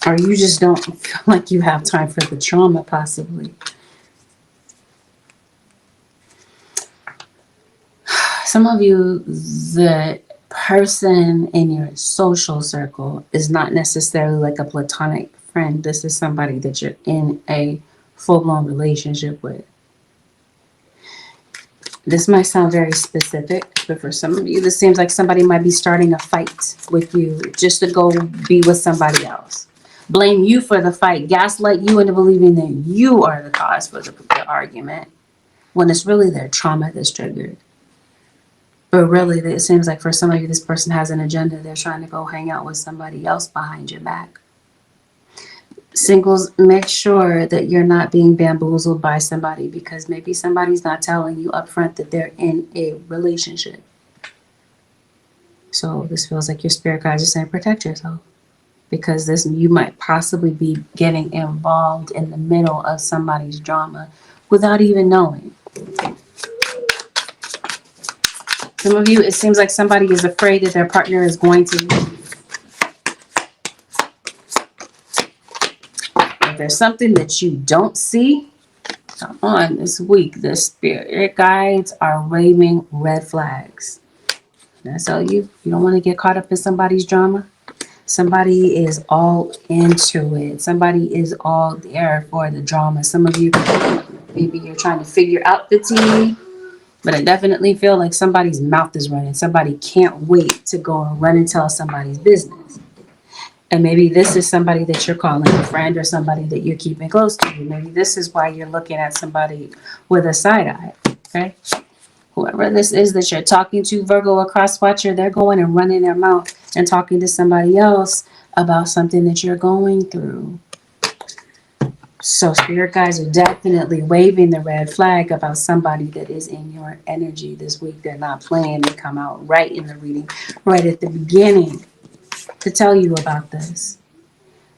Or you just don't feel like you have time for the trauma, possibly. Some of you, the person in your social circle is not necessarily like a platonic friend. This is somebody that you're in a full-blown relationship with. This might sound very specific, but for some of you, this seems like somebody might be starting a fight with you just to go be with somebody else. Blame you for the fight, gaslight you into believing that you are the cause for the argument, when it's really their trauma that's triggered. But really, it seems like for some of you, this person has an agenda. They're trying to go hang out with somebody else behind your back. Singles, make sure that you're not being bamboozled by somebody, because maybe somebody's not telling you up front that they're in a relationship. So this feels like your spirit guides are saying protect yourself, because you might possibly be getting involved in the middle of somebody's drama without even knowing. Some of you, it seems like somebody is afraid that their partner is going to leave. If there's something that you don't see, come on, this week, the spirit guides are waving red flags. That's all you don't want to get caught up in somebody's drama. Somebody is all into it. Somebody is all there for the drama. Some of you, maybe you're trying to figure out the tea, but I definitely feel like somebody's mouth is running. Somebody can't wait to go and run and tell somebody's business. And maybe this is somebody that you're calling a friend, or somebody that you're keeping close to you. Maybe this is why you're looking at somebody with a side eye, okay? Whoever this is that you're talking to, Virgo or cross watcher, they're going and running their mouth and talking to somebody else about something that you're going through. So spirit guides are definitely waving the red flag about somebody that is in your energy this week. They're not playing. They come out right in the reading, right at the beginning, to tell you about this.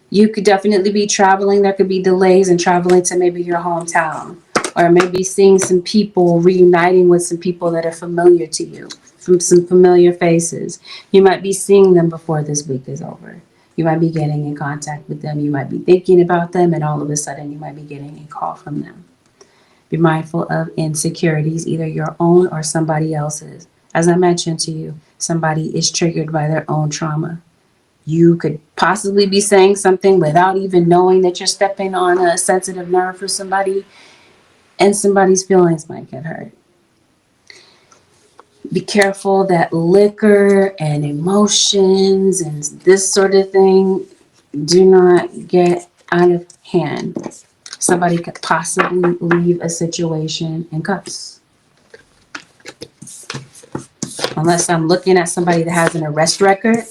You could definitely be traveling. There could be delays in traveling to maybe your hometown, or maybe seeing some people, reuniting with some people that are familiar to you, from some familiar faces. You might be seeing them before this week is over. You might be getting in contact with them. You might be thinking about them, and all of a sudden you might be getting a call from them. Be mindful of insecurities, either your own or somebody else's. As I mentioned to you, somebody is triggered by their own trauma. You could possibly be saying something without even knowing that you're stepping on a sensitive nerve for somebody, and somebody's feelings might get hurt. Be careful that liquor and emotions and this sort of thing do not get out of hand. Somebody could possibly leave a situation in cuffs. Unless I'm looking at somebody that has an arrest record.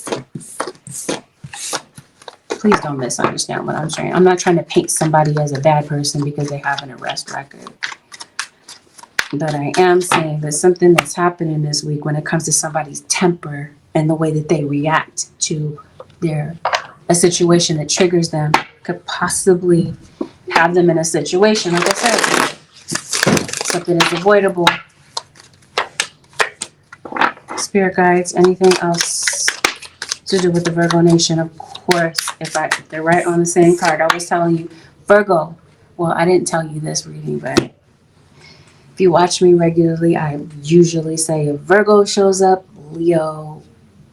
Please don't misunderstand what I'm saying. I'm not trying to paint somebody as a bad person because they have an arrest record. But I am saying that something that's happening this week when it comes to somebody's temper and the way that they react to a situation that triggers them could possibly have them in a situation, like I said, something is avoidable. Spirit guides, anything else to do with the Virgo nation? Of course, if they're right on the same card. I was telling you, Virgo. Well, I didn't tell you this reading, but if you watch me regularly, I usually say if Virgo shows up, Leo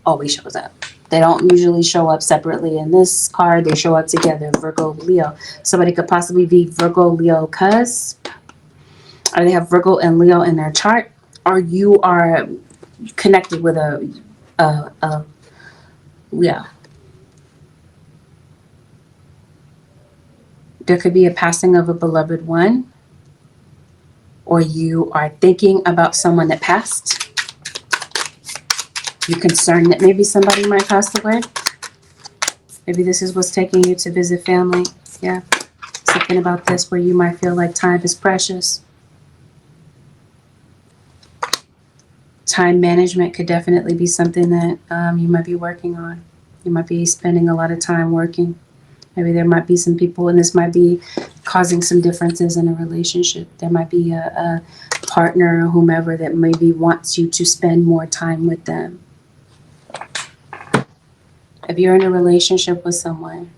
always shows up. They don't usually show up separately. In this card, they show up together, Virgo, Leo. Somebody could possibly be Virgo, Leo, cusp, or they have Virgo and Leo in their chart, or you are connected with yeah. There could be a passing of a beloved one, or you are thinking about someone that passed. You're concerned that maybe somebody might pass away. Maybe this is what's taking you to visit family. Yeah. Something about this where you might feel like time is precious. Time management could definitely be something that you might be working on. You might be spending a lot of time working. Maybe there might be some people, and this might be causing some differences in a relationship. There might be a partner or whomever that maybe wants you to spend more time with them. If you're in a relationship with someone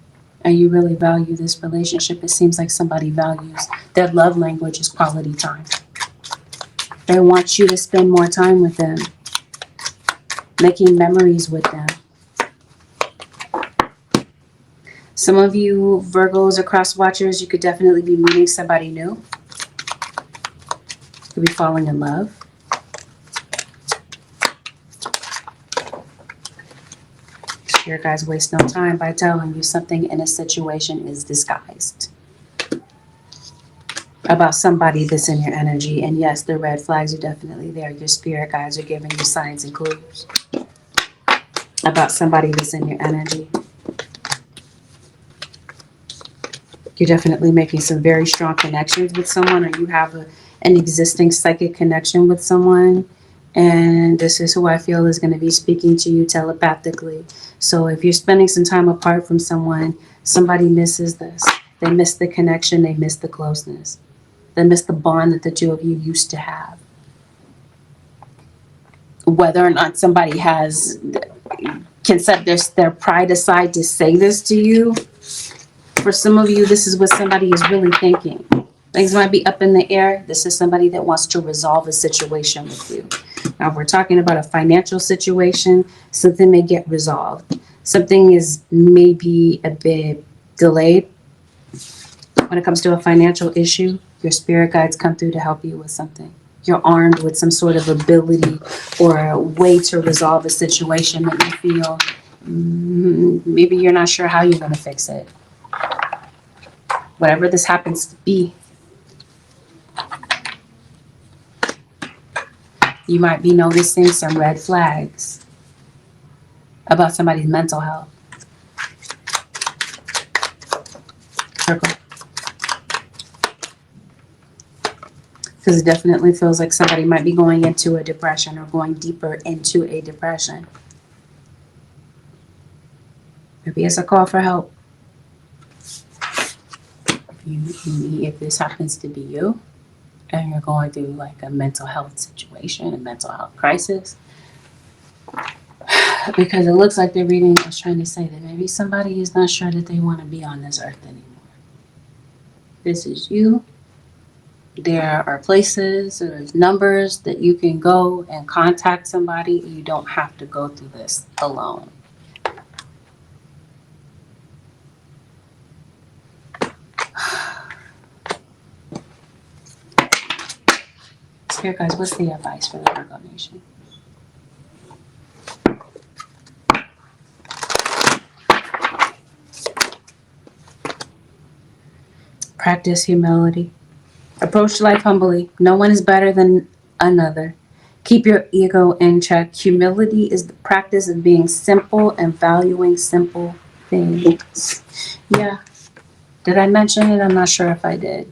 and you really value this relationship. It seems like somebody values, their love language is quality time. They want you to spend more time with them, making memories with them. Some of you Virgos or cross watchers, you could definitely be meeting somebody new. You could be falling in love. Your guys waste no time by telling you something in a situation is disguised about somebody that's in your energy. And yes, the red flags are definitely there. Your spirit guides are giving you signs and clues about somebody that's in your energy. You're definitely making some very strong connections with someone, or you have an existing psychic connection with someone. And this is who I feel is going to be speaking to you telepathically. So if you're spending some time apart from someone, somebody misses this. They miss the connection. They miss the closeness. They miss the bond that the two of you used to have. Whether or not somebody can set their pride aside to say this to you, for some of you, this is what somebody is really thinking. Things might be up in the air. This is somebody that wants to resolve a situation with you. Now, if we're talking about a financial situation, something may get resolved. Something is maybe a bit delayed. When it comes to a financial issue, your spirit guides come through to help you with something. You're armed with some sort of ability or a way to resolve a situation that you feel maybe you're not sure how you're going to fix it. Whatever this happens to be, you might be noticing some red flags about somebody's mental health. Circle. Because it definitely feels like somebody might be going into a depression or going deeper into a depression. Maybe it's a call for help. If this happens to be you and you're going through like a mental health situation, a mental health crisis, because it looks like the reading is trying to say that maybe somebody is not sure that they want to be on this earth anymore. This is you. There are places, there's numbers that you can go and contact somebody. You don't have to go through this alone. Spirit guys, what's the advice for the Virgo nation? Practice humility. Approach life humbly. No one is better than another. Keep your ego in check. Humility is the practice of being simple and valuing simple things. Yeah. Did I mention it? I'm not sure if I did.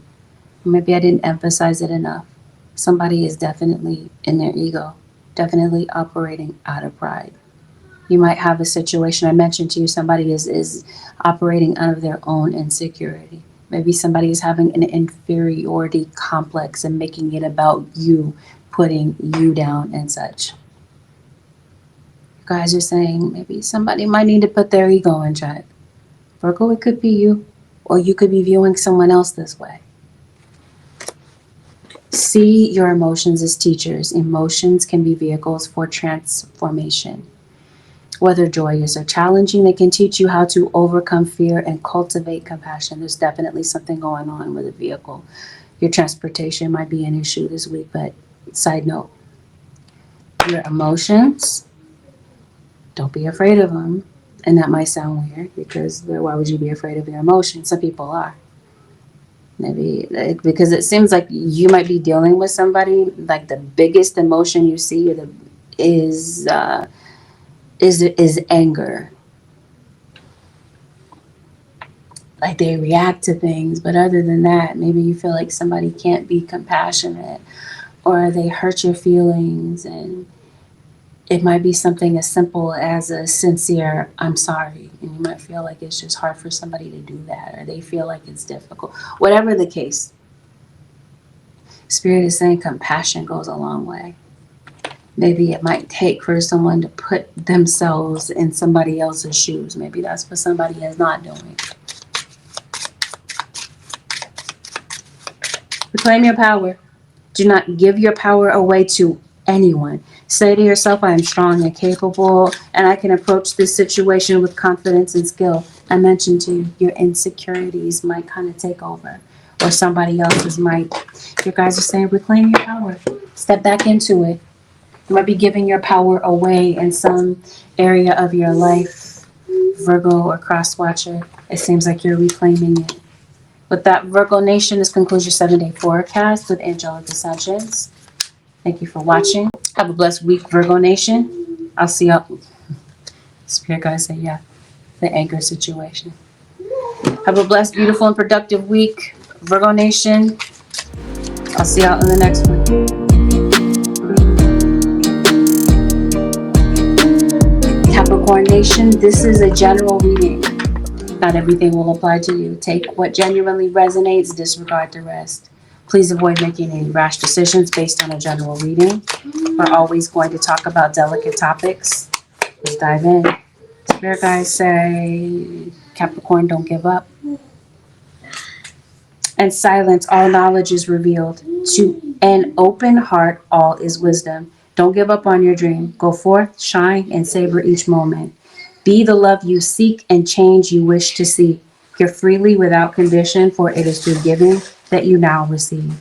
Maybe I didn't emphasize it enough. Somebody is definitely in their ego, definitely operating out of pride. You might have a situation, I mentioned to you, somebody is operating out of their own insecurity. Maybe somebody is having an inferiority complex and making it about you, putting you down and such. You guys are saying maybe somebody might need to put their ego in check. Virgo, it could be you, or you could be viewing someone else this way. See your emotions as teachers. Emotions can be vehicles for transformation. Whether joyous or challenging, they can teach you how to overcome fear and cultivate compassion. There's definitely something going on with a vehicle. Your transportation might be an issue this week, but side note, your emotions, don't be afraid of them. And that might sound weird because why would you be afraid of your emotions? Some people are. Maybe because it seems like you might be dealing with somebody, like the biggest emotion you see is anger. Like they react to things, but other than that, maybe you feel like somebody can't be compassionate or they hurt your feelings, and it might be something as simple as a sincere I'm sorry, and you might feel like it's just hard for somebody to do that, or they feel like it's difficult. Whatever the case, Spirit is saying compassion goes a long way. Maybe it might take for someone to put themselves in somebody else's shoes. Maybe that's what somebody is not doing. Reclaim your power. Do not give your power away to anyone. Say to yourself, I am strong and capable, and I can approach this situation with confidence and skill. I mentioned to you, your insecurities might kind of take over, or somebody else's might. You guys are saying, reclaim your power. Step back into it. You might be giving your power away in some area of your life, Virgo or cross watcher. It seems like you're reclaiming it. With that, Virgo Nation, this concludes your 7-day forecast with angelic ascensions. Thank you for watching. Have a blessed week, Virgo Nation. I'll see y'all. Spirit guys say, yeah, the anger situation. Have a blessed, beautiful, and productive week, Virgo Nation. I'll see y'all in the next one. Capricorn Nation, this is a general reading. Not everything will apply to you. Take what genuinely resonates, disregard the rest. Please avoid making any rash decisions based on a general reading. We're always going to talk about delicate topics. Let's dive in. Spirit guys say, Capricorn, don't give up. And silence, all knowledge is revealed. To an open heart, all is wisdom. Don't give up on your dream. Go forth, shine, and savor each moment. Be the love you seek and change you wish to see. Give freely without condition, for it is through giving that you now receive.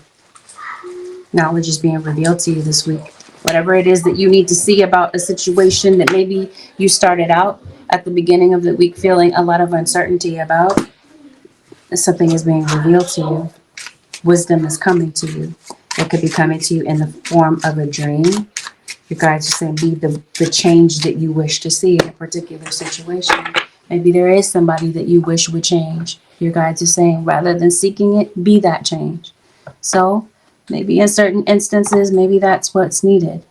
Knowledge is being revealed to you this week. Whatever it is that you need to see about a situation that maybe you started out at the beginning of the week feeling a lot of uncertainty about, something is being revealed to you. Wisdom is coming to you. It could be coming to you in the form of a dream. You guys are saying be the change that you wish to see in a particular situation. Maybe there is somebody that you wish would change. Your guides are saying rather than seeking it, be that change. So maybe in certain instances, maybe that's what's needed.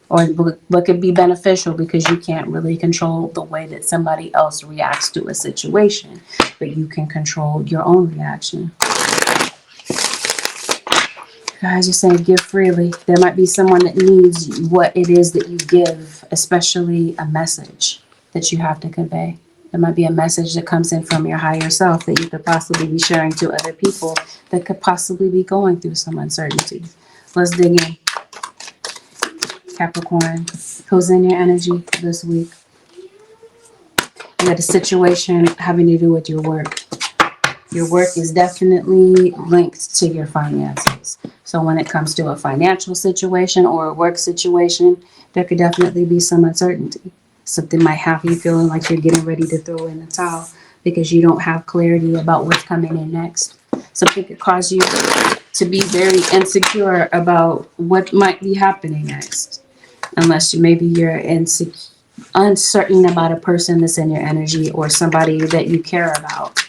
Or what could be beneficial because you can't really control the way that somebody else reacts to a situation, but you can control your own reaction. Guys are saying give freely. There might be someone that needs what it is that you give, especially a message that you have to convey. There might be a message that comes in from your higher self that you could possibly be sharing to other people that could possibly be going through some uncertainty. Let's dig in. Capricorn, who's in your energy this week? You got a situation having to do with your work. Your work is definitely linked to your finances. So when it comes to a financial situation or a work situation, there could definitely be some uncertainty. Something might have you feeling like you're getting ready to throw in the towel because you don't have clarity about what's coming in next. Something could cause you to be very insecure about what might be happening next. Unless maybe you're uncertain about a person that's in your energy or somebody that you care about.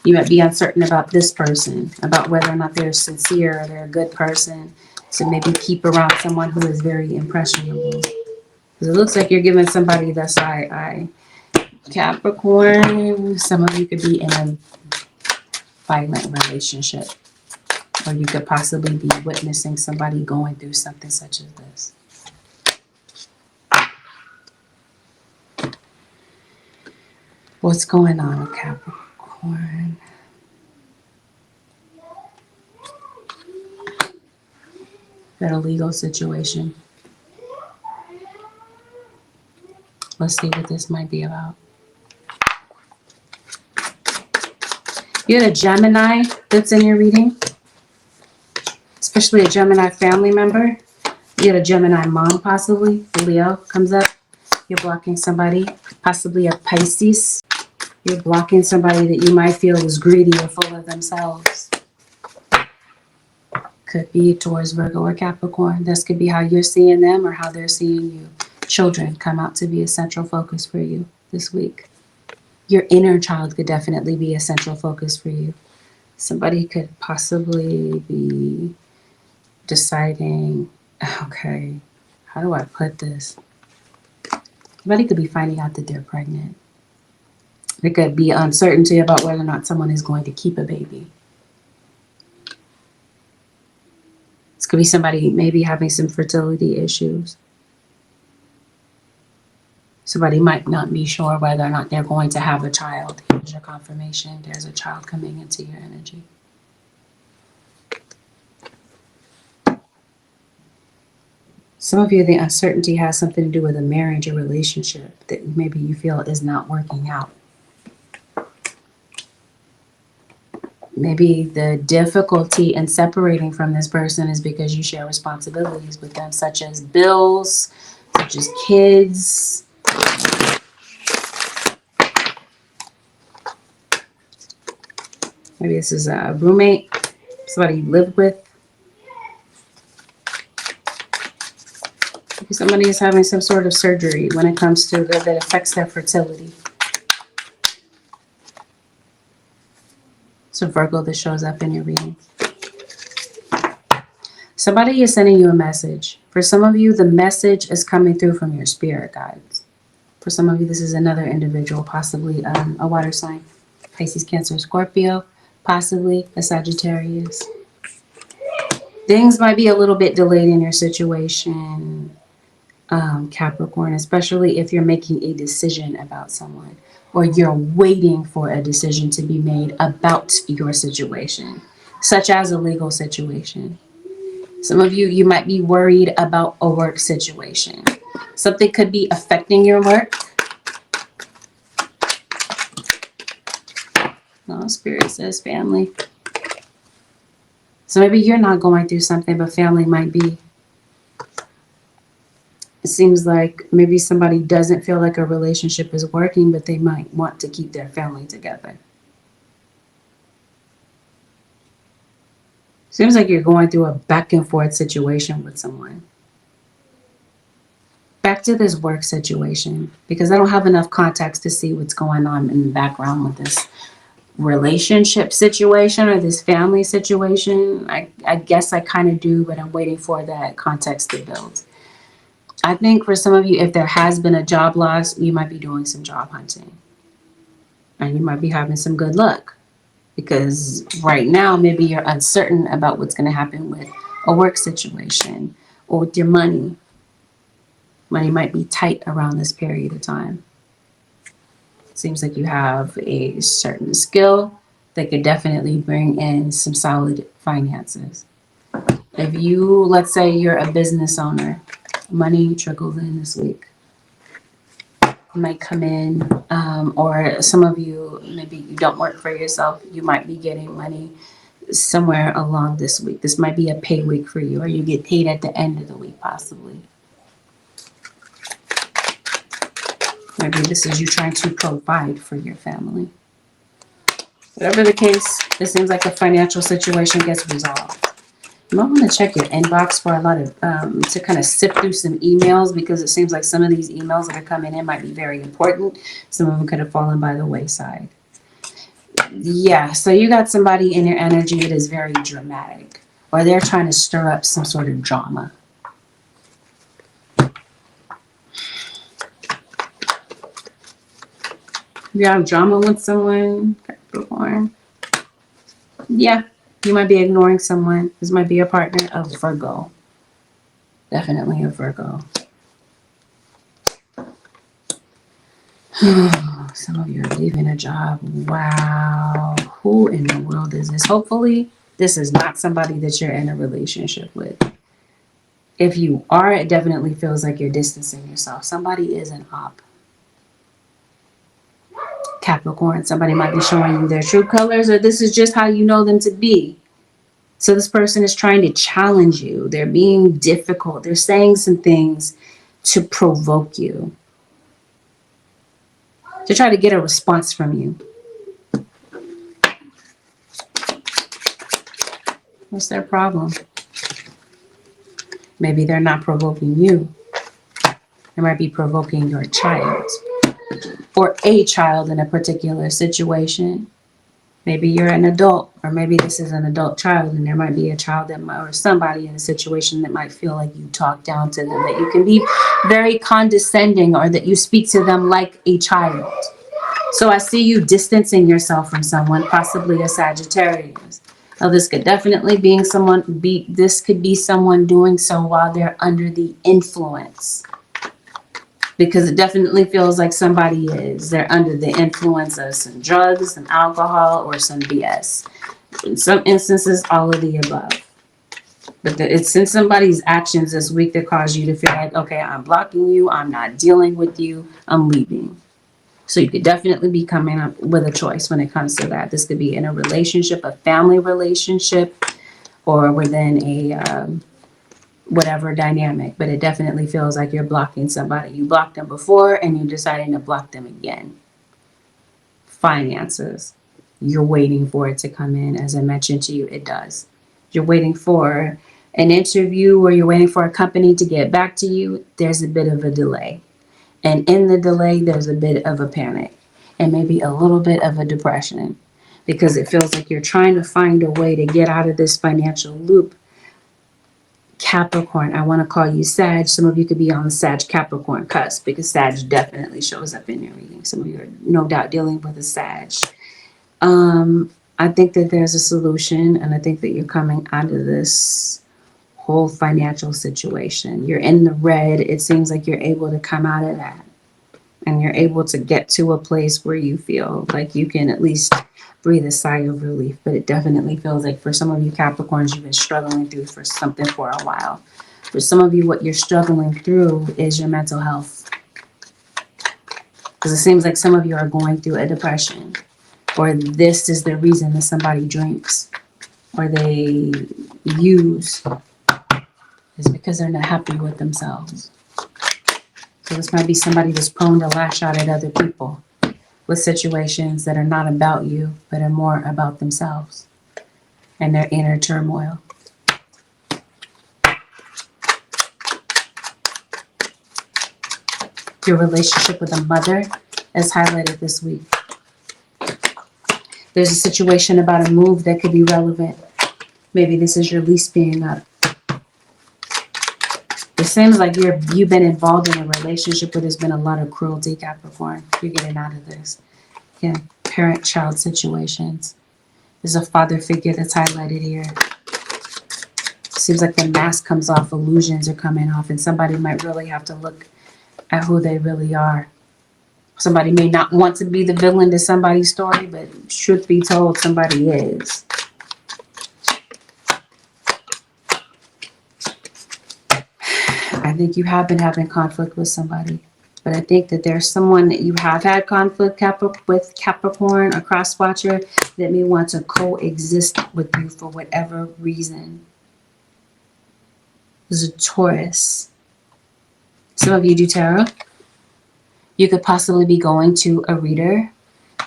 You might be uncertain about this person, about whether or not they're sincere or they're a good person. So maybe keep around someone who is very impressionable. Because it looks like you're giving somebody the side eye. Capricorn, some of you could be in a violent relationship. Or you could possibly be witnessing somebody going through something such as this. What's going on with Capricorn? Got a legal situation. Let's see what this might be about. You had a Gemini that's in your reading, especially a Gemini family member. You had a Gemini mom, possibly. Leo comes up. You're blocking somebody, possibly a Pisces. You're blocking somebody that you might feel is greedy or full of themselves. Could be towards Virgo or Capricorn. This could be how you're seeing them or how they're seeing you. Children come out to be a central focus for you this week. Your inner child could definitely be a central focus for you. Somebody could possibly be deciding, okay, how do I put this? Somebody could be finding out that they're pregnant. There could be uncertainty about whether or not someone is going to keep a baby. This could be somebody maybe having some fertility issues. Somebody might not be sure whether or not they're going to have a child. Here's your confirmation. There's a child coming into your energy. Some of you, the uncertainty has something to do with a marriage or relationship that maybe you feel is not working out. Maybe the difficulty in separating from this person is because you share responsibilities with them, such as bills, such as kids. Maybe this is a roommate, somebody you live with. Maybe somebody is having some sort of surgery when it comes to that affects their fertility. So Virgo, that shows up in your reading. Somebody is sending you a message. For some of you, the message is coming through from your spirit guides. For some of you, this is another individual, possibly a water sign. Pisces, Cancer, Scorpio, possibly a Sagittarius. Things might be a little bit delayed in your situation, Capricorn, especially if you're making a decision about someone or you're waiting for a decision to be made about your situation, such as a legal situation. Some of you, you might be worried about a work situation. Something could be affecting your work. No, Spirit says family. So maybe you're not going through something, but family might be. It seems like maybe somebody doesn't feel like a relationship is working, but they might want to keep their family together. Seems like you're going through a back and forth situation with someone. Back to this work situation, because I don't have enough context to see what's going on in the background with this relationship situation or this family situation. I guess I kind of do, but I'm waiting for that context to build. I think for some of you, if there has been a job loss, you might be doing some job hunting. And you might be having some good luck. Because right now, maybe you're uncertain about what's going to happen with a work situation or with your money. Money might be tight around this period of time. Seems like you have a certain skill that could definitely bring in some solid finances. If you, let's say you're a business owner, money trickles in this week. Might come in, or some of you, maybe you don't work for yourself, you might be getting money somewhere along this week. This might be a pay week for you, or you get paid at the end of the week, possibly. Maybe this is you trying to provide for your family. Whatever the case, it seems like the financial situation gets resolved. You might want to check your inbox for a lot of, to kind of sift through some emails, because it seems like some of these emails that are coming in might be very important. Some of them could have fallen by the wayside. Yeah, so you got somebody in your energy that is very dramatic, or they're trying to stir up some sort of drama. You have drama with someone, Capricorn. Yeah. You might be ignoring someone. This might be a partner of Virgo. Definitely a Virgo. Some of you are leaving a job. Wow. Who in the world is this? Hopefully, this is not somebody that you're in a relationship with. If you are, it definitely feels like you're distancing yourself. Somebody is an op. Capricorn, somebody might be showing you their true colors, or this is just how you know them to be. So this person is trying to challenge you. They're being difficult. They're saying some things to provoke you, to try to get a response from you. What's their problem? Maybe they're not provoking you. They might be provoking your child, or a child in a particular situation. Maybe you're an adult, or maybe this is an adult child, and there might be a child that might, or somebody in a situation that might feel like you talk down to them, that you can be very condescending, or that you speak to them like a child. So I see you distancing yourself from someone, possibly a Sagittarius. Now this could definitely be someone, this could be someone doing so while they're under the influence. Because it definitely feels like somebody they're under the influence of some drugs, some alcohol, or some BS. In some instances, all of the above. But it's in somebody's actions this week that cause you to feel like, okay, I'm blocking you. I'm not dealing with you. I'm leaving. So you could definitely be coming up with a choice when it comes to that. This could be in a relationship, a family relationship, or within a whatever dynamic. But it definitely feels like you're blocking somebody. You blocked them before and you're deciding to block them again. Finances. You're waiting for it to come in. As I mentioned to you, it does. You're waiting for an interview or you're waiting for a company to get back to you. There's a bit of a delay. And in the delay, there's a bit of a panic and maybe a little bit of a depression because it feels like you're trying to find a way to get out of this financial loop. Capricorn, I want to call you Sag. Some of you could be on the Sag Capricorn cusp because Sag definitely shows up in your reading. Some of you are no doubt dealing with a Sag. I think that there's a solution, and I think that you're coming out of this whole financial situation. You're in the red. It seems like you're able to come out of that, and you're able to get to a place where you feel like you can at least breathe a sigh of relief. But it definitely feels like for some of you Capricorns, you've been struggling through for something for a while. For some of you, what you're struggling through is your mental health. Because it seems like some of you are going through a depression. Or this is the reason that somebody drinks or they use is because they're not happy with themselves. So this might be somebody that's prone to lash out at other people with situations that are not about you, but are more about themselves and their inner turmoil. Your relationship with a mother is highlighted this week. There's a situation about a move that could be relevant. Maybe this is your lease being up. It seems like you've been involved in a relationship where there's been a lot of cruelty, Capricorn. You're getting out of this. Again, parent-child situations. There's a father figure that's highlighted here. Seems like the mask comes off, illusions are coming off, and somebody might really have to look at who they really are. Somebody may not want to be the villain to somebody's story, but truth be told, somebody is. I think you have been having conflict with somebody, but I think that there's someone that you have had conflict with, Capricorn, a cross watcher, that may want to coexist with you for whatever reason. There's a Taurus. Some of you do tarot. You could possibly be going to a reader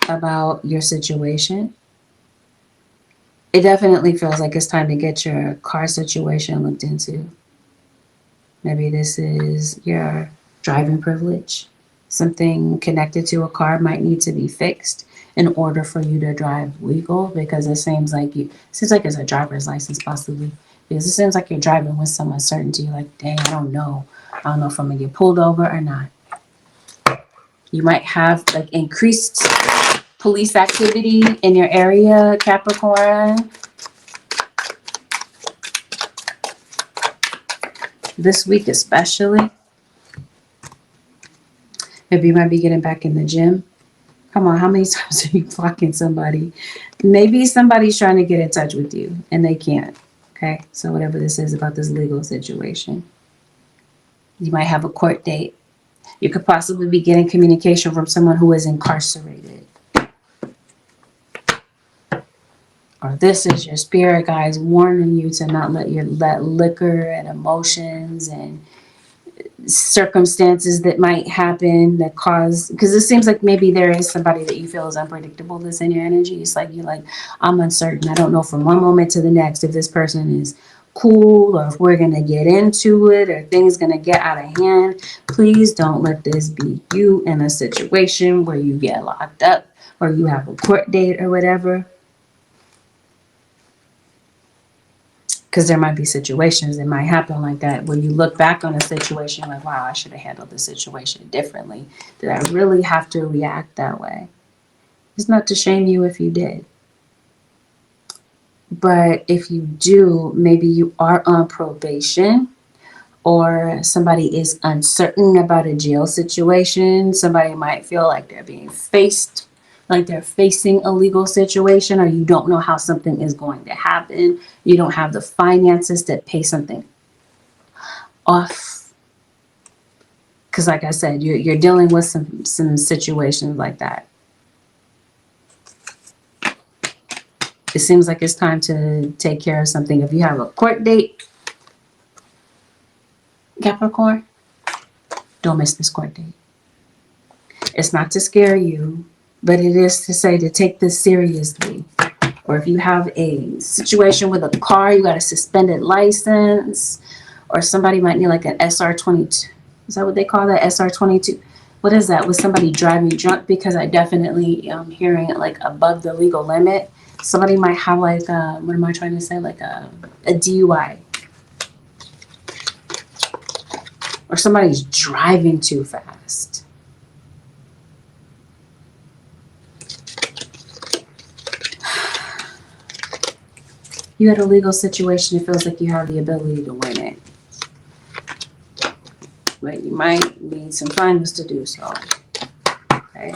about your situation. It definitely feels like it's time to get your car situation looked into. Maybe this is your driving privilege. Something connected to a car might need to be fixed in order for you to drive legal, because it seems like it's a driver's license possibly. Because it seems like you're driving with some uncertainty, like, dang, I don't know if I'm gonna get pulled over or not. You might have like increased police activity in your area, Capricorn. This week especially. Maybe you might be getting back in the gym. Come on, how many times are you blocking somebody? Maybe somebody's trying to get in touch with you and they can't. Okay, so whatever this is about this legal situation. You might have a court date. You could possibly be getting communication from someone who is incarcerated. Or this is your spirit guides warning you to not let liquor and emotions and circumstances that might happen that cause, because it seems like maybe there is somebody that you feel is unpredictable that's in your energy. It's like you're like, I'm uncertain. I don't know from one moment to the next if this person is cool or if we're going to get into it or things going to get out of hand. Please don't let this be you in a situation where you get locked up or you have a court date or whatever. Because there might be situations that might happen like that where you look back on a situation like, wow, I should have handled the situation differently. Did I really have to react that way? It's not to shame you if you did. But if you do, maybe you are on probation or somebody is uncertain about a jail situation. Somebody might feel like they're being faced like they're facing a legal situation, or you don't know how something is going to happen. You don't have the finances to pay something off. Because like I said, you're dealing with some situations like that. It seems like it's time to take care of something. If you have a court date, Capricorn, don't miss this court date. It's not to scare you, but it is to say to take this seriously. Or if you have a situation with a car, you got a suspended license, or somebody might need like an SR22. Is that what they call that? SR22? What is that? Was somebody driving drunk? Because I definitely am hearing it like above the legal limit. Somebody might have like, what am I trying to say? Like a DUI. Or somebody's driving too fast. You had a legal situation, it feels like you have the ability to win it. But you might need some funds to do so. Okay?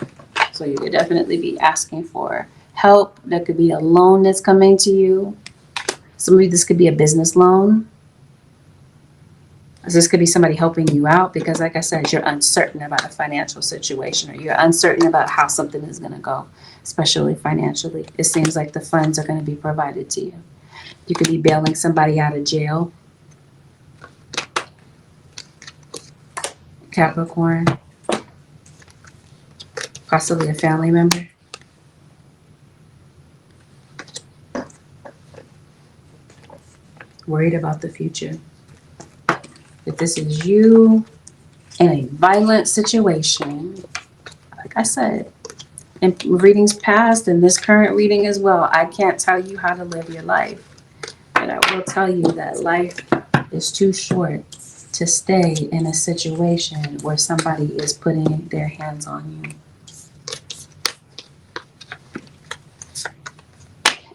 So you could definitely be asking for help. There could be a loan that's coming to you. Some of you, this could be a business loan. This could be somebody helping you out because, like I said, you're uncertain about a financial situation, or you're uncertain about how something is going to go, especially financially. It seems like the funds are going to be provided to you. You could be bailing somebody out of jail. Capricorn. Possibly a family member. Worried about the future. If this is you in a violent situation, like I said, in readings past and this current reading as well, I can't tell you how to live your life. But I will tell you that life is too short to stay in a situation where somebody is putting their hands on you.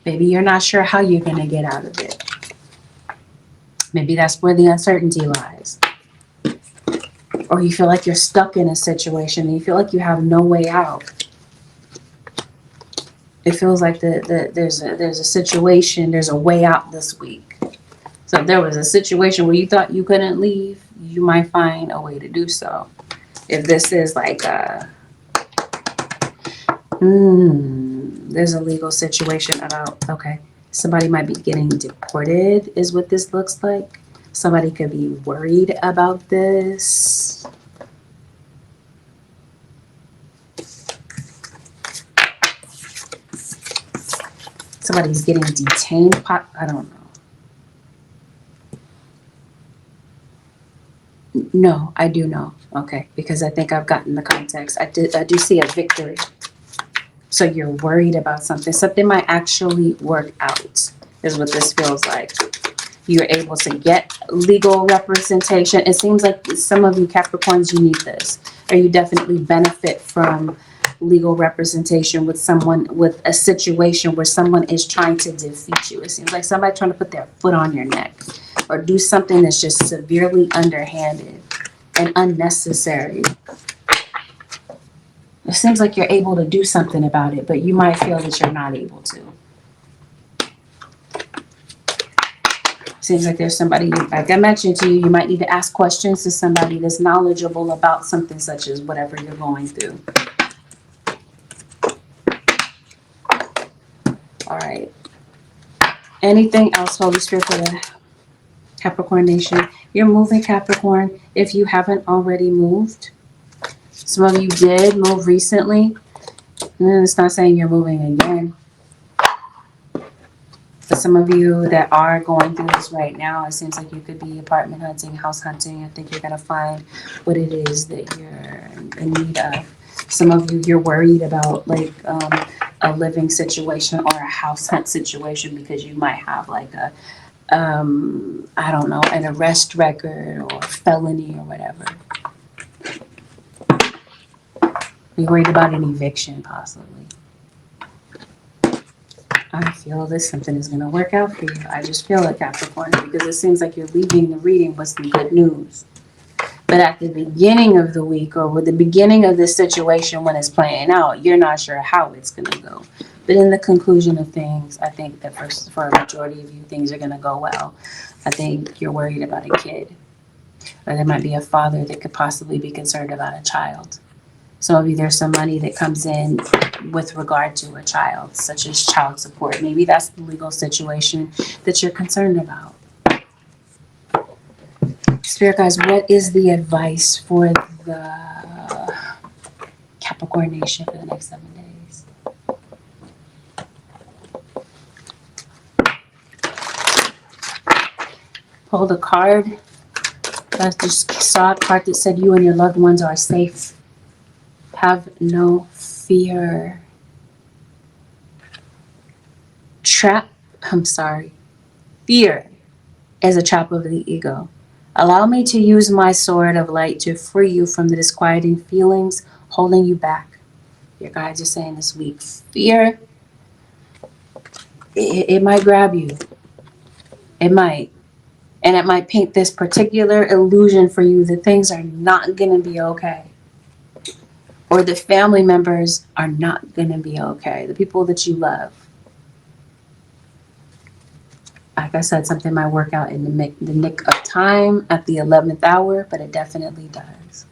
Maybe you're not sure how you're going to get out of it. Maybe that's where the uncertainty lies. Or you feel like you're stuck in a situation and you feel like you have no way out. It feels like there's a situation, there's a way out this week. So if there was a situation where you thought you couldn't leave, you might find a way to do so. If this is like there's a legal situation about, okay, somebody might be getting deported is what this looks like. Somebody could be worried about this. Somebody's getting detained. I don't know. No, I do know. Okay, because I think I've gotten the context. I do see a victory. So you're worried about something. Something might actually work out, is what this feels like. You're able to get legal representation. It seems like some of you Capricorns, you need this. Or you definitely benefit from legal representation with someone, with a situation where someone is trying to defeat you. It seems like somebody trying to put their foot on your neck or do something that's just severely underhanded and unnecessary. It seems like you're able to do something about it, but you might feel that you're not able to. Seems like there's somebody, like I mentioned to you, you might need to ask questions to somebody that's knowledgeable about something such as whatever you're going through. All right. Anything else, Holy Spirit, for the Capricorn Nation? You're moving, Capricorn, if you haven't already moved. Some of you did move recently. And it's not saying you're moving again. For some of you that are going through this right now, it seems like you could be apartment hunting, house hunting. I think you're going to find what it is that you're in need of. Some of you, you're worried about like a living situation or a house hunt situation because you might have like a, I don't know, an arrest record or felony or whatever. You're worried about an eviction possibly. I feel that something is going to work out for you. I just feel it, Capricorn, because it seems like you're leaving the reading with some good news. But at the beginning of the week or with the beginning of this situation when it's playing out, you're not sure how it's going to go. But in the conclusion of things, I think that for a majority of you, things are going to go well. I think you're worried about a kid. Or there might be a father that could possibly be concerned about a child. Some of you, there's some money that comes in with regard to a child, such as child support. Maybe that's the legal situation that you're concerned about. Spirit guys, what is the advice for the Capricorn nation for the next 7 days? Pull the card. I just saw a card that said you and your loved ones are safe. Have no fear. Fear is a trap of the ego. Allow me to use my sword of light to free you from the disquieting feelings holding you back. Your guides are saying this week, fear, it might grab you. It might. And it might paint this particular illusion for you that things are not going to be okay. Or the family members are not going to be okay. The people that you love. Like I said, something might work out in the nick of time at the 11th hour, but it definitely does.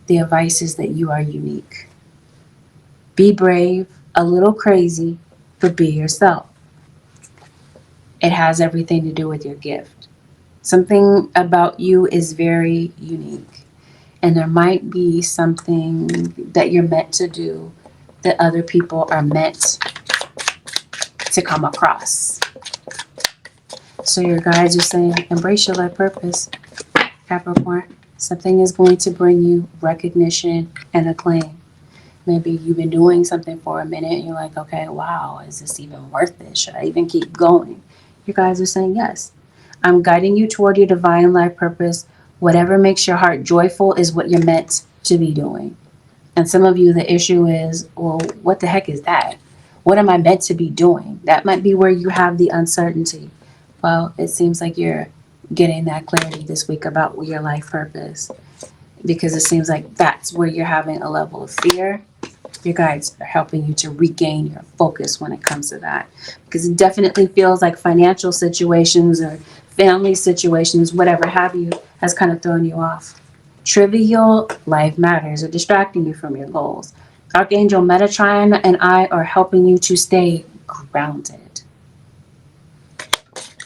The advice is that you are unique. Be brave, a little crazy, but be yourself. It has everything to do with your gift. Something about you is very unique. And there might be something that you're meant to do that other people are meant to come across. So your guides are saying, embrace your life purpose, Capricorn. Something is going to bring you recognition and acclaim. Maybe you've been doing something for a minute and you're like, okay, wow, is this even worth it? Should I even keep going? Your guides are saying, yes. I'm guiding you toward your divine life purpose. Whatever makes your heart joyful is what you're meant to be doing. And some of you, the issue is, well, what the heck is that? What am I meant to be doing? That might be where you have the uncertainty. Well, it seems like you're getting that clarity this week about your life purpose, because it seems like that's where you're having a level of fear. Your guides are helping you to regain your focus when it comes to that, because it definitely feels like financial situations or family situations, whatever have you, has kind of thrown you off. Trivial life matters are distracting you from your goals. Archangel Metatron and I are helping you to stay grounded.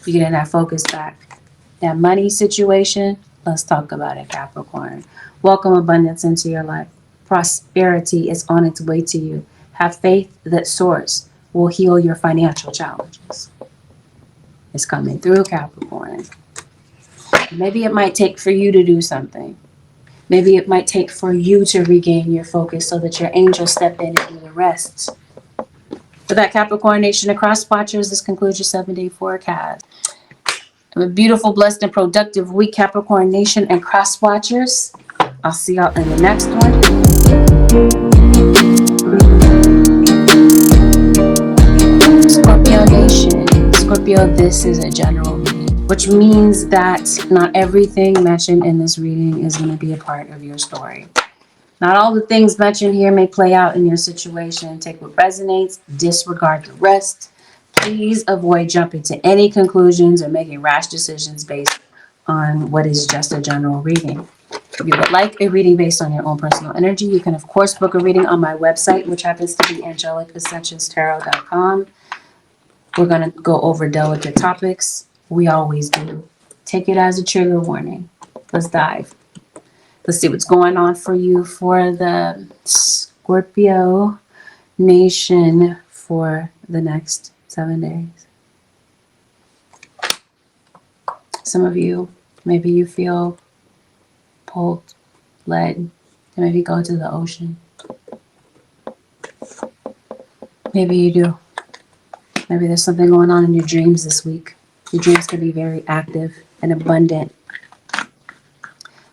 You're getting that focus back. That money situation, let's talk about it, Capricorn. Welcome abundance into your life. Prosperity is on its way to you. Have faith that source will heal your financial challenges. It's coming through, Capricorn. Maybe it might take for you to do something. Maybe it might take for you to regain your focus so that your angels step in and do the rest. For that Capricorn nation and cross watchers, this concludes your 7-day forecast. Have a beautiful, blessed, and productive week, Capricorn nation and cross watchers. I'll see y'all in the next one. Scorpio nation. Scorpio, this is a general reading, which means that not everything mentioned in this reading is going to be a part of your story. Not all the things mentioned here may play out in your situation. Take what resonates, disregard the rest. Please avoid jumping to any conclusions or making rash decisions based on what is just a general reading. If you would like a reading based on your own personal energy, you can, of course, book a reading on my website, which happens to be angelicassentionstarot.com. We're going to go over delicate topics. We always do. Take it as a trigger warning. Let's dive. Let's see what's going on for you for the Scorpio nation for the next 7 days. Some of you, maybe you feel pulled, led to maybe go to the ocean. Maybe you do. Maybe there's something going on in your dreams this week. Your dreams could be very active and abundant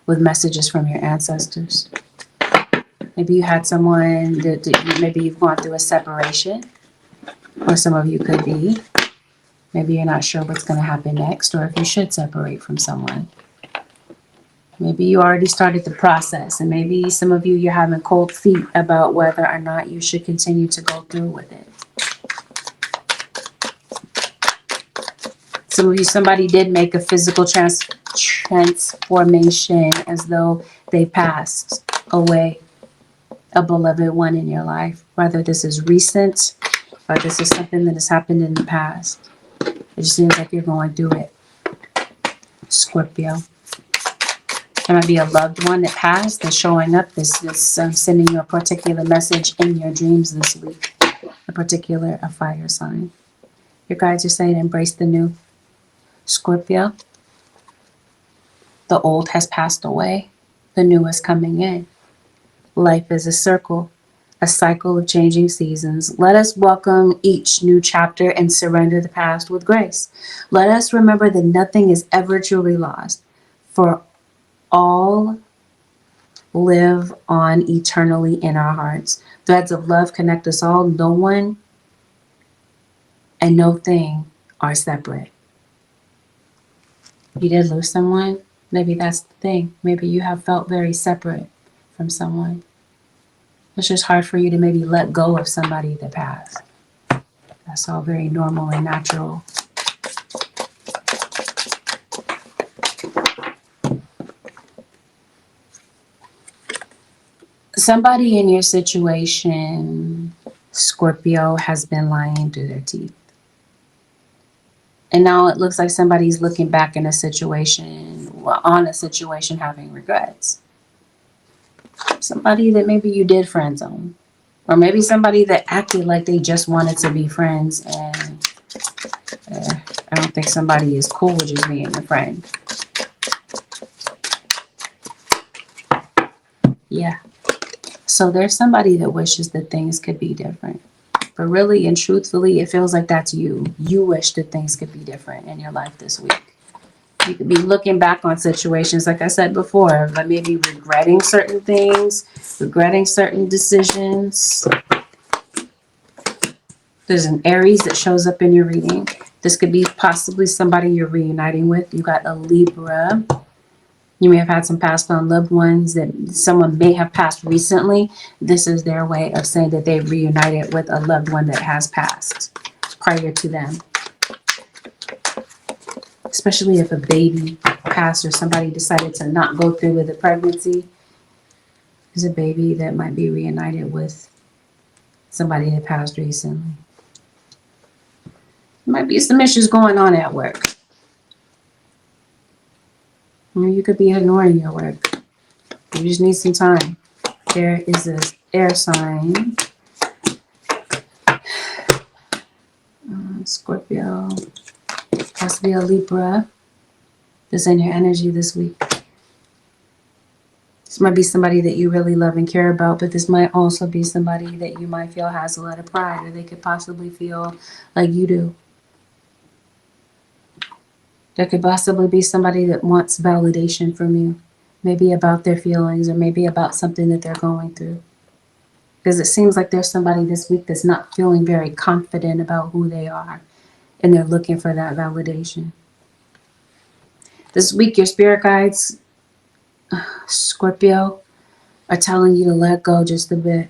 with messages from your ancestors. Maybe you had someone that maybe you've gone through a separation, or some of you could be. Maybe you're not sure what's going to happen next, or if you should separate from someone. Maybe you already started the process, and maybe some of you, you're having cold feet about whether or not you should continue to go through with it. Some of you, somebody did make a physical transformation as though they passed away a beloved one in your life. Whether this is recent or this is something that has happened in the past. It just seems like you're going through it. Scorpio. There might be a loved one that passed that's showing up. This sending you a particular message in your dreams this week. A fire sign. Your guides are saying embrace the new. Scorpio. The old has passed away. The new is coming in. Life is a circle. A cycle of changing seasons. Let us welcome each new chapter and surrender the past with grace. Let us remember that nothing is ever truly lost. For all live on eternally in our hearts. Threads of love connect us all. No one and no thing are separate. You did lose someone. Maybe that's the thing. Maybe you have felt very separate from someone. It's just hard for you to maybe let go of somebody that passed. That's all very normal and natural. Somebody in your situation, Scorpio, has been lying through their teeth. And now it looks like somebody's looking back in a situation, on a situation, having regrets. Somebody that maybe you did friend zone. Or maybe somebody that acted like they just wanted to be friends. And I don't think somebody is cool with just being a friend. Yeah. So there's somebody that wishes that things could be different. But really and truthfully, it feels like that's you. You wish that things could be different in your life this week. You could be looking back on situations, like I said before, like maybe regretting certain things, regretting certain decisions. There's an Aries that shows up in your reading. This could be possibly somebody you're reuniting with. You got a Libra. You may have had some passed on loved ones that someone may have passed recently. This is their way of saying that they reunited with a loved one that has passed prior to them. Especially if a baby passed or somebody decided to not go through with a pregnancy. There's a baby that might be reunited with somebody that passed recently. There might be some issues going on at work. Or you could be ignoring your work. You just need some time. There is this air sign. Scorpio. Possibly a Libra. That's in your energy this week. This might be somebody that you really love and care about, but this might also be somebody that you might feel has a lot of pride, or they could possibly feel like you do. There could possibly be somebody that wants validation from you. Maybe about their feelings, or maybe about something that they're going through. Because it seems like there's somebody this week that's not feeling very confident about who they are. And they're looking for that validation. This week, your spirit guides, Scorpio, are telling you to let go just a bit.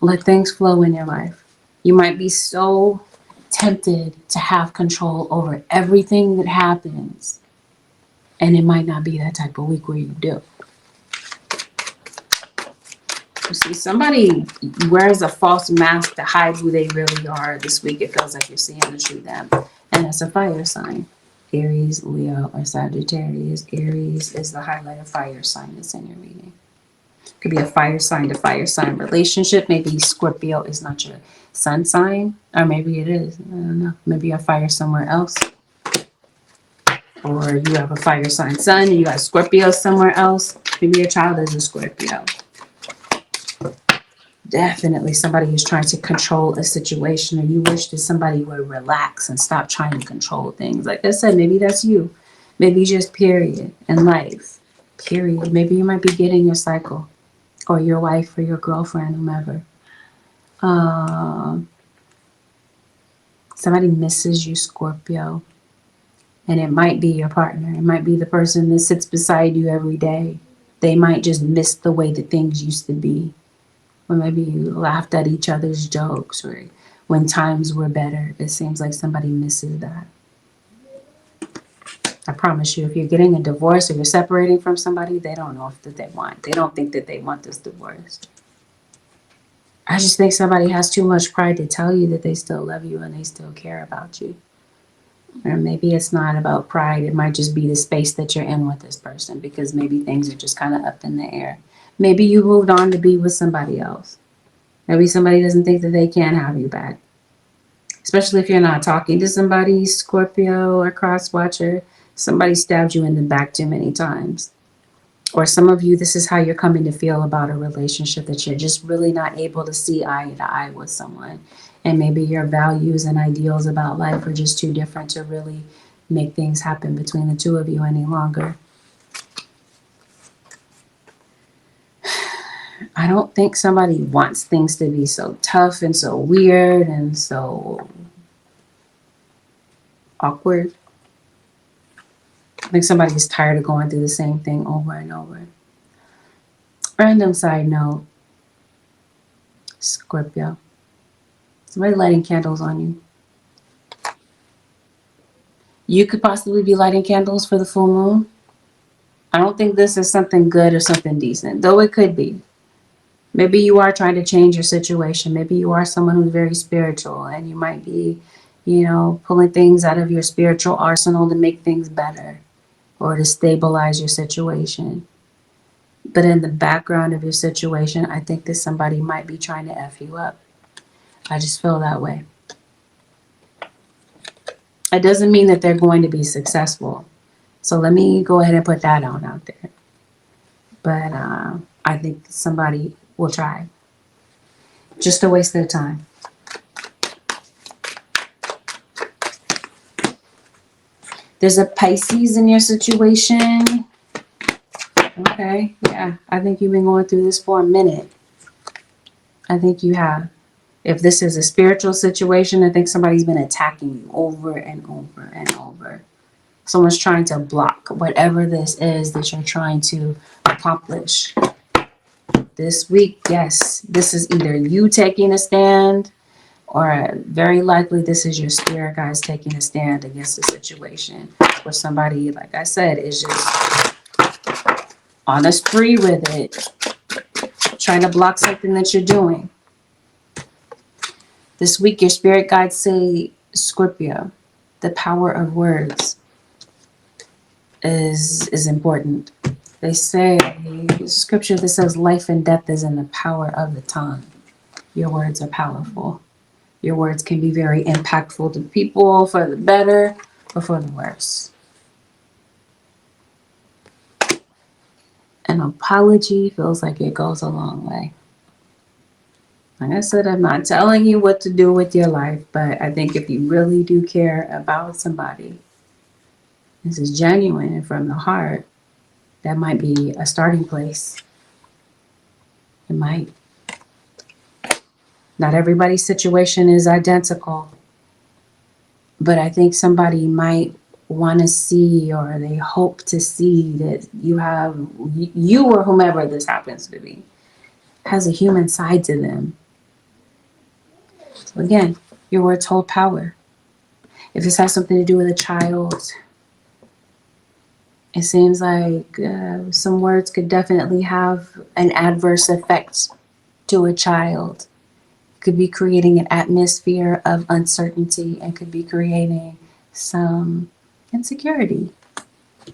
Let things flow in your life. You might be so tempted to have control over everything that happens. And it might not be that type of week where you do. You see, somebody wears a false mask to hide who they really are. This week, it feels like you're seeing the true them. And that's a fire sign. Aries, Leo, or Sagittarius. Aries is the highlight of fire sign that's in your reading. Could be a fire sign to fire sign relationship. Maybe Scorpio is not your sun sign. Or maybe it is. I don't know. Maybe you have fire somewhere else. Or you have a fire sign sun and you got Scorpio somewhere else. Maybe your child is a Scorpio. Definitely somebody who's trying to control a situation, or you wish that somebody would relax and stop trying to control things. Like I said, maybe that's you. Maybe just period in life. Period. Maybe you might be getting your cycle, or your wife or your girlfriend, whomever. Somebody misses you, Scorpio. And it might be your partner. It might be the person that sits beside you every day. They might just miss the way that things used to be. Or maybe you laughed at each other's jokes, or when times were better. It seems like somebody misses that. I promise you, if you're getting a divorce or you're separating from somebody, they don't know if that they want. They don't think that they want this divorce. I just think somebody has too much pride to tell you that they still love you and they still care about you. Or maybe it's not about pride. It might just be the space that you're in with this person, because maybe things are just kind of up in the air. Maybe you moved on to be with somebody else. Maybe somebody doesn't think that they can have you back. Especially if you're not talking to somebody, Scorpio or cross watcher, somebody stabbed you in the back too many times. Or some of you, this is how you're coming to feel about a relationship, that you're just really not able to see eye to eye with someone. And maybe your values and ideals about life are just too different to really make things happen between the two of you any longer. I don't think somebody wants things to be so tough and so weird and so awkward. I think somebody's tired of going through the same thing over and over. Random side note, Scorpio. Somebody lighting candles on you. You could possibly be lighting candles for the full moon. I don't think this is something good or something decent, though it could be. Maybe you are trying to change your situation. Maybe you are someone who's very spiritual and you might be, pulling things out of your spiritual arsenal to make things better or to stabilize your situation. But in the background of your situation, I think that somebody might be trying to F you up. I just feel that way. It doesn't mean that they're going to be successful. So let me go ahead and put that on out there. But I think somebody will try. Just to waste their time. There's a Pisces in your situation. Okay, yeah. I think you've been going through this for a minute. I think you have. If this is a spiritual situation, I think somebody's been attacking you over and over and over. Someone's trying to block whatever this is that you're trying to accomplish. This week, yes, this is either you taking a stand, or very likely this is your spirit guides taking a stand against the situation. Where somebody, like I said, is just on a spree with it, trying to block something that you're doing. This week, your spirit guides say, Scorpio, the power of words is important. They say, scripture that says life and death is in the power of the tongue. Your words are powerful. Your words can be very impactful to people for the better or for the worse. An apology feels like it goes a long way. Like I said, I'm not telling you what to do with your life, but I think if you really do care about somebody, this is genuine and from the heart, that might be a starting place. It might. Not everybody's situation is identical, but I think somebody might want to see, or they hope to see, that you or whomever this happens to be, has a human side to them. So again, your words hold power. If this has something to do with a child, it seems like some words could definitely have an adverse effect to a child. Could be creating an atmosphere of uncertainty and could be creating some insecurity.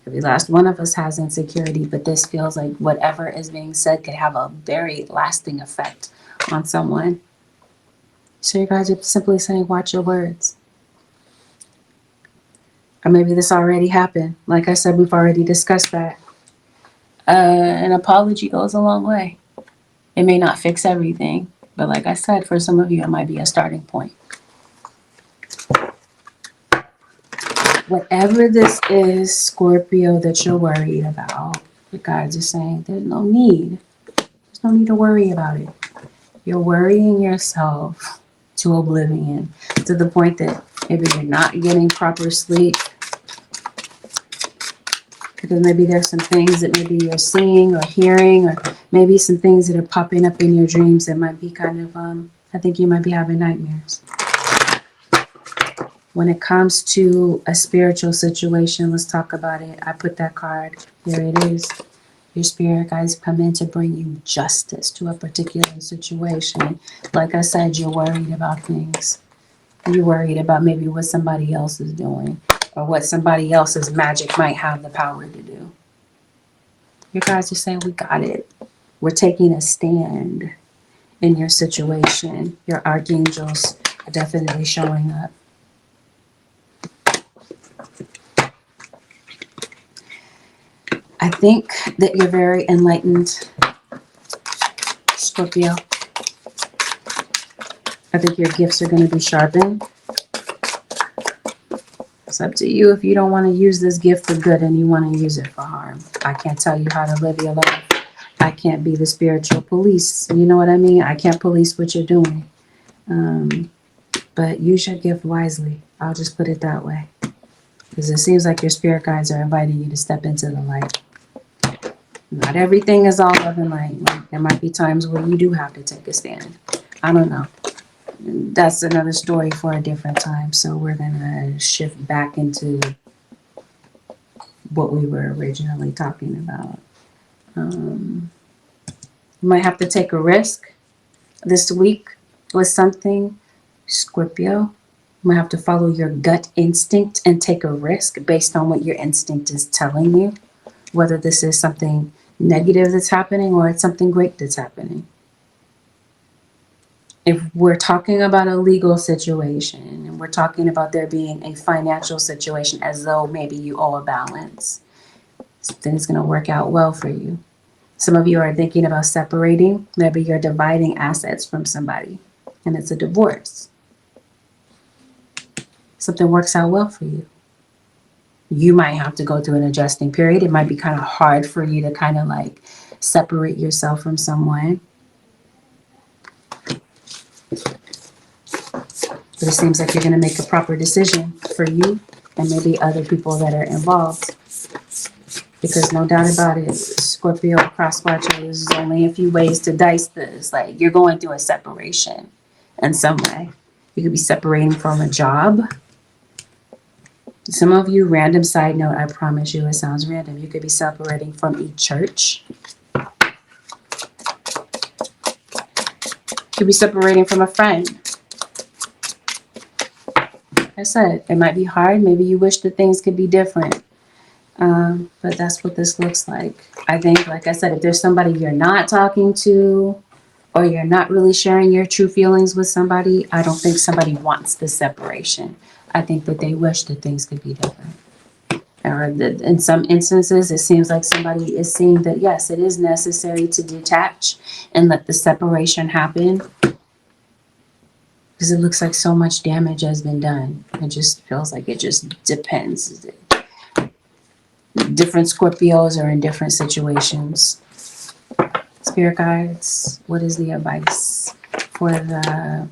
Every last one of us has insecurity, but this feels like whatever is being said could have a very lasting effect on someone. So you guys are simply saying, watch your words. Or maybe this already happened. Like I said, we've already discussed that. An apology goes a long way. It may not fix everything, but like I said, for some of you, it might be a starting point. Whatever this is, Scorpio, that you're worried about, the guides are saying there's no need. There's no need to worry about it. You're worrying yourself to oblivion, to the point that maybe you're not getting proper sleep. Because maybe there's some things that maybe you're seeing or hearing, or maybe some things that are popping up in your dreams that might be kind of, I think you might be having nightmares. When it comes to a spiritual situation, let's talk about it. I put that card. Here it is. Your spirit guides come in to bring you justice to a particular situation. Like I said, you're worried about things. You're worried about maybe what somebody else is doing, or what somebody else's magic might have the power to do. Your guys are saying, we got it. We're taking a stand in your situation. Your archangels are definitely showing up. I think that you're very enlightened, Scorpio. I think your gifts are going to be sharpened. It's up to you if you don't want to use this gift for good and you want to use it for harm. I can't tell you how to live your life. I can't be the spiritual police. You know what I mean? I can't police what you're doing. But use your gift wisely. I'll just put it that way. Because it seems like your spirit guides are inviting you to step into the light. Not everything is all love and light. Like, there might be times where you do have to take a stand. I don't know. That's another story for a different time. So we're going to shift back into what we were originally talking about. You might have to take a risk this week with something, Scorpio. You might have to follow your gut instinct and take a risk based on what your instinct is telling you. Whether this is something negative that's happening or it's something great that's happening. If we're talking about a legal situation and we're talking about there being a financial situation as though maybe you owe a balance, something's going to work out well for you. Some of you are thinking about separating. Maybe you're dividing assets from somebody and it's a divorce. Something works out well for you. You might have to go through an adjusting period. It might be kind of hard for you to kind of like separate yourself from someone. But it seems like you're going to make a proper decision for you and maybe other people that are involved. Because no doubt about it, Scorpio crosswatcher, there's only a few ways to dice this. Like, you're going through a separation in some way. You could be separating from a job. Some of you, random side note, I promise you it sounds random. You could be separating from a church. You could be separating from a friend. Like I said, it might be hard. Maybe you wish that things could be different. But that's what this looks like. I think, like I said, if there's somebody you're not talking to or you're not really sharing your true feelings with somebody, I don't think somebody wants this separation. I think that they wish that things could be different. Or that in some instances, it seems like somebody is seeing that, yes, it is necessary to detach and let the separation happen. Because it looks like so much damage has been done. It just feels like it just depends. Different Scorpios are in different situations. Spirit guides, what is the advice for the...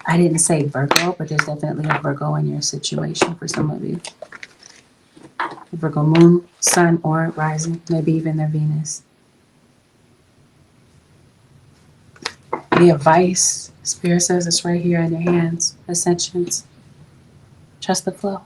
I didn't say Virgo, but there's definitely a Virgo in your situation for some of you. Virgo moon, sun, or rising, maybe even their Venus. The advice, Spirit says it's right here in your hands. Ascensions. Trust the flow.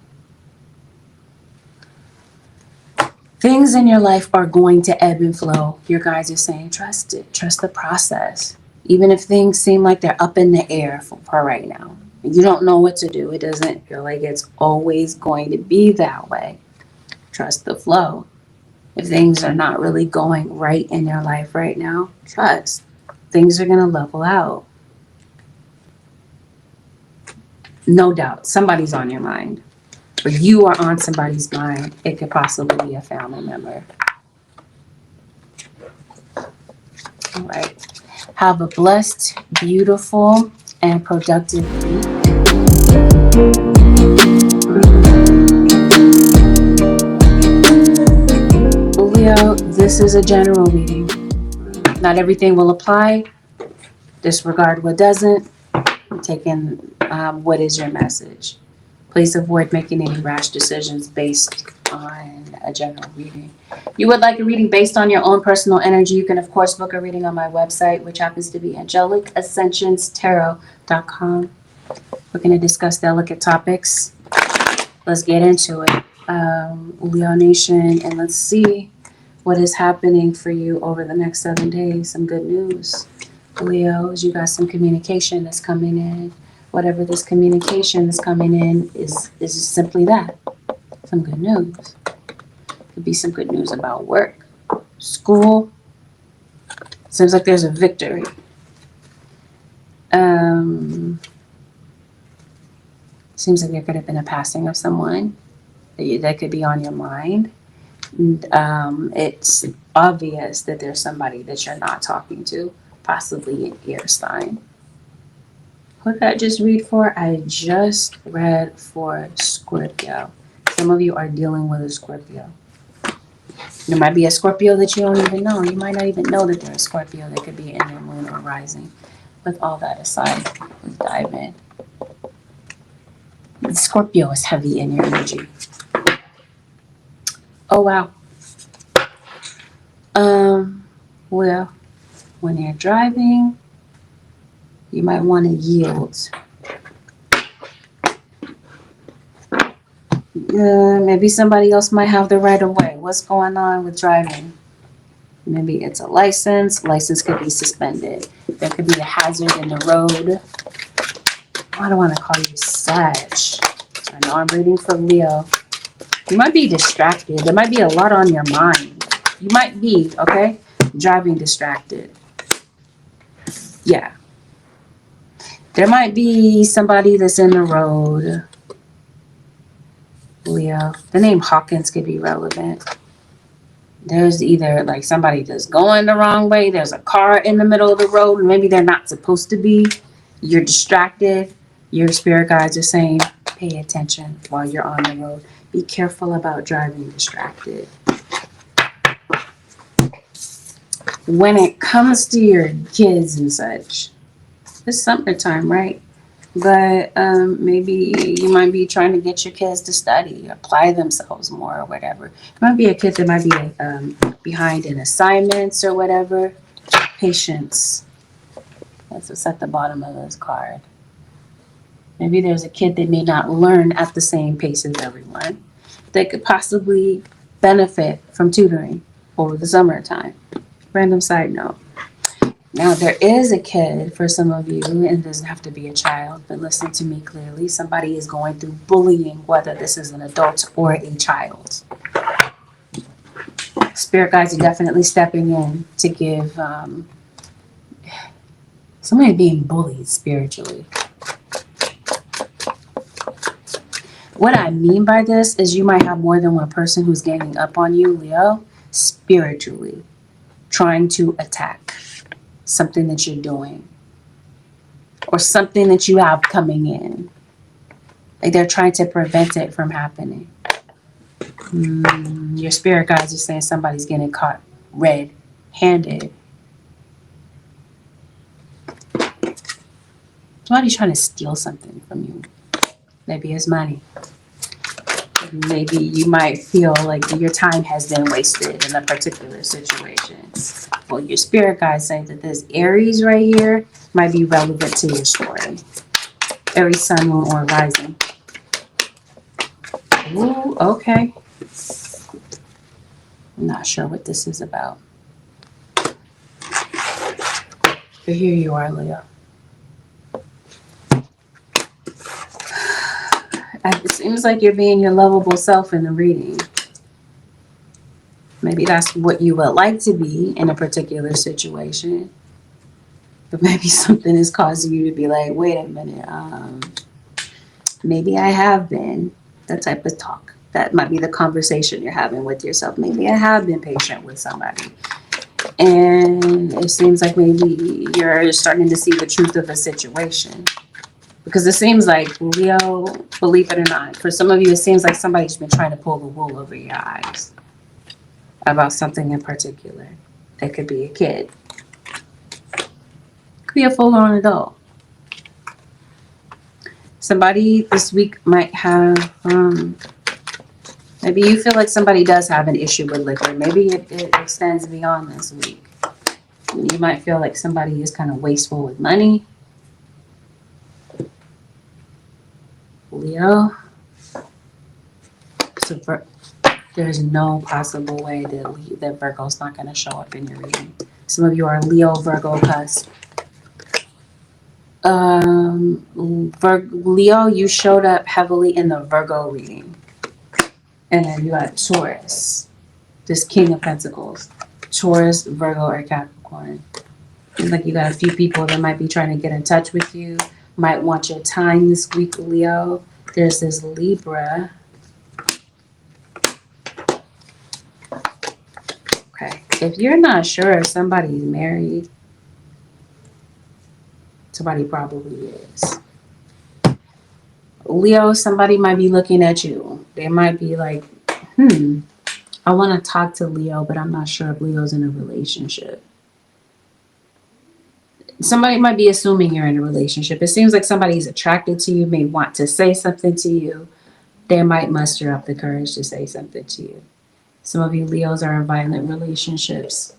Things in your life are going to ebb and flow. Your guides are saying, trust it. Trust the process. Even if things seem like they're up in the air for right now. You don't know what to do. It doesn't feel like it's always going to be that way. Trust the flow. If things are not really going right in your life right now, trust. Things are going to level out. No doubt. Somebody's on your mind. Or you are on somebody's mind. It could possibly be a family member. All right. Have a blessed, beautiful, and productive week. Leo, this is a general reading. Not everything will apply. Disregard what doesn't. Take in what is your message. Please avoid making any rash decisions based on a general reading. If you would like a reading based on your own personal energy, you can of course book a reading on my website, which happens to be angelicsascensionstarot.com. We're going to discuss delicate topics. Let's get into it. Leo Nation, and let's see what is happening for you over the next 7 days. Some good news. Leos, you got some communication that's coming in. Whatever this communication is coming in is simply that. Some good news. Could be some good news about work, school. Seems like there's a victory. Seems like there could have been a passing of someone that could be on your mind. It's obvious that there's somebody that you're not talking to, possibly an air sign. Who did I just read for? I just read for Scorpio. Some of you are dealing with a Scorpio. There might be a Scorpio that you don't even know. You might not even know that they're a Scorpio. They could be in their moon or rising. With all that aside, let's dive in. Scorpio is heavy in your energy. Oh, wow. Well, when you're driving, you might want to yield. Maybe somebody else might have the right of way. What's going on with driving? Maybe it's a license. License could be suspended. There could be a hazard in the road. I don't want to call you Sag. I know I'm reading for Leo. You might be distracted. There might be a lot on your mind. You might be, okay, driving distracted. Yeah. There might be somebody that's in the road. Leo. The name Hawkins could be relevant. There's either like somebody that's going the wrong way. There's a car in the middle of the road. Maybe they're not supposed to be. You're distracted. Your spirit guides are saying, pay attention while you're on the road. Be careful about driving distracted. When it comes to your kids and such, it's summertime, right? But maybe you might be trying to get your kids to study, apply themselves more or whatever. It might be a kid that might be behind in assignments or whatever. Patience. That's what's at the bottom of this card. Maybe there's a kid that may not learn at the same pace as everyone. They could possibly benefit from tutoring over the summertime. Random side note. Now, there is a kid for some of you, and it doesn't have to be a child, but listen to me clearly. Somebody is going through bullying, whether this is an adult or a child. Spirit guides are definitely stepping in to give somebody being bullied spiritually. What I mean by this is you might have more than one person who's ganging up on you, Leo, spiritually, trying to attack something that you're doing or something that you have coming in. Like they're trying to prevent it from happening. Your spirit guides are saying somebody's getting caught red-handed. Somebody's trying to steal something from you. Maybe it's money. Maybe you might feel like your time has been wasted in a particular situation. Well, your spirit guides say that this Aries right here might be relevant to your story. Aries, sun, moon, or rising. Ooh, okay. I'm not sure what this is about. But here you are, Leo. It seems like you're being your lovable self in the reading. Maybe that's what you would like to be in a particular situation. But maybe something is causing you to be like, wait a minute, maybe I have been. That type of talk. That might be the conversation you're having with yourself. Maybe I have been patient with somebody. And it seems like maybe you're starting to see the truth of the situation. Because it seems like, Leo, believe it or not, for some of you, it seems like somebody's been trying to pull the wool over your eyes about something in particular. It could be a kid. It could be a full-on adult. Somebody this week might have Maybe you feel like somebody does have an issue with liquor. Maybe it extends beyond this week. You might feel like somebody is kind of wasteful with money. Leo. So there's no possible way that Virgo's not going to show up in your reading. Some of you are Leo, Virgo, cusp. Leo, you showed up heavily in the Virgo reading. And then you got Taurus, this King of Pentacles. Taurus, Virgo, or Capricorn. Seems like you got a few people that might be trying to get in touch with you. Might want your time this week, Leo. There's this Libra. Okay. If you're not sure if somebody's married, somebody probably is. Leo, somebody might be looking at you. They might be like, I want to talk to Leo, but I'm not sure if Leo's in a relationship. Somebody might be assuming you're in a relationship. It seems like somebody's attracted to you, may want to say something to you. They might muster up the courage to say something to you. Some of you Leos are in violent relationships,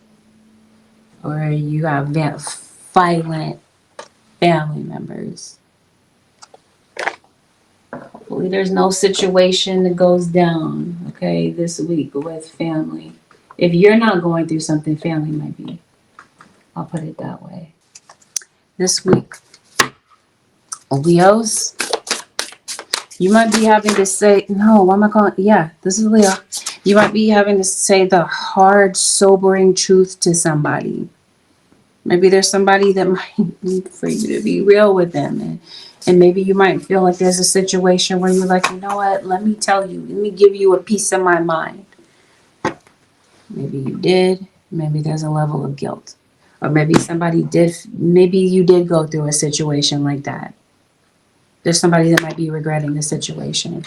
or you got violent family members. Hopefully there's no situation that goes down, okay, this week with family. If you're not going through something, family might be. I'll put it that way. This week, Leos, you might be having to say, no, what am I calling? Yeah, this is Leo. You might be having to say the hard, sobering truth to somebody. Maybe there's somebody that might need for you to be real with them. And maybe you might feel like there's a situation where you're like, you know what, let me tell you, let me give you a piece of my mind. Maybe you did. Maybe there's a level of guilt. Or maybe maybe you did go through a situation like that. There's somebody that might be regretting the situation.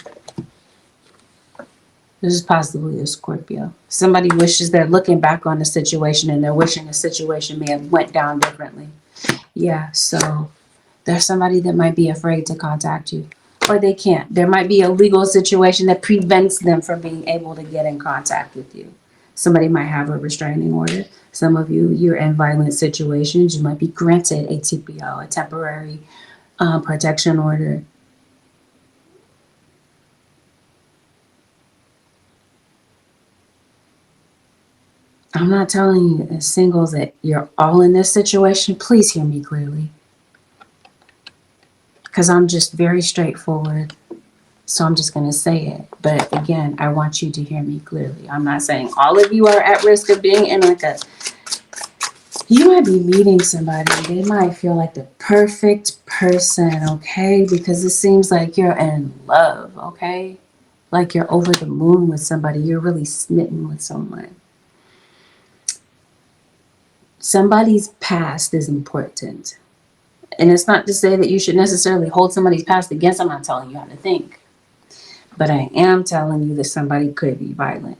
This is possibly a Scorpio. Somebody wishes they're looking back on the situation and they're wishing the situation may have went down differently. Yeah, so there's somebody that might be afraid to contact you. Or they can't. There might be a legal situation that prevents them from being able to get in contact with you. Somebody might have a restraining order. Some of you, you're in violent situations. You might be granted a TPO, a temporary protection order. I'm not telling you as singles that you're all in this situation. Please hear me clearly. Because I'm just very straightforward. So I'm just going to say it. But again, I want you to hear me clearly. I'm not saying all of you are at risk of being in like a... You might be meeting somebody. They might feel like the perfect person, okay? Because it seems like you're in love, okay? Like you're over the moon with somebody. You're really smitten with someone. Somebody's past is important. And it's not to say that you should necessarily hold somebody's past against them. I'm not telling you how to think. But I am telling you that somebody could be violent.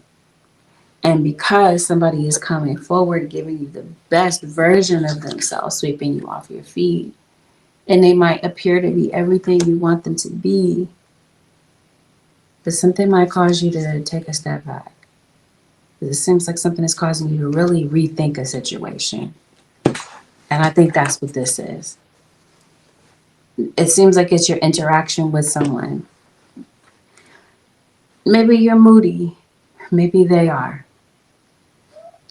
And because somebody is coming forward, giving you the best version of themselves, sweeping you off your feet, and they might appear to be everything you want them to be, but something might cause you to take a step back. It seems like something is causing you to really rethink a situation. And I think that's what this is. It seems like it's your interaction with someone. Maybe you're moody. Maybe they are.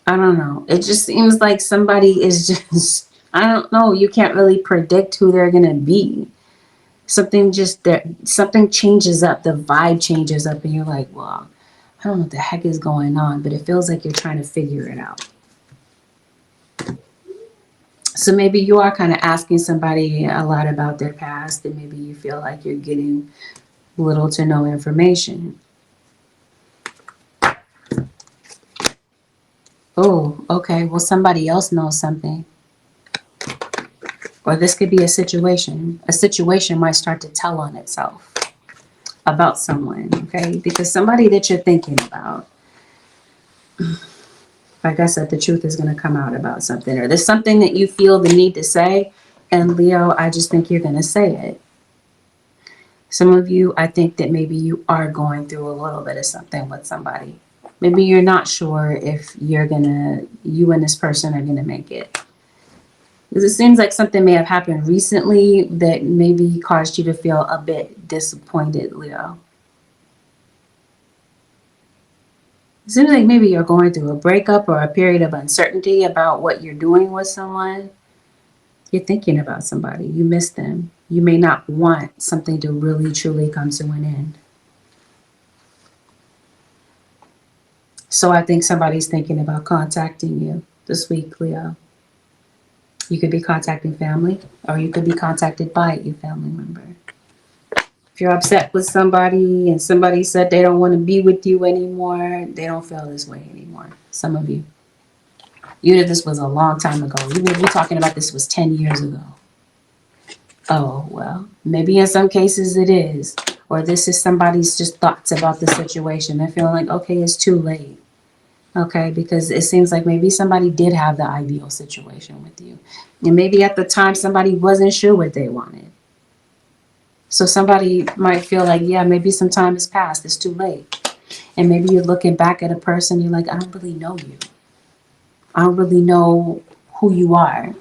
I don't know. It just seems like somebody is just, I don't know. You can't really predict who they're going to be. Something changes up. The vibe changes up and you're like, well, I don't know what the heck is going on, but it feels like you're trying to figure it out. So maybe you are kind of asking somebody a lot about their past and maybe you feel like you're getting little to no information. Oh, okay. Well, somebody else knows something. Or this could be a situation. A situation might start to tell on itself about someone, okay? Because somebody that you're thinking about, like I said, the truth is going to come out about something. Or there's something that you feel the need to say. And Leo, I just think you're going to say it. Some of you, I think that maybe you are going through a little bit of something with somebody. Maybe you're not sure if you and this person are gonna make it. Because it seems like something may have happened recently that maybe caused you to feel a bit disappointed, Leo. It seems like maybe you're going through a breakup or a period of uncertainty about what you're doing with someone. You're thinking about somebody. You miss them. You may not want something to really, truly come to an end. So I think somebody's thinking about contacting you this week, Leo. You could be contacting family, or you could be contacted by a family member. If you're upset with somebody and somebody said they don't want to be with you anymore, they don't feel this way anymore. Some of you. Even if this was a long time ago, even if we're talking about this was 10 years ago. Oh, well, maybe in some cases it is. Or this is somebody's just thoughts about the situation. They're feeling like, okay, it's too late. Okay, because it seems like maybe somebody did have the ideal situation with you. And maybe at the time somebody wasn't sure what they wanted. So somebody might feel like, yeah, maybe some time has passed. It's too late. And maybe you're looking back at a person, you're like, I don't really know you. I don't really know who you are.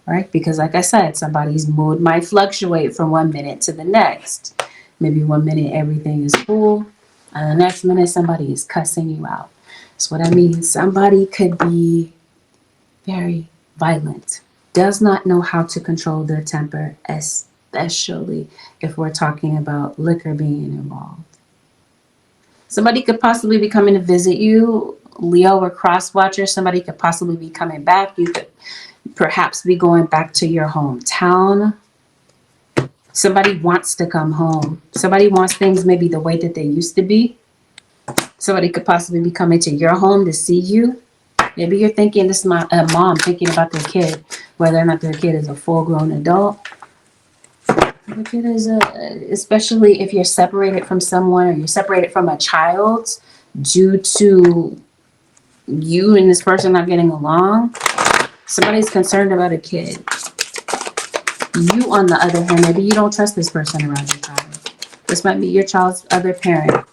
Right? Because like I said, somebody's mood might fluctuate from one minute to the next. Maybe one minute everything is cool, and the next minute somebody is cussing you out. That's what I mean. Somebody could be very violent, does not know how to control their temper, especially if we're talking about liquor being involved. Somebody could possibly be coming to visit you, Leo or cross watcher. Somebody could possibly be coming back. You could perhaps be going back to your hometown. Somebody wants to come home. Somebody wants things maybe the way that they used to be. Somebody could possibly be coming to your home to see you. Maybe you're thinking, this is a mom thinking about their kid, whether or not their kid is a full-grown adult. The kid is especially if you're separated from someone or you're separated from a child due to you and this person not getting along. Somebody's concerned about a kid. You, on the other hand, maybe you don't trust this person around your child. This might be your child's other parent.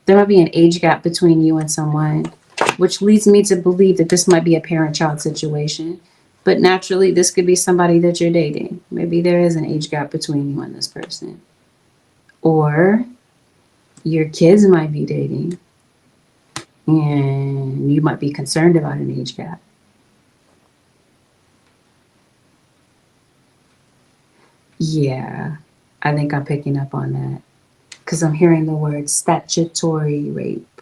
There might be an age gap between you and someone, which leads me to believe that this might be a parent-child situation. But naturally, this could be somebody that you're dating. Maybe there is an age gap between you and this person. Or your kids might be dating, and you might be concerned about an age gap. Yeah, I think I'm picking up on that because I'm hearing the word statutory rape.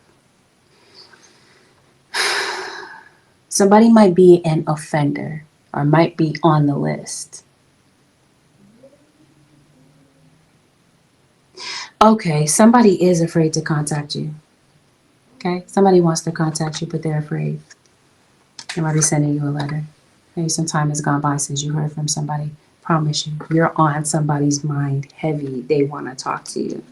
Somebody might be an offender or might be on the list. Okay, somebody is afraid to contact you. Okay, somebody wants to contact you, but they're afraid. They might be sending you a letter. Maybe some time has gone by since you heard from somebody. Promise you, you're on somebody's mind heavy. They want to talk to you.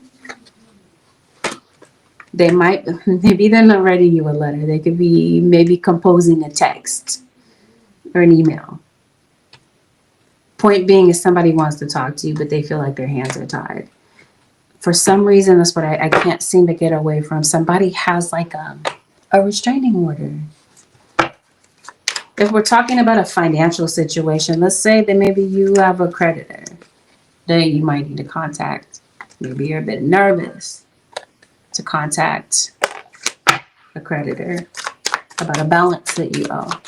They might, maybe they're not writing you a letter. They could be maybe composing a text or an email. Point being is somebody wants to talk to you, but they feel like their hands are tied. For some reason, that's what I can't seem to get away from. Somebody has like a restraining order. If we're talking about a financial situation, let's say that maybe you have a creditor that you might need to contact. Maybe you're a bit nervous to contact a creditor about a balance that you owe.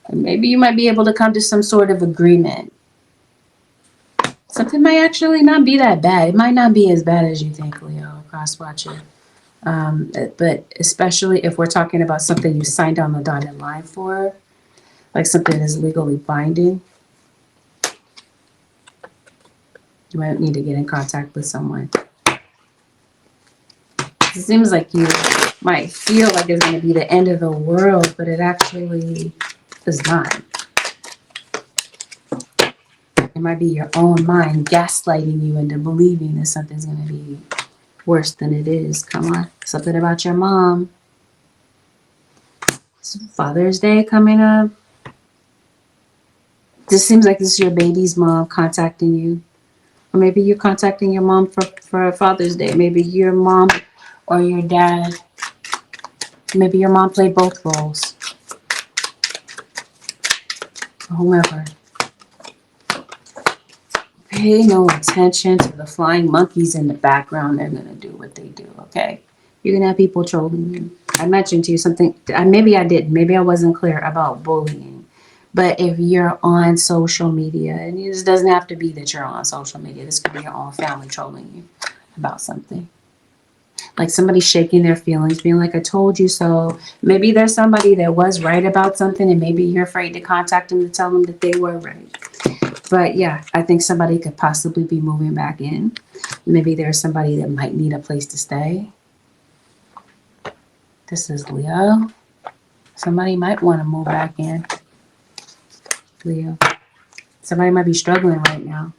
And maybe you might be able to come to some sort of agreement. Something might actually not be that bad. It might not be as bad as you think, Leo, cross-watcher. But especially if we're talking about something you signed on the dotted line for, like something that's legally binding, you might need to get in contact with someone. It seems like you might feel like it's going to be the end of the world, but it actually is not. It might be your own mind gaslighting you into believing that something's going to be worse than it is. Come on. Something about your mom. It's Father's Day coming up. This seems like this is your baby's mom contacting you. Or maybe you're contacting your mom for Father's Day. Maybe your mom or your dad. Maybe your mom played both roles. Or whomever. Pay no attention to the flying monkeys in the background. They're going to do what they do, okay? You're going to have people trolling you. I mentioned to you something. Maybe I didn't. Maybe I wasn't clear about bullying. But if you're on social media, and it just doesn't have to be that you're on social media. This could be your own family trolling you about something. Like somebody shaking their feelings, being like, I told you so. Maybe there's somebody that was right about something, and maybe you're afraid to contact them to tell them that they were right. But yeah, I think somebody could possibly be moving back in. Maybe there's somebody that might need a place to stay. This is Leo. Somebody might want to move back in. Leo. Somebody might be struggling right now.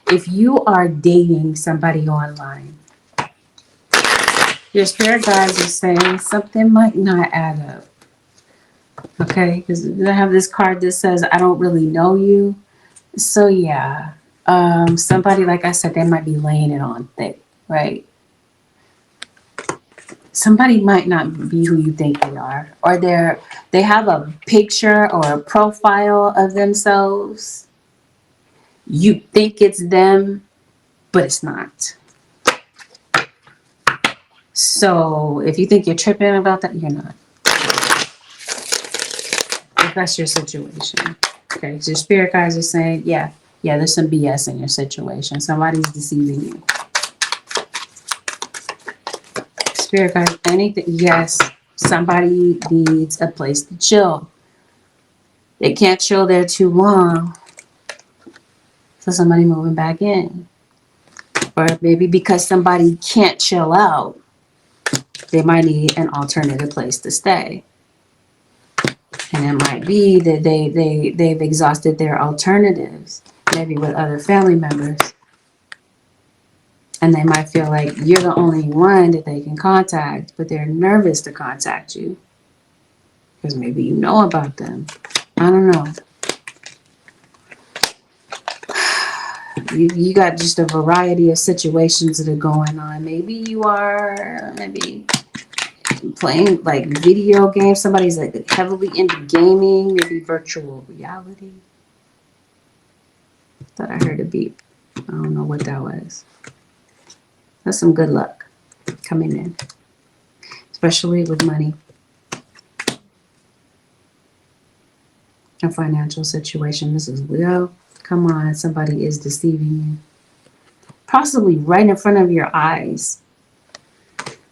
If you are dating somebody online, your spirit guides are saying something might not add up. Okay, because I have this card that says, I don't really know you. So yeah, somebody, like I said, they might be laying it on thick, right? Somebody might not be who you think they are, or they have a picture or a profile of themselves. You think it's them, but it's not. So if you think you're tripping about that, you're not. If that's your situation. Okay, so your spirit guides are saying, yeah, there's some BS in your situation. Somebody's deceiving you. Spirit guides, anything, yes, somebody needs a place to chill. They can't chill there too long. So somebody moving back in. Or maybe because somebody can't chill out, they might need an alternative place to stay. And it might be that they've exhausted their alternatives, maybe with other family members. And they might feel like you're the only one that they can contact, but they're nervous to contact you. Because maybe you know about them. I don't know. You got just a variety of situations that are going on. Maybe you are playing like video games. Somebody's like heavily into gaming, maybe virtual reality. Thought I heard a beep. I don't know what that was. That's some good luck coming in, especially with money. A financial situation. This is Leo. Come on, somebody is deceiving you. Possibly right in front of your eyes.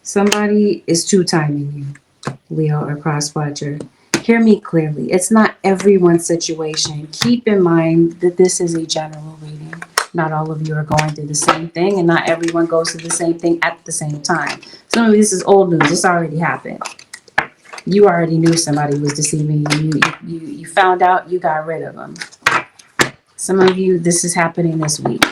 Somebody is two-timing you, Leo or cross-watcher. Hear me clearly. It's not everyone's situation. Keep in mind that this is a general reading. Not all of you are going through the same thing, and not everyone goes through the same thing at the same time. Some of this is old news. This already happened. You already knew somebody was deceiving you. You found out, you got rid of them. Some of you, this is happening this week.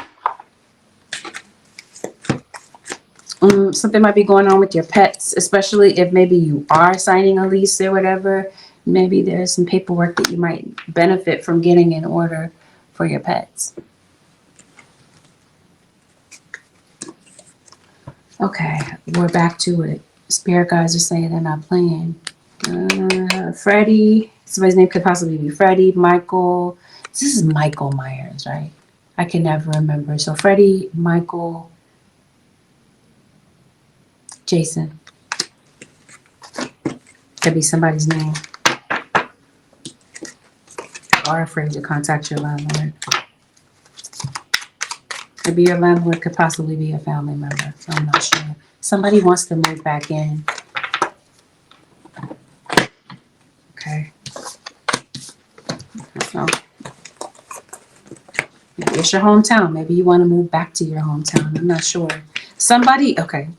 Something might be going on with your pets, especially if maybe you are signing a lease or whatever. Maybe there's some paperwork that you might benefit from getting in order for your pets. Okay, we're back to it. Spirit guides are saying they're not playing. Freddie. Somebody's name could possibly be Freddie, Michael. This is Michael Myers, right? I can never remember. So Freddie, Michael, Jason. Could be somebody's name. Or afraid to contact your landlord. Maybe your landlord could possibly be a family member. I'm not sure. Somebody wants to move back in. Okay. So, maybe it's your hometown. Maybe you want to move back to your hometown. I'm not sure. Somebody, okay.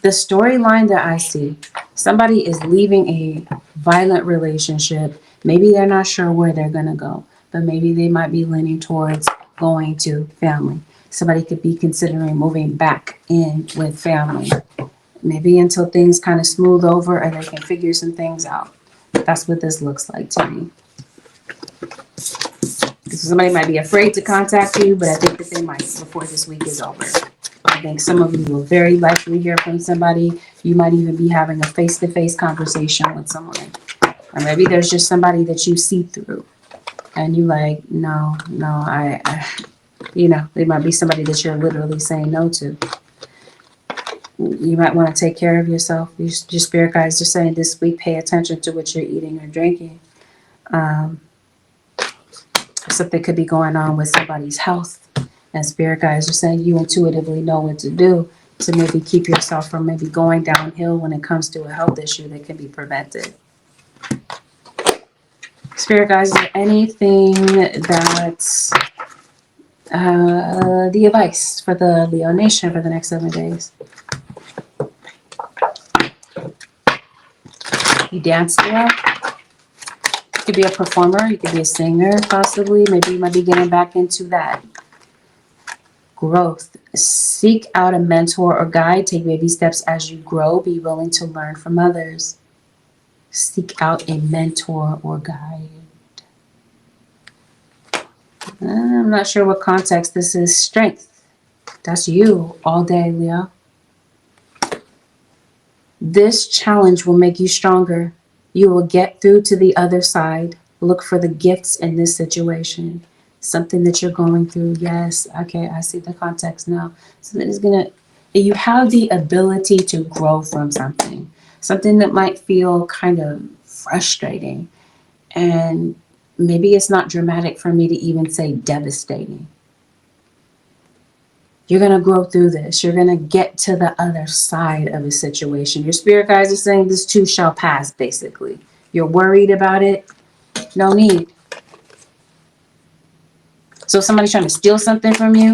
The storyline that I see, somebody is leaving a violent relationship. Maybe they're not sure where they're going to go, but maybe they might be leaning towards going to family. Somebody could be considering moving back in with family. Maybe until things kind of smooth over or they can figure some things out. That's what this looks like to me. Somebody might be afraid to contact you, but I think that they might before this week is over. I think some of you will very likely hear from somebody. You might even be having a face-to-face conversation with someone. Or maybe there's just somebody that you see through. And you like, no, I you know, there might be somebody that you're literally saying no to. You might want to take care of yourself. Your spirit guides are saying this week, pay attention to what you're eating or drinking. Something could be going on with somebody's health. And spirit guides are saying you intuitively know what to do to maybe keep yourself from maybe going downhill when it comes to a health issue that can be prevented. Spirit guides, is there anything that's the advice for the Leo Nation for the next 7 days? You dance, Leo? You could be a performer. You could be a singer, possibly. Maybe you might be getting back into that. Growth. Seek out a mentor or guide. Take baby steps as you grow. Be willing to learn from others. Seek out a mentor or guide. I'm not sure what context this is. Strength. That's you all day, Leo. This challenge will make you stronger. You will get through to the other side. Look for the gifts in this situation. Something that you're going through. Yes. Okay. I see the context now. So that is you have the ability to grow from something. Something that might feel kind of frustrating. And maybe it's not dramatic for me to even say devastating. You're going to grow through this. You're going to get to the other side of a situation. Your spirit guides are saying this too shall pass, basically. You're worried about it. No need. So if somebody's trying to steal something from you,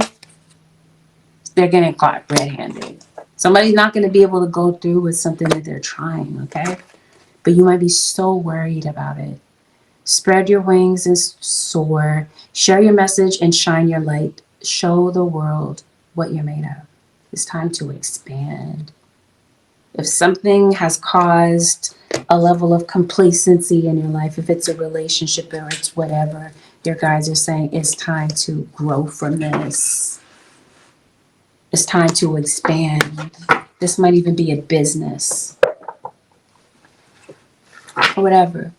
they're getting caught red-handed. Somebody's not going to be able to go through with something that they're trying, okay? But you might be so worried about it. Spread your wings and soar. Share your message and shine your light. Show the world what you're made of. It's time to expand. If something has caused a level of complacency in your life, if it's a relationship or it's whatever, your guides are saying it's time to grow from this. It's time to expand. This might even be a business. Or whatever.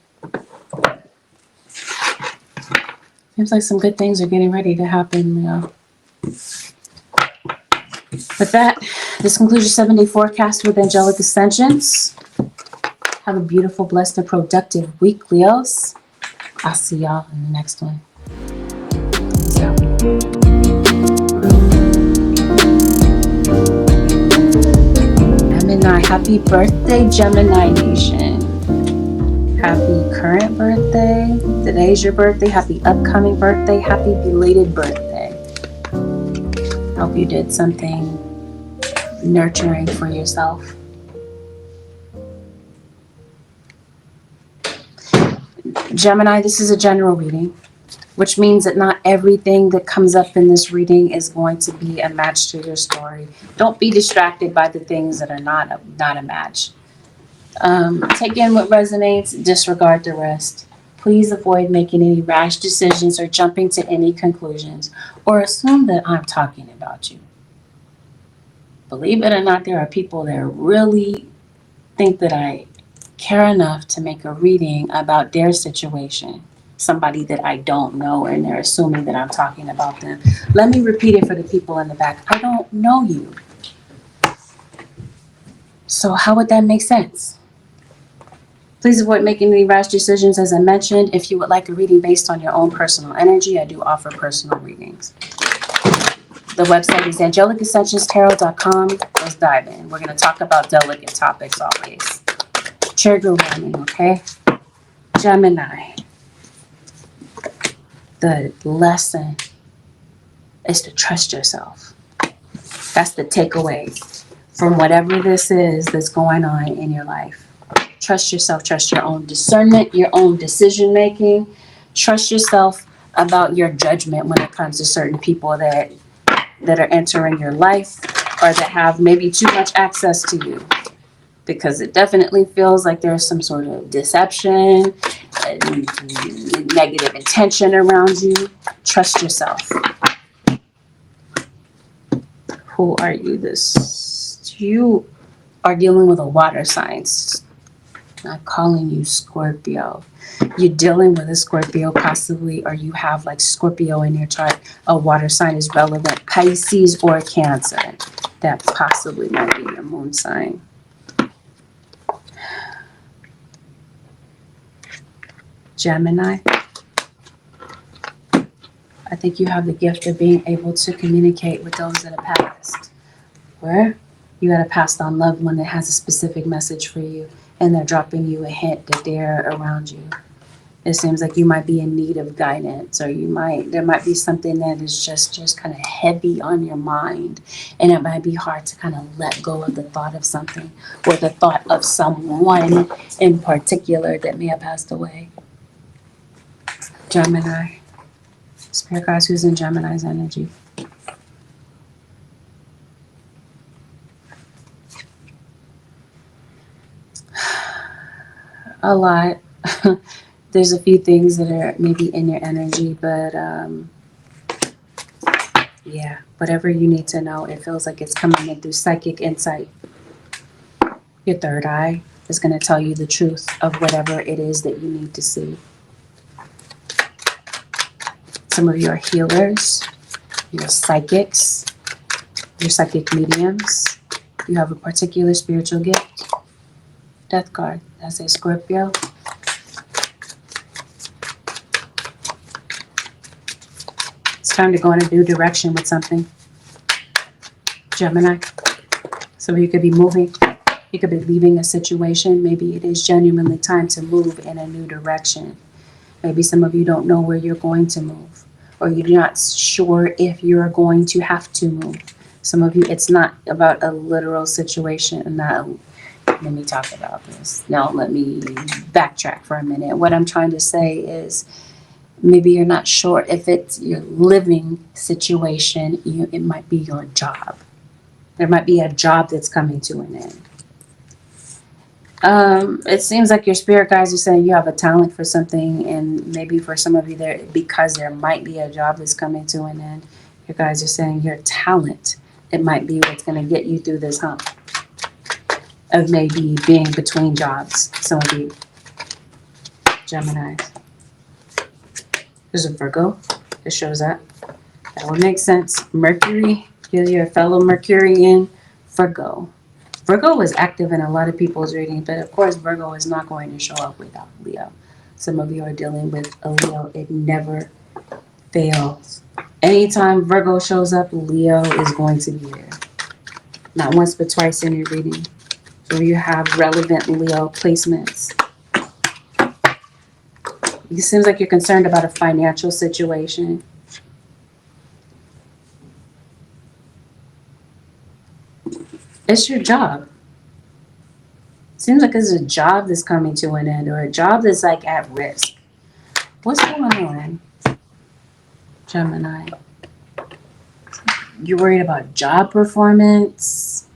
Seems like some good things are getting ready to happen, you know. With that, this concludes your 7-day forecast with angelic ascensions. Have a beautiful, blessed, and productive week, Leos. I'll see y'all in the next one. So. Gemini, happy birthday, Gemini Nation. Happy current birthday. Today's your birthday. Happy upcoming birthday. Happy belated birthday. Hope you did something nurturing for yourself. Gemini, this is a general reading, which means that not everything that comes up in this reading is going to be a match to your story. Don't be distracted by the things that are not a match. Take in what resonates, disregard the rest. Please avoid making any rash decisions or jumping to any conclusions or assume that I'm talking about you. Believe it or not, there are people that really think that I care enough to make a reading about their situation. Somebody that I don't know, and they're assuming that I'm talking about them. Let me repeat it for the people in the back. I don't know you. So how would that make sense? Please avoid making any rash decisions. As I mentioned, if you would like a reading based on your own personal energy, I do offer personal readings. The website is angelicassentionstarot.com. Let's dive in. We're going to talk about delicate topics always. Trigger warning, okay? Gemini. The lesson is to trust yourself. That's the takeaway from whatever this is that's going on in your life. Trust yourself. Trust your own discernment, your own decision making. Trust yourself about your judgment when it comes to certain people that are entering your life or that have maybe too much access to you. Because it definitely feels like there's some sort of deception, negative intention around you. Trust yourself. Who are you? You are dealing with a water sign. Not calling you Scorpio. You're dealing with a Scorpio possibly, or you have like Scorpio in your chart. A water sign is relevant. Pisces or Cancer. That possibly might be your moon sign. Gemini. I think you have the gift of being able to communicate with those that have passed. Where you got a passed on loved one that has a specific message for you, and they're dropping you a hint that they're around you. It seems like you might be in need of guidance, or there might be something that is just kind of heavy on your mind, and it might be hard to kind of let go of the thought of something or the thought of someone in particular that may have passed away. Gemini. Spirit guys, who's in Gemini's energy? A lot. There's a few things that are maybe in your energy, but yeah, whatever you need to know, it feels like it's coming in through psychic insight. Your third eye is going to tell you the truth of whatever it is that you need to see. Some of you are healers, you're psychics, you're psychic mediums. You have a particular spiritual gift. Death card. That's a Scorpio. It's time to go in a new direction with something. Gemini. Some of you could be moving. You could be leaving a situation. Maybe it is genuinely time to move in a new direction. Maybe some of you don't know where you're going to move, or you're not sure if you're going to have to move. Some of you, it's not about a literal situation. Let me talk about this. Now, let me backtrack for a minute. What I'm trying to say is maybe you're not sure if it's your living situation. It might be your job. There might be a job that's coming to an end. It seems like your spirit guides are saying you have a talent for something, and maybe for some of you because there might be a job that's coming to an end, your guys are saying your talent, it might be what's going to get you through this hump of maybe being between jobs. Some of you Geminis. There's a Virgo that shows up. That would make sense. Mercury, you're your fellow Mercurian. Virgo. Virgo was active in a lot of people's reading, but of course Virgo is not going to show up without Leo. Some of you are dealing with a Leo. It never fails. Anytime Virgo shows up, Leo is going to be there. Not once, but twice in your reading. So you have relevant Leo placements. It seems like you're concerned about a financial situation. It's your job. Seems like it's a job that's coming to an end, or a job that's like at risk. What's going on, Gemini? You're worried about job performance.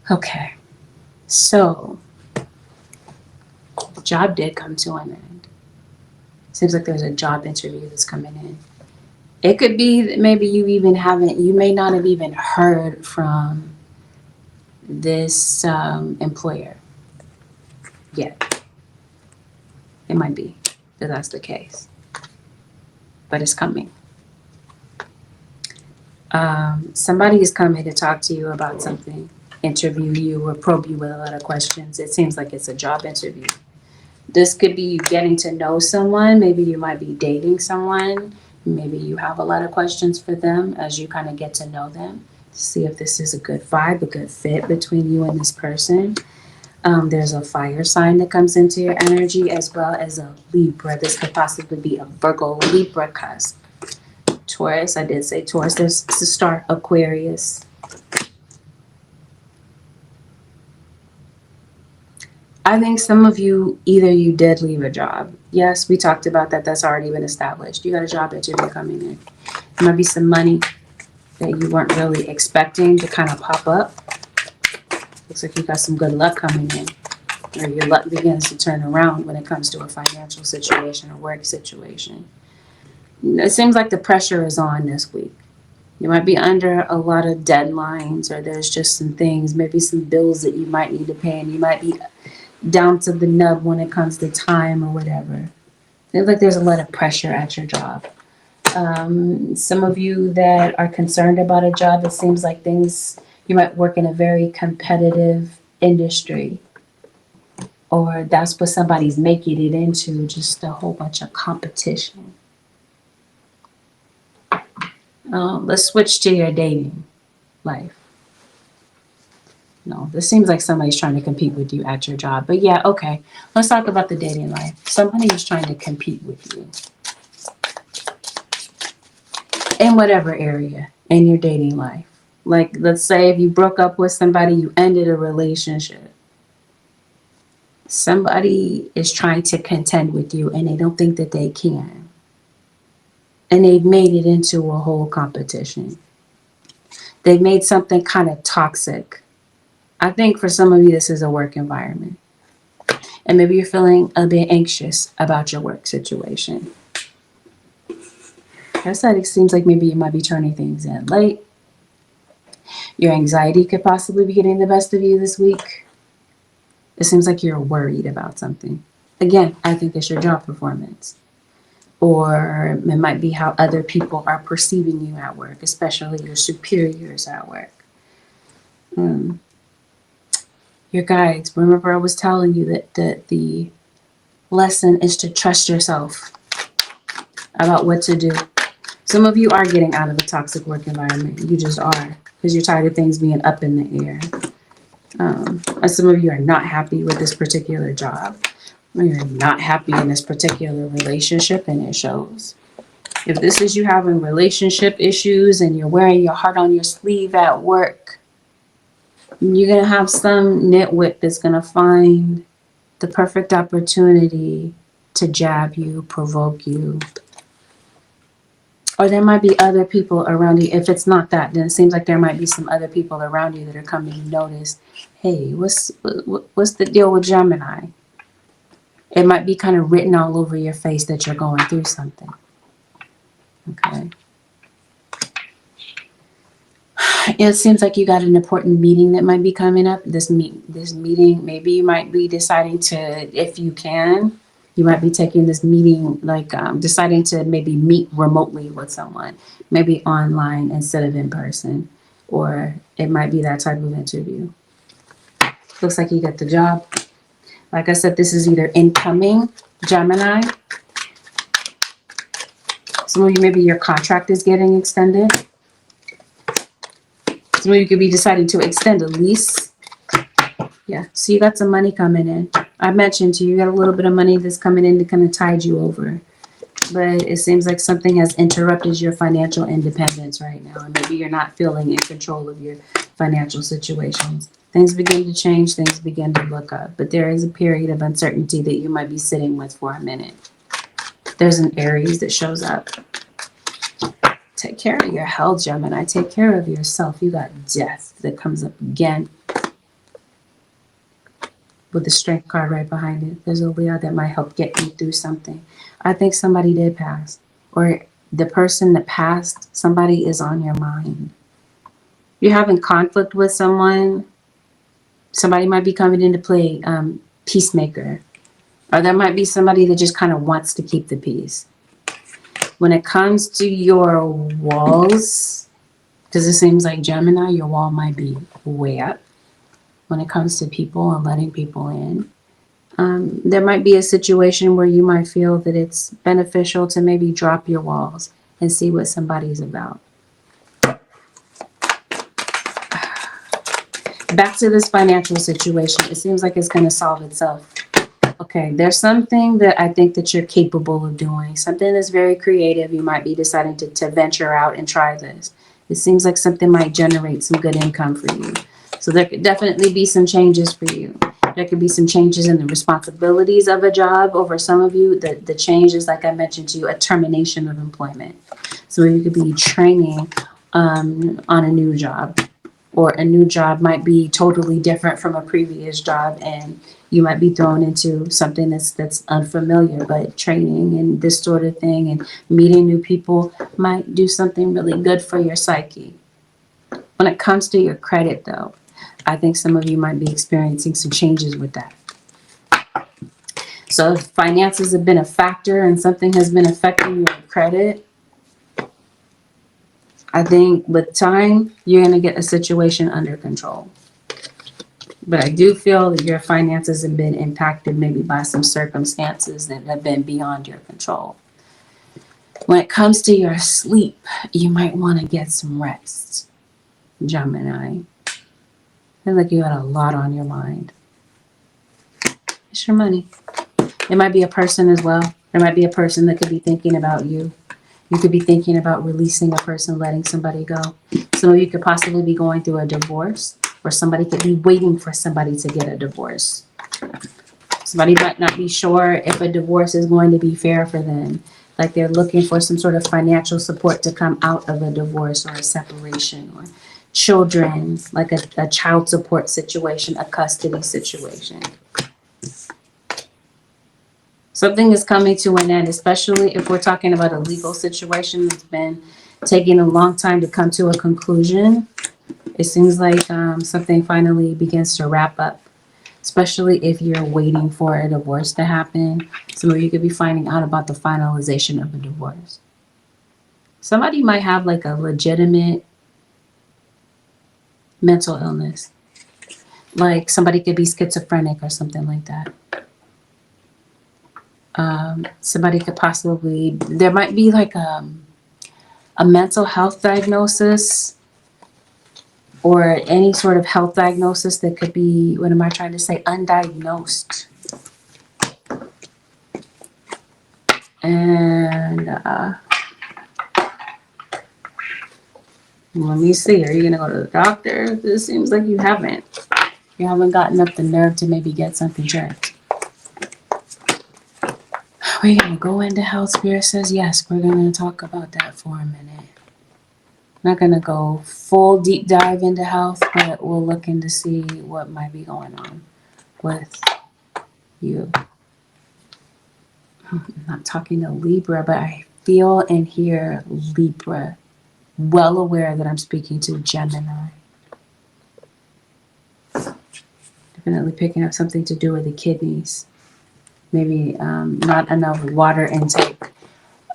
Okay. So, the job did come to an end. Seems like there's a job interview that's coming in. It could be that maybe you may not have even heard from this employer yet. It might be that that's the case, but it's coming. Somebody is coming to talk to you about something, interview you, or probe you with a lot of questions. It seems like it's a job interview. This could be you getting to know someone. Maybe you might be dating someone. Maybe you have a lot of questions for them as you kind of get to know them to see if this is a good vibe, a good fit between you and this person. There's a fire sign that comes into your energy, as well as a Libra. This could possibly be a Virgo Libra cusp. Taurus, I did say Taurus. There's the star Aquarius. I think some of you, either you did leave a job. Yes, we talked about that. That's already been established. You got a job interview coming in. There might be some money that you weren't really expecting to kind of pop up. Looks like you got some good luck coming in. or your luck begins to turn around when it comes to a financial situation or work situation. It seems like the pressure is on this week. You might be under a lot of deadlines, or there's just some things, maybe some bills that you might need to pay, and you might be down to the nub when it comes to time or whatever. Seems like there's a lot of pressure at your job. Some of you that are concerned about a job, it seems like you might work in a very competitive industry, or that's what somebody's making it into, just a whole bunch of competition. Let's switch to your dating life. No, this seems like somebody's trying to compete with you at your job. But yeah, okay. Let's talk about the dating life. Somebody is trying to compete with you in whatever area in your dating life. Like, let's say if you broke up with somebody, you ended a relationship. Somebody is trying to contend with you and they don't think that they can. And they've made it into a whole competition. They've made something kind of toxic. I think for some of you, this is a work environment. And maybe you're feeling a bit anxious about your work situation. Like I said, it seems like maybe you might be turning things in late. Your anxiety could possibly be getting the best of you this week. It seems like you're worried about something. Again, I think it's your job performance. Or it might be how other people are perceiving you at work, especially your superiors at work. Your guides. Remember I was telling you that the lesson is to trust yourself about what to do. Some of you are getting out of a toxic work environment. You just are, because you're tired of things being up in the air. And some of you are not happy with this particular job. Or you're not happy in this particular relationship, and it shows. If this is you having relationship issues and you're wearing your heart on your sleeve at work, you're going to have some nitwit that's going to find the perfect opportunity to jab you, provoke you. Or there might be other people around you. If it's not that, then it seems like there might be some other people around you that are coming to notice, hey, what's the deal with Gemini? It might be kind of written all over your face that you're going through something. Okay. It seems like you got an important meeting that might be coming up. This meeting, maybe you might be deciding to, if you can, you might be taking this meeting, like deciding to maybe meet remotely with someone, maybe online instead of in person, or it might be that type of interview. Looks like you got the job. Like I said, this is either incoming, Gemini. Some of you, maybe your contract is getting extended. Some of you could be deciding to extend a lease. Yeah, so you got some money coming in. I mentioned to you, you got a little bit of money that's coming in to kind of tide you over. But it seems like something has interrupted your financial independence right now. And maybe you're not feeling in control of your financial situations. Things begin to change, things begin to look up. But there is a period of uncertainty that you might be sitting with for a minute. There's an Aries that shows up. Take care of your health, Gemini. Take care of yourself. You got death that comes up again. With the strength card right behind it. There's a Leo that might help get you through something. I think somebody did pass. Or the person that passed, somebody is on your mind. You're having conflict with someone. Somebody might be coming into play, peacemaker. Or there might be somebody that just kind of wants to keep the peace. When it comes to your walls, because it seems like Gemini, your wall might be way up. When it comes to people and letting people in, there might be a situation where you might feel that it's beneficial to maybe drop your walls and see what somebody's about. Back to this financial situation. It seems like it's going to solve itself. Okay, there's something that I think that you're capable of doing. Something that's very creative. You might be deciding to venture out and try this. It seems like something might generate some good income for you. So there could definitely be some changes for you. There could be some changes in the responsibilities of a job. Over some of you, the change is, like I mentioned to you, a termination of employment. So you could be training on a new job. or a new job might be totally different from a previous job, and you might be thrown into something that's unfamiliar. But training and this sort of thing and meeting new people might do something really good for your psyche. When it comes to your credit, though, I think some of you might be experiencing some changes with that. So if finances have been a factor and something has been affecting your credit, I think with time, you're going to get a situation under control. But I do feel that your finances have been impacted maybe by some circumstances that have been beyond your control. When it comes to your sleep, you might want to get some rest, Gemini. I feel like you got a lot on your mind. It's your money. It might be a person as well. There might be a person that could be thinking about you. You could be thinking about releasing a person, letting somebody go. Some of you could possibly be going through a divorce, or somebody could be waiting for somebody to get a divorce. Somebody might not be sure if a divorce is going to be fair for them. Like they're looking for some sort of financial support to come out of a divorce or a separation, or children, like a child support situation, a custody situation. Something is coming to an end, especially if we're talking about a legal situation that's been taking a long time to come to a conclusion. It seems like something finally begins to wrap up, especially if you're waiting for a divorce to happen. Some of you could be finding out about the finalization of a divorce. Somebody might have like a legitimate mental illness. Like somebody could be schizophrenic or something like that. Somebody could possibly, there might be like a mental health diagnosis or any sort of health diagnosis that could be, what am I trying to say, undiagnosed. And let me see, are you going to go to the doctor? This seems like you haven't. You haven't gotten up the nerve to maybe get something checked. We're going to go into health. Spirit says yes. We're going to talk about that for a minute. Not going to go full deep dive into health, but we're looking to see what might be going on with you. I'm not talking to Libra, but I feel and hear Libra. Well aware that I'm speaking to Gemini. Definitely picking up something to do with the kidneys. Maybe not enough water intake.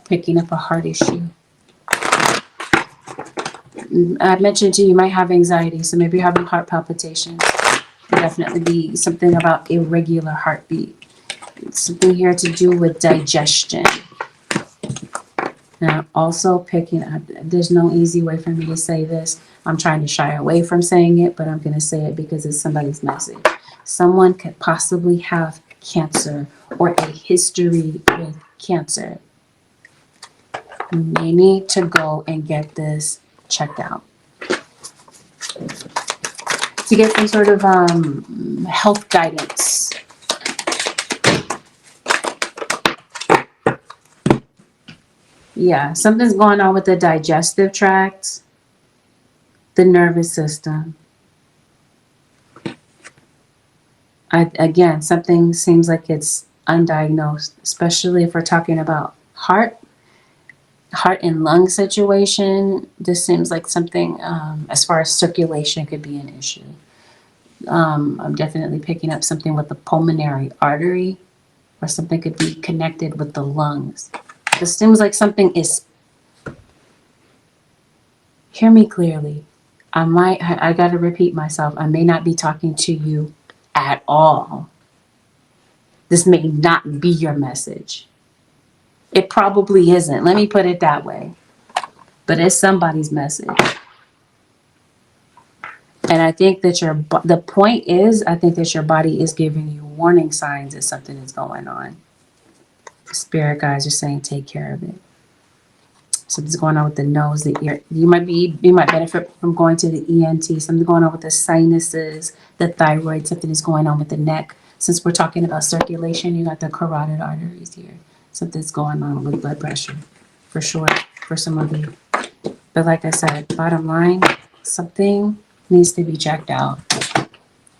Picking up a heart issue. I mentioned to you, you might have anxiety, so maybe you're having heart palpitations. Could definitely be something about irregular heartbeat. It's something here to do with digestion. Now, also picking up, there's no easy way for me to say this. I'm trying to shy away from saying it, but I'm going to say it because it's somebody's message. Someone could possibly have cancer or a history with cancer. You may need to go and get this checked out to get some sort of health guidance. Yeah, something's going on with the digestive tract, the nervous system. Again, something seems like it's undiagnosed, especially if we're talking about heart and lung situation. This seems like something as far as circulation could be an issue. I'm definitely picking up something with the pulmonary artery, or something could be connected with the lungs. This seems like something is, hear me clearly. I got to repeat myself. I may not be talking to you at all. This may not be your message. It probably isn't. Let me put it that way. But it's somebody's message. And I think that the point is, I think that your body is giving you warning signs that something is going on. Spirit guides are saying, take care of it. Something's going on with the nose, the ear. You might benefit from going to the ENT. Something going on with the sinuses, the thyroid. Something is going on with the neck. Since we're talking about circulation, you got the carotid arteries here. Something's going on with blood pressure, for sure, for some of you. But like I said, bottom line, something needs to be checked out.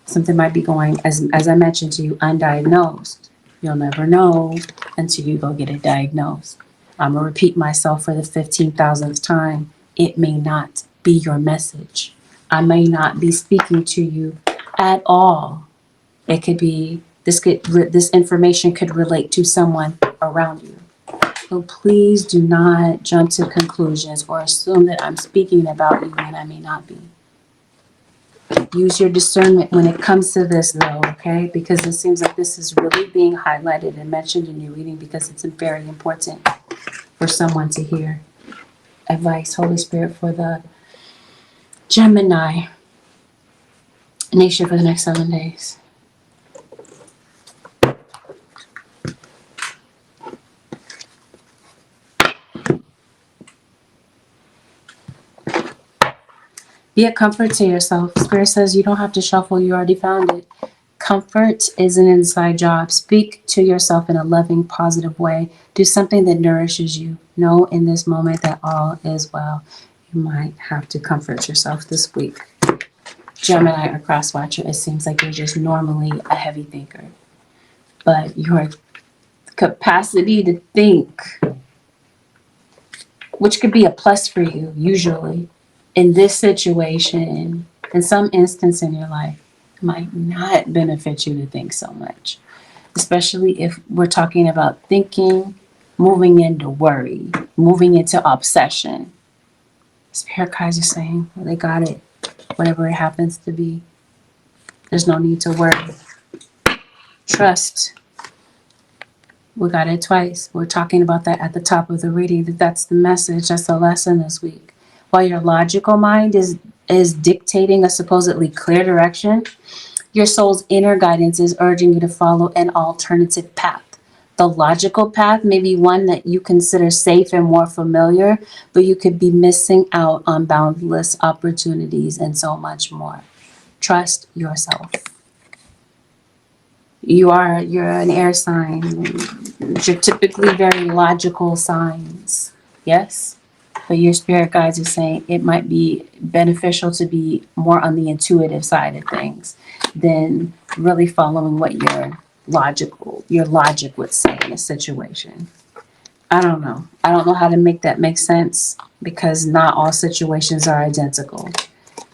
Something might be going, as I mentioned to you, undiagnosed. You'll never know until you go get it diagnosed. I'm going to repeat myself for the 15,000th time. It may not be your message. I may not be speaking to you at all. It could be, this information could relate to someone around you. So please do not jump to conclusions or assume that I'm speaking about you when I may not be. Use your discernment when it comes to this, though, okay? Because it seems like this is really being highlighted and mentioned in your reading because it's very important for someone to hear. Advice, Holy Spirit, for the Gemini nation for the next 7 days. Be a comfort to yourself. Spirit says you don't have to shuffle. You already found it. Comfort is an inside job. Speak to yourself in a loving, positive way. Do something that nourishes you. Know in this moment that all is well. You might have to comfort yourself this week. Gemini or cross watcher, it seems like you're just normally a heavy thinker. But your capacity to think, which could be a plus for you, usually, in this situation, in some instance in your life, might not benefit you to think so much. Especially if we're talking about thinking, moving into worry, moving into obsession. Spirit guides are saying, well, they got it. Whatever it happens to be, there's no need to worry. Trust. We got it twice. We're talking about that at the top of the reading. That's the message. That's the lesson this week. While your logical mind is dictating a supposedly clear direction, your soul's inner guidance is urging you to follow an alternative path. The logical path may be one that you consider safe and more familiar, but you could be missing out on boundless opportunities and so much more. Trust yourself. You're an air sign. You're typically very logical signs. Yes? But your spirit guides are saying it might be beneficial to be more on the intuitive side of things than really following what your logic would say in a situation. I don't know. I don't know how to make that make sense because not all situations are identical.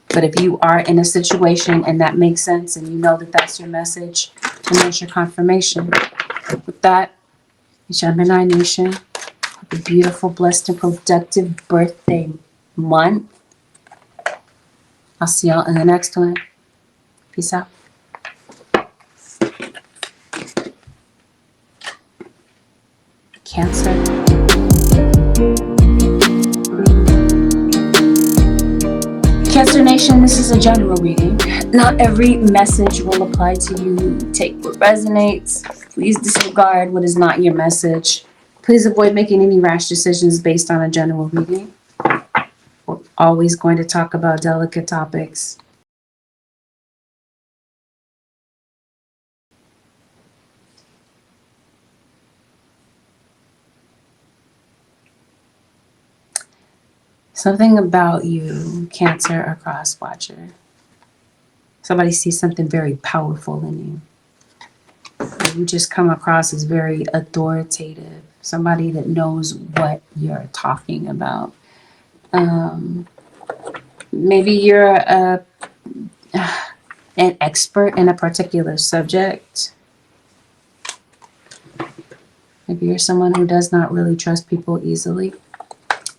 But if you are in a situation and that makes sense and you know that that's your message, then there's your confirmation. With that, Gemini Nation, have a beautiful, blessed, and productive birthday month. I'll see y'all in the next one. Peace out. Cancer. Cancer Nation, this is a general reading. Not every message will apply to you. Take what resonates. Please disregard what is not your message. Please avoid making any rash decisions based on a general reading. We're always going to talk about delicate topics. Something about you, Cancer or cross watcher. Somebody sees something very powerful in you. You just come across as very authoritative. Somebody that knows what you're talking about. Maybe you're an expert in a particular subject. Maybe you're someone who does not really trust people easily.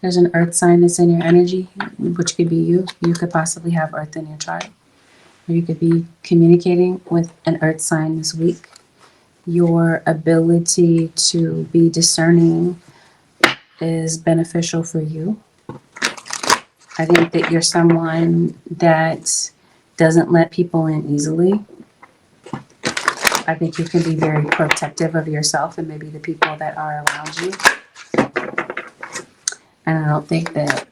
There's an earth sign that's in your energy, which could be you. You could possibly have earth in your chart. Or you could be communicating with an earth sign this week. Your ability to be discerning is beneficial for you. I think that you're someone that doesn't let people in easily. I think you can be very protective of yourself and maybe the people that are around you. And I don't think that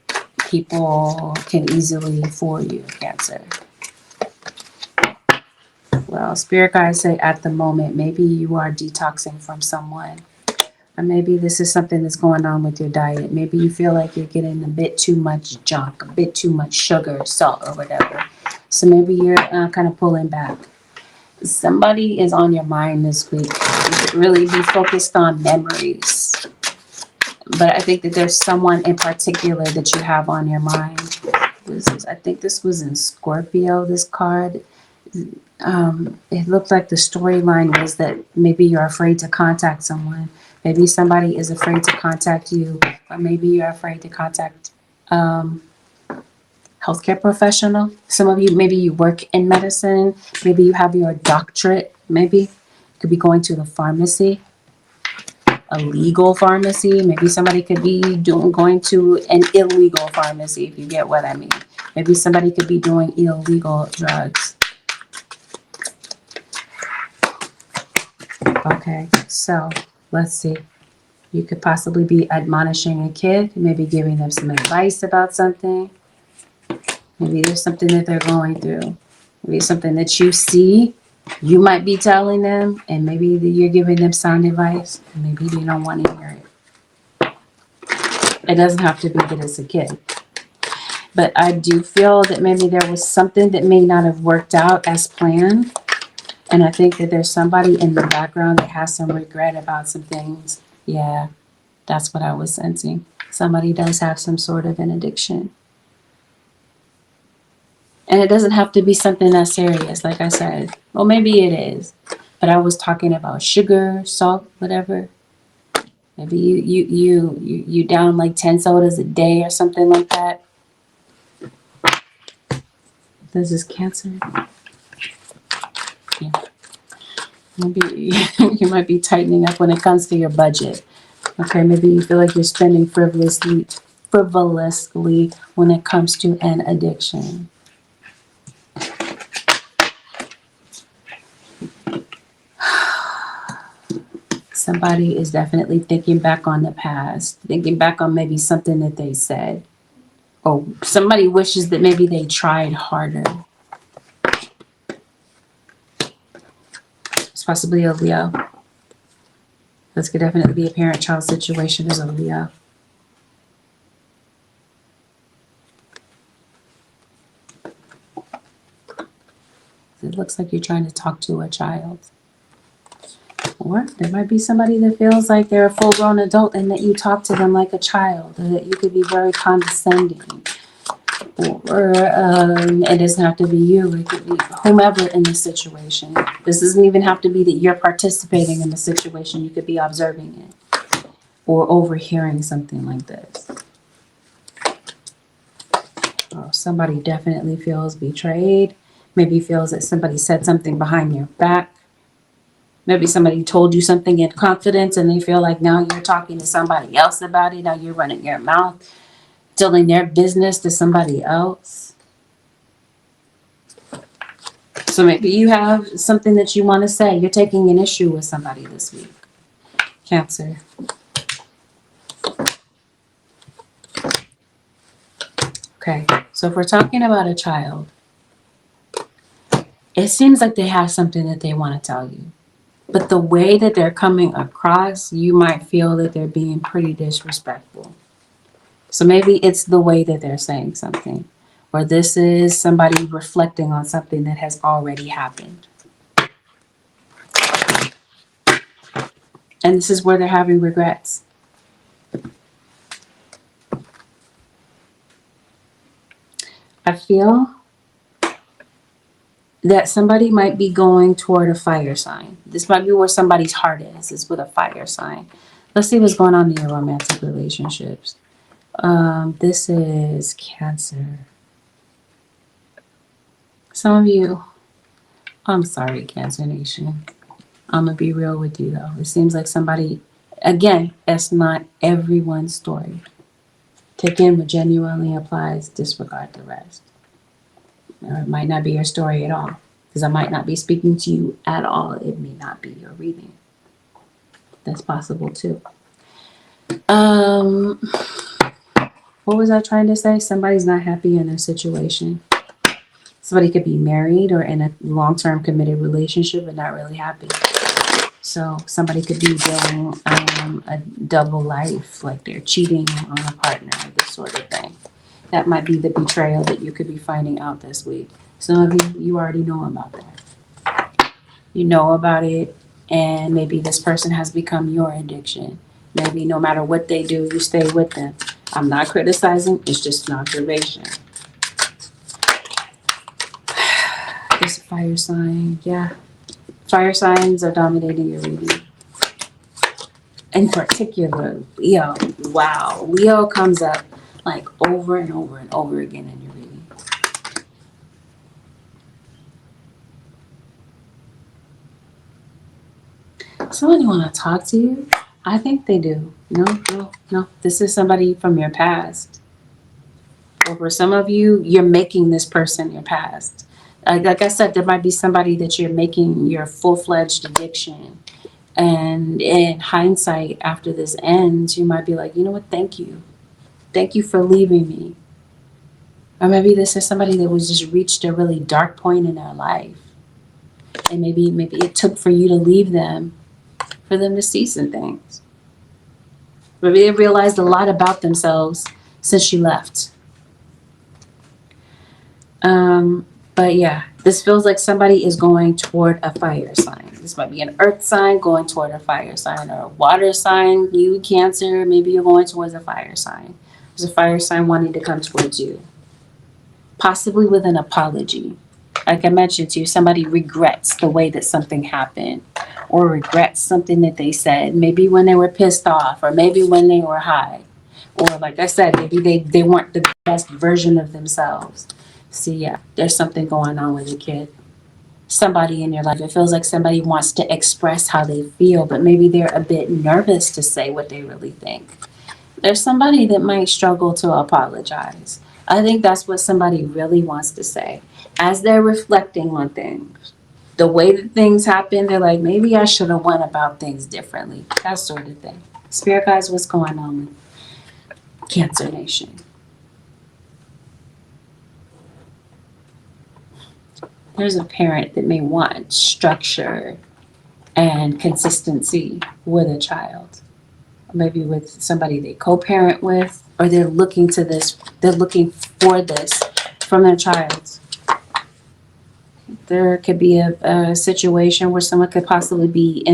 people can easily fool you, Cancer. Well, spirit guides say at the moment, maybe you are detoxing from someone. Or maybe this is something that's going on with your diet. Maybe you feel like you're getting a bit too much junk, a bit too much sugar, salt, or whatever. So maybe you're kind of pulling back. Somebody is on your mind this week. You could really be focused on memories. But I think that there's someone in particular that you have on your mind. I think this was in Scorpio, this card. It looked like the storyline was that maybe you're afraid to contact someone. Maybe somebody is afraid to contact you. Or maybe you're afraid to contact healthcare professional. Some of you, maybe you work in medicine. Maybe you have your doctorate. Maybe you could be going to the pharmacy, a legal pharmacy. Maybe somebody could be going to an illegal pharmacy, if you get what I mean. Maybe somebody could be doing illegal drugs. Okay, so let's see. You could possibly be admonishing a kid, maybe giving them some advice about something. Maybe there's something that they're going through. Maybe something that you see, you might be telling them, and maybe you're giving them sound advice. Maybe they don't want to hear it. It doesn't have to be that it's a kid. But I do feel that maybe there was something that may not have worked out as planned. And I think that there's somebody in the background that has some regret about some things. Yeah, that's what I was sensing. Somebody does have some sort of an addiction. And it doesn't have to be something that's serious, like I said. Well, maybe it is. But I was talking about sugar, salt, whatever. Maybe you down like 10 sodas a day or something like that. This is Cancer. Yeah. Maybe you might be tightening up when it comes to your budget. Okay, maybe you feel like you're spending frivolously when it comes to an addiction. Somebody is definitely thinking back on the past, thinking back on maybe something that they said. Or somebody wishes that maybe they tried harder. It's possibly a Leo. This could definitely be a parent-child situation as a Leo. It looks like you're trying to talk to a child. Or there might be somebody that feels like they're a full-grown adult and that you talk to them like a child, or that you could be very condescending. Or it doesn't have to be you. It could be whomever in the situation. This doesn't even have to be that you're participating in the situation. You could be observing it or overhearing something like this. Oh, somebody definitely feels betrayed. Maybe feels that somebody said something behind your back. Maybe somebody told you something in confidence and they feel like now you're talking to somebody else about it. Now you're running your mouth, telling their business to somebody else. So maybe you have something that you want to say. You're taking an issue with somebody this week. Cancer. Okay, so if we're talking about a child, it seems like they have something that they want to tell you. But the way that they're coming across, you might feel that they're being pretty disrespectful. So maybe it's the way that they're saying something. Or this is somebody reflecting on something that has already happened. And this is where they're having regrets. I feel that somebody might be going toward a fire sign. This might be where somebody's heart is with a fire sign. Let's see what's going on in your romantic relationships. This is Cancer. Some of you, I'm sorry, Cancer Nation. I'm going to be real with you, though. It seems like somebody, again, that's not everyone's story. Take in what genuinely applies, disregard the rest. Or it might not be your story at all, because I might not be speaking to you at all. It may not be your reading. That's possible, too. What was I trying to say? Somebody's not happy in their situation. Somebody could be married or in a long-term committed relationship but not really happy. So somebody could be doing a double life, like they're cheating on a partner, this sort of thing. That might be the betrayal that you could be finding out this week. Some of you already know about that. You know about it, and maybe this person has become your addiction. Maybe no matter what they do, you stay with them. I'm not criticizing, it's just an observation. This fire sign, yeah. Fire signs are dominating your reading. In particular, Leo. Wow. Leo comes up like over and over and over again in your reading. Somebody want to talk to you? I think they do. No. This is somebody from your past. Or for some of you, you're making this person your past. Like I said, there might be somebody that you're making your full-fledged addiction. And in hindsight, after this ends, you might be like, you know what, thank you. Thank you for leaving me. Or maybe this is somebody that was just reached a really dark point in their life. And maybe it took for you to leave them, for them to see some things. Maybe they realized a lot about themselves since you left. But yeah, this feels like somebody is going toward a fire sign. This might be an earth sign going toward a fire sign, or a water sign, you, Cancer, maybe you're going towards a fire sign. There's a fire sign wanting to come towards you. Possibly with an apology. Like I mentioned to you, somebody regrets the way that something happened, or regrets something that they said, maybe when they were pissed off, or maybe when they were high. Or like I said, maybe they weren't the best version of themselves. See, yeah, there's something going on with a kid. Somebody in your life, it feels like somebody wants to express how they feel, but maybe they're a bit nervous to say what they really think. There's somebody that might struggle to apologize. I think that's what somebody really wants to say. As they're reflecting on things, the way that things happen, they're like, maybe I should have went about things differently. That sort of thing. Spirit guys, what's going on with Cancer Nation? There's a parent that may want structure and consistency with a child. Maybe with somebody they co-parent with, or they're looking for this from their child. There could be a situation where someone could possibly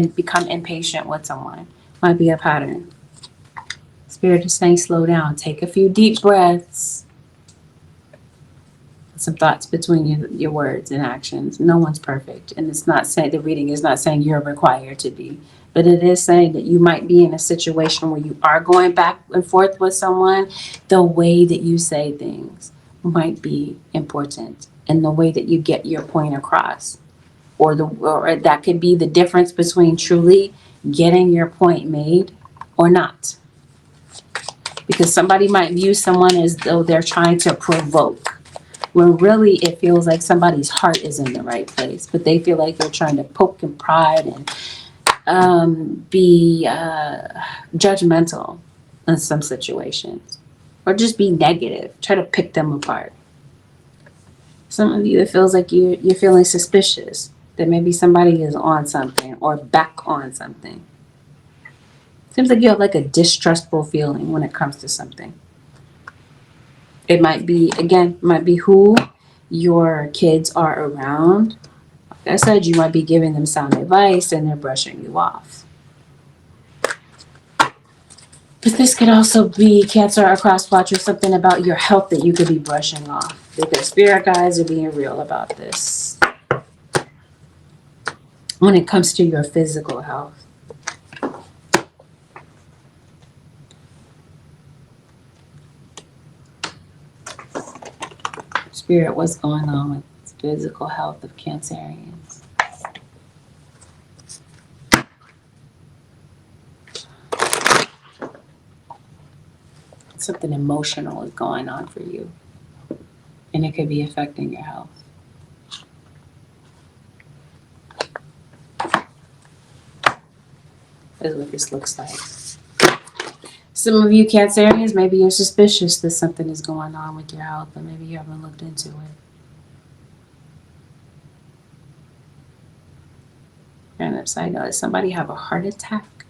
become impatient with someone. Might be a pattern. Spirit is saying slow down, take a few deep breaths. Some thoughts between your words and actions. No one's perfect, and it's not saying, the reading is not saying you're required to be, but it is saying that you might be in a situation where you are going back and forth with someone. The way that you say things might be important, and the way that you get your point across, or that could be the difference between truly getting your point made or not. Because somebody might view someone as though they're trying to provoke, when really it feels like somebody's heart is in the right place, but they feel like they're trying to poke and prod and be judgmental in some situations, or just be negative, try to pick them apart. Some of you, it feels like you're feeling suspicious that maybe somebody is on something or back on something. Seems like you have like a distrustful feeling when it comes to something. It might be who your kids are around. Like I said, you might be giving them sound advice and they're brushing you off. But this could also be Cancer or cross watch, or something about your health that you could be brushing off. Because spirit guides are being real about this. When it comes to your physical health. Spirit, what's going on with physical health of Cancerians? Something emotional is going on for you, and it could be affecting your health. That's what this looks like. Some of you Cancerians, maybe you're suspicious that something is going on with your health, but maybe you haven't looked into it. And upside down, does somebody have a heart attack?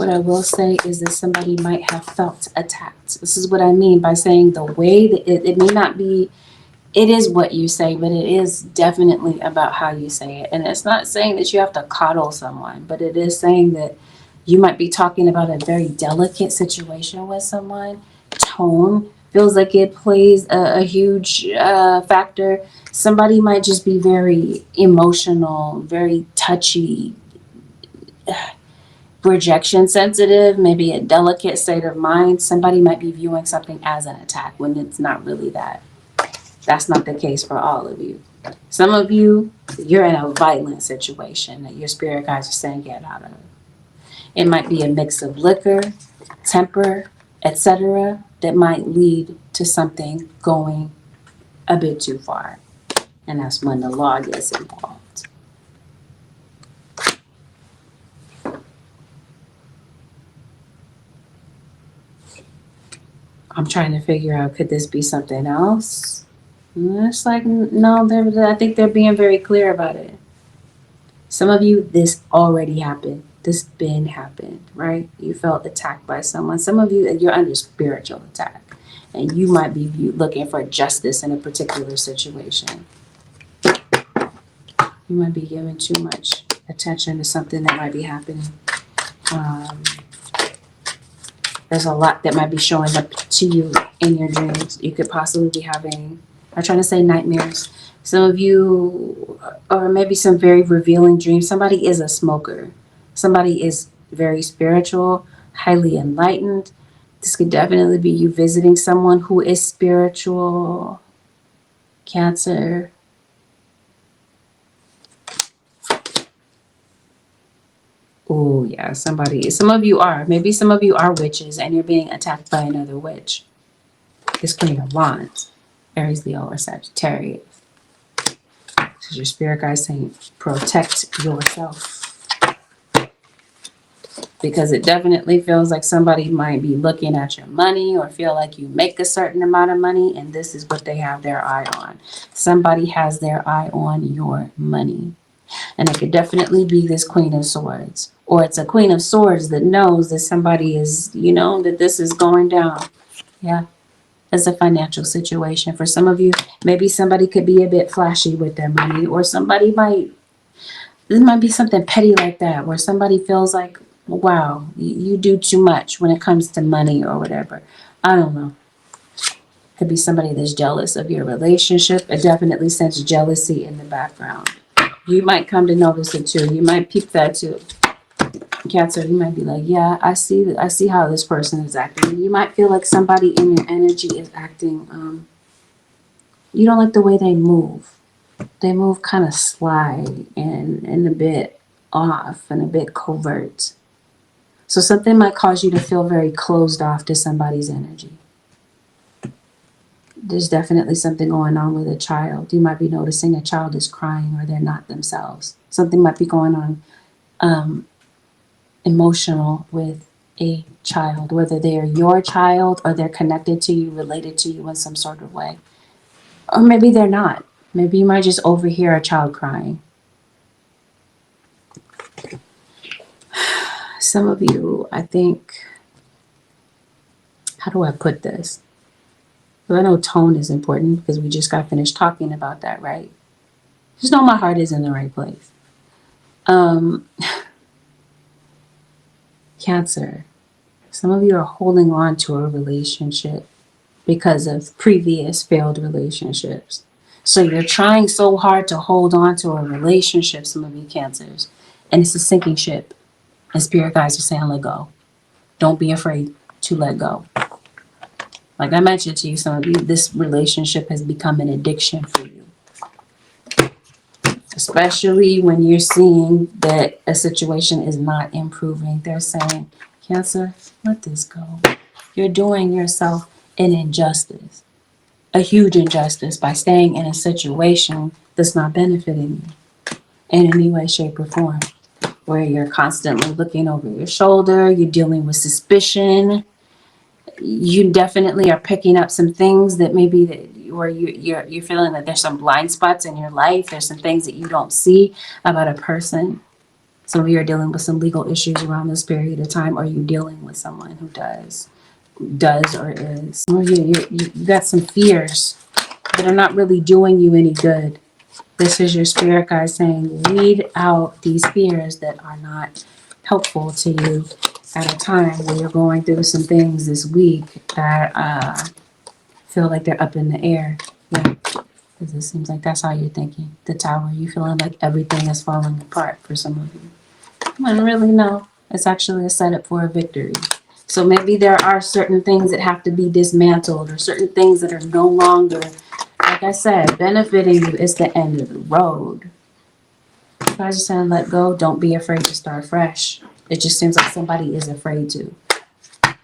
What I will say is that somebody might have felt attacked. This is what I mean by saying the way that it may not be, it is what you say, but it is definitely about how you say it. And it's not saying that you have to coddle someone, but it is saying that you might be talking about a very delicate situation with someone. Tone feels like it plays a huge factor. Somebody might just be very emotional, very touchy, rejection sensitive, maybe a delicate state of mind. Somebody might be viewing something as an attack when it's not really that. That's not the case for all of you. Some of you, you're in a violent situation that your spirit guides are saying get out of. It might be a mix of liquor, temper, etc. that might lead to something going a bit too far. And that's when the law gets involved. I'm trying to figure out, could this be something else? It's like, no, I think they're being very clear about it. Some of you, this already happened. This been happened, right? You felt attacked by someone. Some of you, you're under spiritual attack. And you might be looking for justice in a particular situation. You might be giving too much attention to something that might be happening. There's a lot that might be showing up to you in your dreams. You could possibly be having, I'm trying to say nightmares. Some of you, or maybe some very revealing dreams. Somebody is a smoker. Somebody is very spiritual, highly enlightened. This could definitely be you visiting someone who is spiritual. Cancer. Oh, yeah, some of you are. Maybe some of you are witches and you're being attacked by another witch. This Queen of Wands, Aries, Leo, or Sagittarius. This is your spirit guide saying protect yourself. Because it definitely feels like somebody might be looking at your money or feel like you make a certain amount of money and this is what they have their eye on. Somebody has their eye on your money. And it could definitely be this Queen of Swords. Or it's a Queen of Swords that knows that somebody is, that this is going down. Yeah. It's a financial situation. For some of you, maybe somebody could be a bit flashy with their money. Or this might be something petty like that. Where somebody feels like, wow, you do too much when it comes to money or whatever. I don't know. Could be somebody that's jealous of your relationship. It definitely sense jealousy in the background. You might come to notice it too. You might peep that too. Cancer, you might be like, yeah, I see how this person is acting. You might feel like somebody in your energy is acting, you don't like the way they move. They move kind of sly and a bit off and a bit covert. So something might cause you to feel very closed off to somebody's energy. There's definitely something going on with a child. You might be noticing a child is crying or they're not themselves. Something might be going on emotional with a child, whether they are your child or they're connected to you, related to you in some sort of way. Or maybe they're not. Maybe you might just overhear a child crying. Some of you, I think, how do I put this? Well, I know tone is important because we just got finished talking about that, right? Just know my heart is in the right place. Cancer. Some of you are holding on to a relationship because of previous failed relationships. So you're trying so hard to hold on to a relationship, some of you Cancers, and it's a sinking ship. And spirit guides are saying, let go. Don't be afraid to let go. Like I mentioned to you, some of you, this relationship has become an addiction for you. Especially when you're seeing that a situation is not improving. They're saying, Cancer, let this go. You're doing yourself an injustice, a huge injustice by staying in a situation that's not benefiting you in any way, shape, or form. Where you're constantly looking over your shoulder, you're dealing with suspicion. You definitely are picking up some things that maybe where you're feeling that there's some blind spots in your life. There's some things that you don't see about a person. Some of you are dealing with some legal issues around this period of time, or you're dealing with someone who does or is. Or you got some fears that are not really doing you any good. This is your spirit guide saying, weed out these fears that are not helpful to you at a time where you're going through some things this week that feel like they're up in the air. Yeah, because it seems like that's how you're thinking. The Tower, you feeling like everything is falling apart for some of you. When really, no. It's actually a setup for a victory. So maybe there are certain things that have to be dismantled, or certain things that are no longer, like I said, benefiting you. It's the end of the road. You guys are saying let go. Don't be afraid to start fresh. It just seems like somebody is afraid to.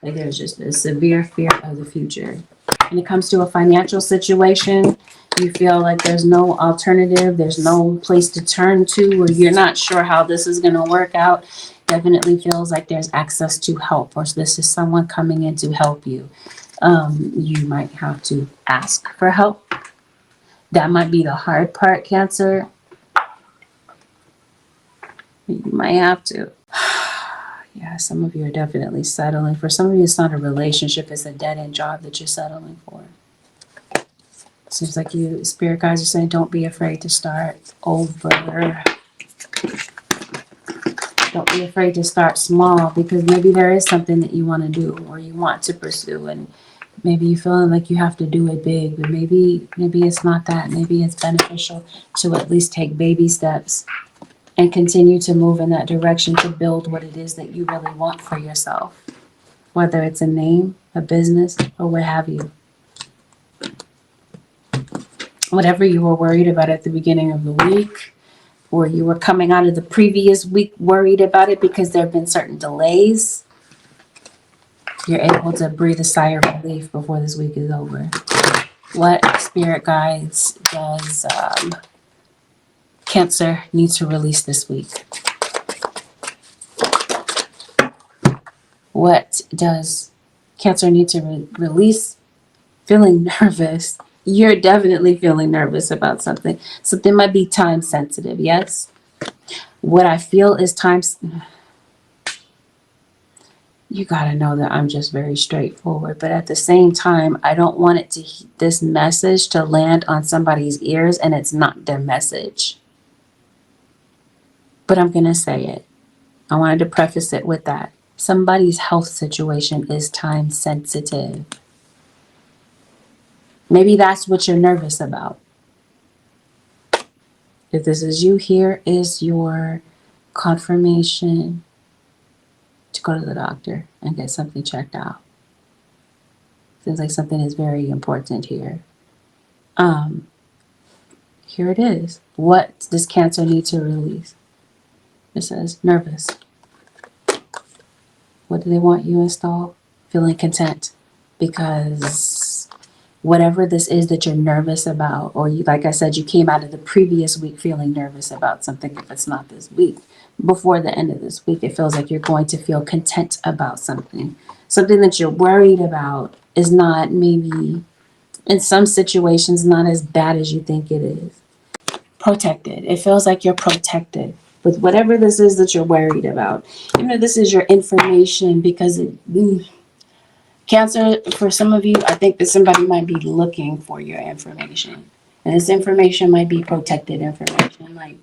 Like there's just a severe fear of the future. When it comes to a financial situation, you feel like there's no alternative, there's no place to turn to, or you're not sure how this is going to work out. Definitely feels like there's access to help, or this is someone coming in to help you. You might have to ask for help. That might be the hard part, Cancer. You might have to. Yeah, some of you are definitely settling. For some of you, it's not a relationship, it's a dead-end job that you're settling for. Seems like you, spirit guides are saying, don't be afraid to start over. Don't be afraid to start small, because maybe there is something that you want to do or you want to pursue, and maybe you're feeling like you have to do it big, but maybe it's not that. Maybe it's beneficial to at least take baby steps and continue to move in that direction to build what it is that you really want for yourself, whether it's a name, a business, or what have you. Whatever you were worried about at the beginning of the week, or you were coming out of the previous week worried about it because there have been certain delays, you're able to breathe a sigh of relief before this week is over. What spirit guides does Cancer need to release this week? What does Cancer need to release? Feeling nervous. You're definitely feeling nervous about something. Something might be time sensitive, yes? What I feel is you gotta know that I'm just very straightforward, but at the same time, I don't want this message to land on somebody's ears and it's not their message. But I'm gonna say it. I wanted to preface it with that. Somebody's health situation is time sensitive. Maybe that's what you're nervous about. If this is you, here is your confirmation to go to the doctor and get something checked out. Seems like something is very important here. Here it is. What does Cancer need to release? It says nervous. What do they want you installed? Feeling content, because whatever this is that you're nervous about, or you, like I said, you came out of the previous week feeling nervous about something. If it's not this week, before the end of this week, it feels like you're going to feel content about something. Something that you're worried about is not, maybe in some situations, not as bad as you think it is. Protected. It feels like you're protected with whatever this is that you're worried about. You know, this is your information, because Cancer, for some of you, I think that somebody might be looking for your information. And this information might be protected information. Like,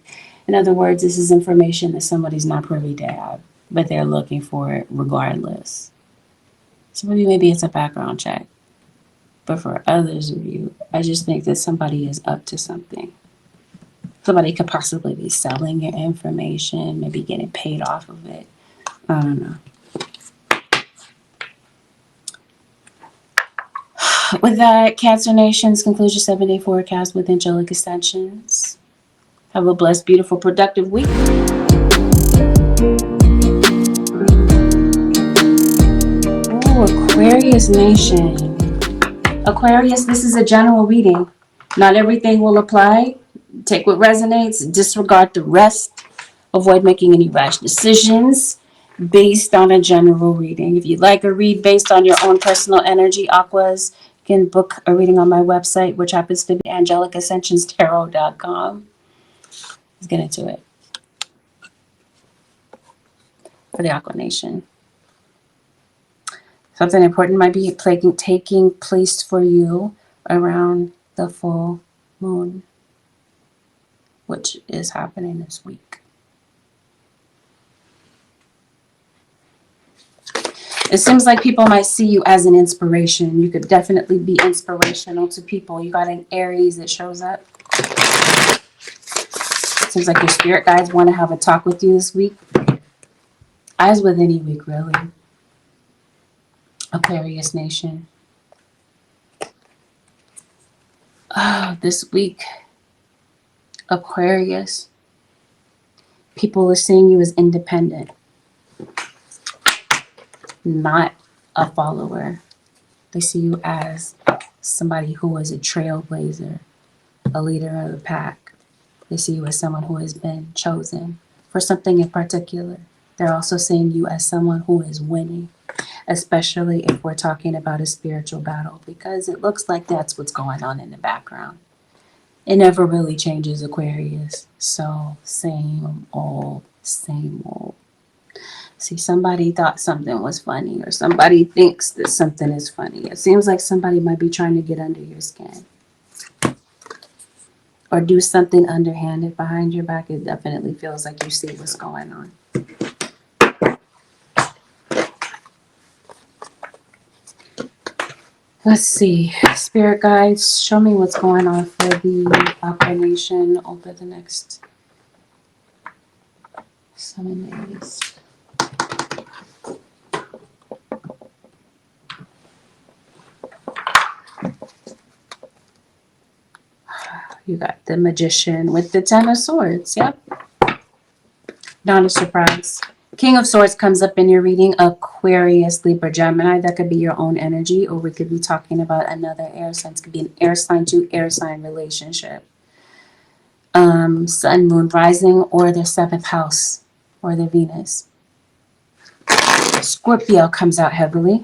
in other words, this is information that somebody's not privy to have, but they're looking for it regardless. Some of you, maybe it's a background check. But for others of you, I just think that somebody is up to something. Somebody could possibly be selling your information, maybe getting paid off of it. I don't know. With that, Cancer Nations concludes your 7-day forecast with angelic ascensions. Have a blessed, beautiful, productive week. Ooh, Aquarius Nation. Aquarius, this is a general reading. Not everything will apply. Take what resonates, disregard the rest. Avoid making any rash decisions based on a general reading. If you'd like a read based on your own personal energy, Aquas, you can book a reading on my website, which happens to be angelicaascensionstarot.com. Let's get into it. for the Aqua Nation. Something important might be taking place for you around the full moon, which is happening this week. It seems like people might see you as an inspiration. You could definitely be inspirational to people. You got an Aries that shows up. It seems like your spirit guides want to have a talk with you this week. As with any week, really. Aquarius Nation. Oh, this week, Aquarius. People are seeing you as independent, not a follower. They see you as somebody who is a trailblazer, a leader of the pack. They see you as someone who has been chosen for something in particular. They're also seeing you as someone who is winning, especially if we're talking about a spiritual battle, because it looks like that's what's going on in the background. It never really changes, Aquarius. So same old, same old. See, somebody thought something was funny, or somebody thinks that something is funny. It seems like somebody might be trying to get under your skin or do something underhanded behind your back. It definitely feels like you see what's going on. Let's see. Spirit guides, show me what's going on for the Aqua Nation over the next 7 days. You got the Magician with the Ten of Swords. Yep. Not a surprise. King of Swords comes up in your reading. Aquarius, Libra, Gemini. That could be your own energy, or we could be talking about another air sign. It could be an air sign to air sign relationship. Sun, Moon, Rising, or the 7th house, or the Venus. Scorpio comes out heavily.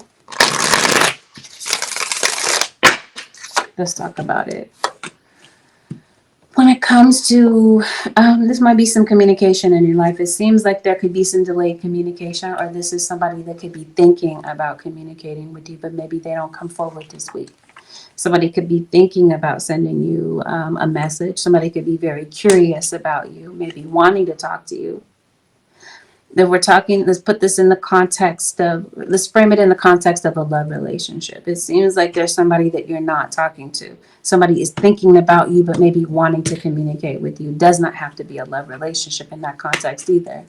Let's talk about it. When it comes to, this might be some communication in your life. It seems like there could be some delayed communication, or this is somebody that could be thinking about communicating with you, but maybe they don't come forward this week. Somebody could be thinking about sending you a message. Somebody could be very curious about you, maybe wanting to talk to you. That we're talking, let's put this in the context of, let's frame it in the context of a love relationship. It seems like there's somebody that you're not talking to. Somebody is thinking about you, but maybe wanting to communicate with you. Does not have to be a love relationship in that context either.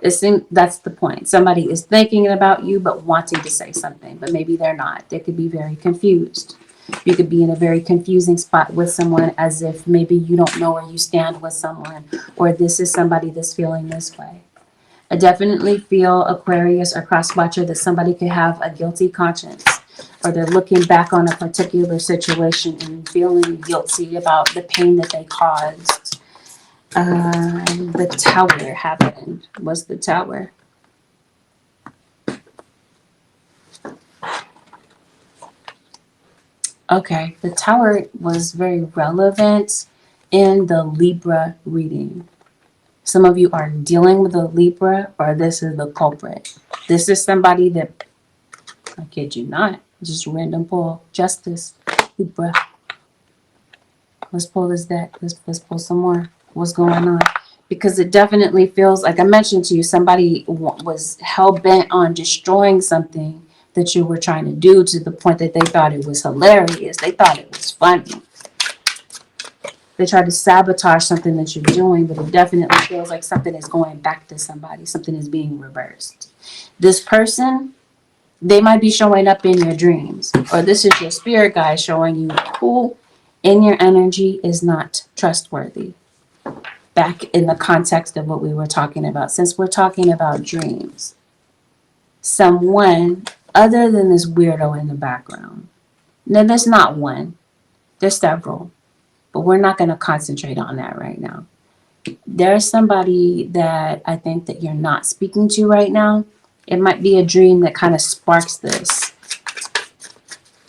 It seems that's the point. Somebody is thinking about you, but wanting to say something, but maybe they're not. They could be very confused. You could be in a very confusing spot with someone, as if maybe you don't know where you stand with someone, or this is somebody that's feeling this way. I definitely feel, Aquarius or cross-watcher, that somebody could have a guilty conscience, or they're looking back on a particular situation and feeling guilty about the pain that they caused. The Tower happened. Was the Tower? Okay, the Tower was very relevant in the Libra reading. Some of you are dealing with a Libra, or this is the culprit. This is somebody that, I kid you not, just random pull. Justice, Libra. Let's pull this deck. Let's pull some more. What's going on? Because it definitely feels like, I mentioned to you, somebody was hell-bent on destroying something that you were trying to do, to the point that they thought it was hilarious. They thought it was funny. They try to sabotage something that you're doing, but it definitely feels like something is going back to somebody. Something is being reversed. This person, they might be showing up in your dreams, or this is your spirit guide showing you who in your energy is not trustworthy. Back in the context of what we were talking about, since we're talking about dreams, someone other than this weirdo in the background. Now, there's not one, there's several. But we're not going to concentrate on that right now. There's somebody that I think that you're not speaking to right now. It might be a dream that kind of sparks this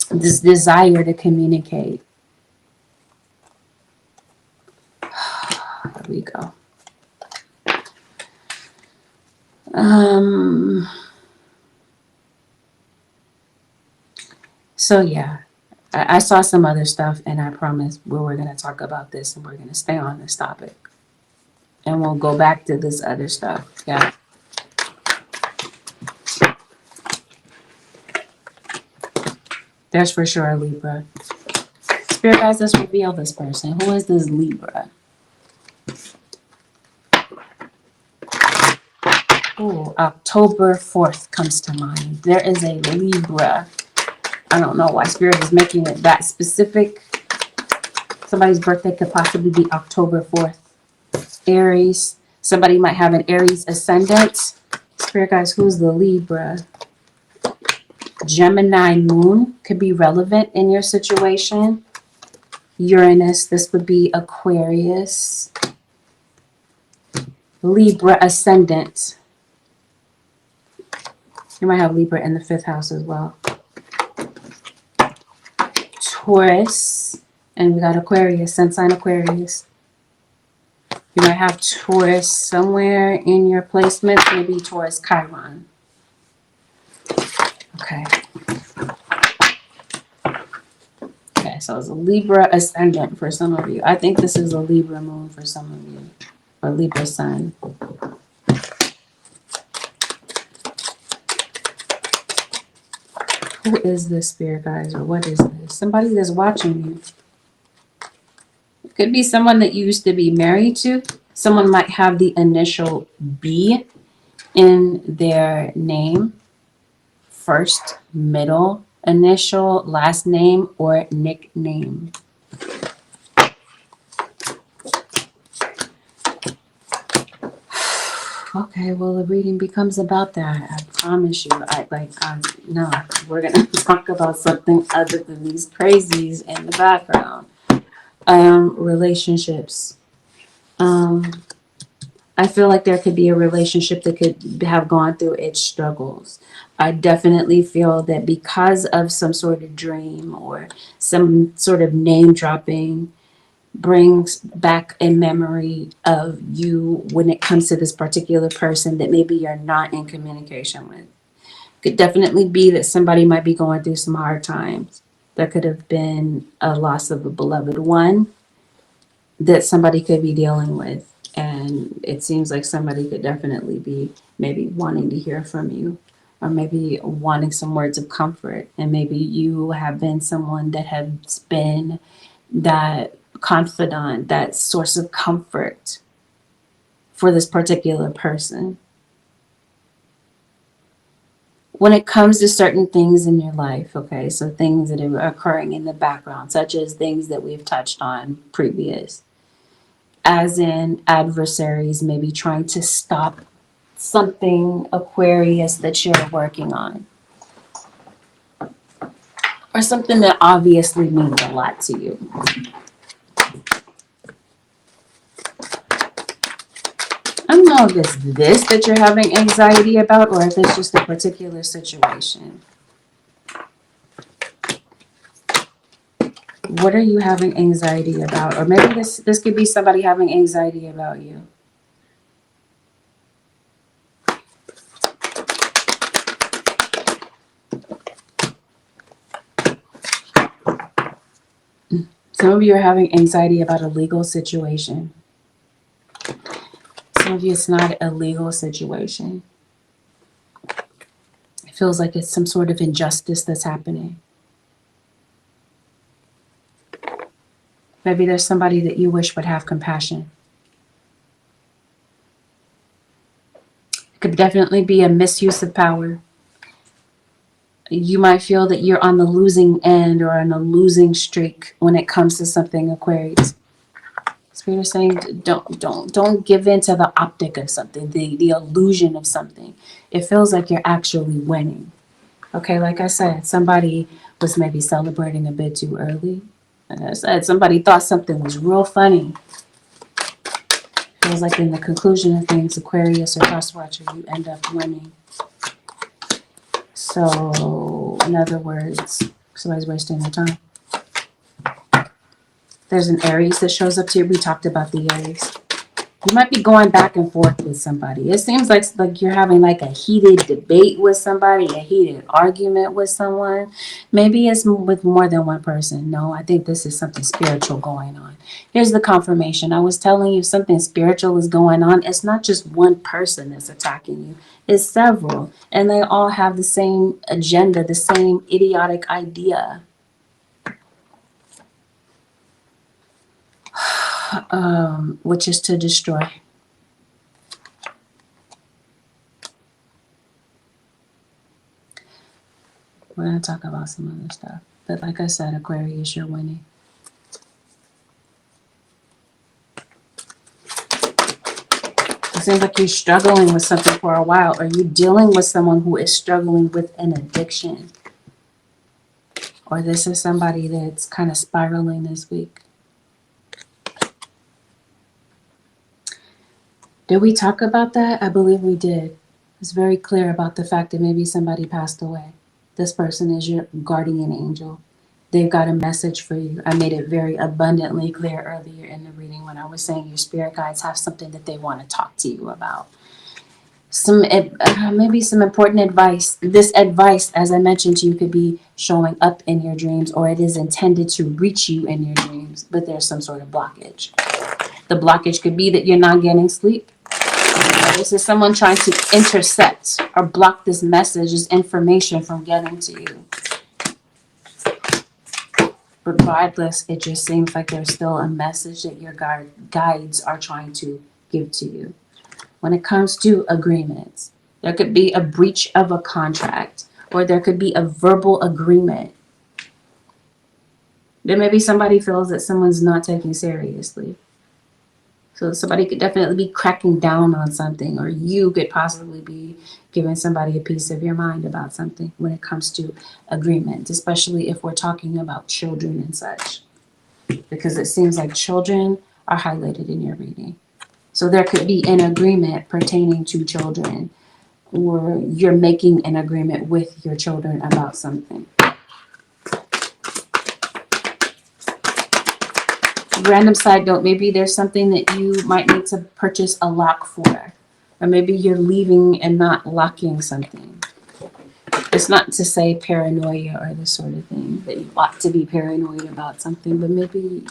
desire to communicate. There we go. So yeah, I saw some other stuff, and I promise we're going to talk about this, and we're going to stay on this topic, and we'll go back to this other stuff. Yeah. There's for sure a Libra. Spirit guys, let's reveal this person. Who is this Libra? Oh, October 4th comes to mind. There is a Libra. I don't know why Spirit is making it that specific. Somebody's birthday could possibly be October 4th. Aries. Somebody might have an Aries ascendant. Spirit guys, who's the Libra? Gemini moon could be relevant in your situation. Uranus, this would be Aquarius. Libra ascendant. You might have Libra in the 5th house as well. Taurus. And we got Aquarius, sun sign Aquarius. You might have Taurus somewhere in your placement. Maybe Taurus Chiron. Okay. Okay, so it's a Libra ascendant for some of you. I think this is a Libra moon for some of you. Or Libra sun. Who is this, Spirit guys? Or what is this? Somebody that's watching you. It could be someone that you used to be married to. Someone might have the initial B in their name. First, middle, initial, last name, or nickname. Okay, well, the reading becomes about that. I promise you. No, we're gonna talk about something other than these crazies in the background. Relationships. I feel like there could be a relationship that could have gone through its struggles. I definitely feel that because of some sort of dream or some sort of name dropping brings back a memory of you when it comes to this particular person that maybe you're not in communication with. Could definitely be that somebody might be going through some hard times. There could have been a loss of a beloved one that somebody could be dealing with. And it seems like somebody could definitely be maybe wanting to hear from you, or maybe wanting some words of comfort. And maybe you have been someone that has been that confidant, that source of comfort for this particular person. When it comes to certain things in your life, okay, so things that are occurring in the background, such as things that we've touched on previous, as in adversaries maybe trying to stop something, Aquarius, that you're working on, or something that obviously means a lot to you. I don't know if it's this that you're having anxiety about, or if it's just a particular situation. What are you having anxiety about? Or maybe this could be somebody having anxiety about you. Some of you are having anxiety about a legal situation. Some of you, it's not a legal situation. It feels like it's some sort of injustice that's happening. Maybe there's somebody that you wish would have compassion. It could definitely be a misuse of power. You might feel that you're on the losing end or on a losing streak when it comes to something, Aquarius. Spirit is saying don't give in to the optic of something, the illusion of something. It feels like you're actually winning. Okay, like I said, somebody was maybe celebrating a bit too early. Like I said, somebody thought something was real funny. Feels like in the conclusion of things, Aquarius or Cross Watcher, you end up winning. So, in other words, somebody's wasting their time. There's an Aries that shows up here. We talked about the Aries. You might be going back and forth with somebody. It seems like you're having like a heated debate with somebody, a heated argument with someone. Maybe it's with more than one person. No, I think this is something spiritual going on. Here's the confirmation. I was telling you something spiritual is going on. It's not just one person that's attacking you. It's several. And they all have the same agenda, the same idiotic idea. Which is to destroy. We're going to talk about some other stuff. But like I said, Aquarius, you're winning. It seems like you're struggling with something for a while, or you're dealing with someone who is struggling with an addiction. Or this is somebody that's kind of spiraling this week. Did we talk about that? I believe we did. It's very clear about the fact that maybe somebody passed away. This person is your guardian angel. They've got a message for you. I made it very abundantly clear earlier in the reading when I was saying your spirit guides have something that they want to talk to you about. Maybe some important advice. This advice, as I mentioned to you, could be showing up in your dreams, or it is intended to reach you in your dreams, but there's some sort of blockage. The blockage could be that you're not getting sleep. This is someone trying to intercept or block this message, this information from getting to you. Regardless, it just seems like there's still a message that your guides are trying to give to you. When it comes to agreements, there could be a breach of a contract, or there could be a verbal agreement. There may be somebody feels that someone's not taking seriously. So somebody could definitely be cracking down on something, or you could possibly be giving somebody a piece of your mind about something when it comes to agreement, especially if we're talking about children and such. Because it seems like children are highlighted in your reading. So there could be an agreement pertaining to children, or you're making an agreement with your children about something. Random side note, maybe there's something that you might need to purchase a lock for, or maybe you're leaving and not locking something. It's not to say paranoia or this sort of thing, that you ought to be paranoid about something, but maybe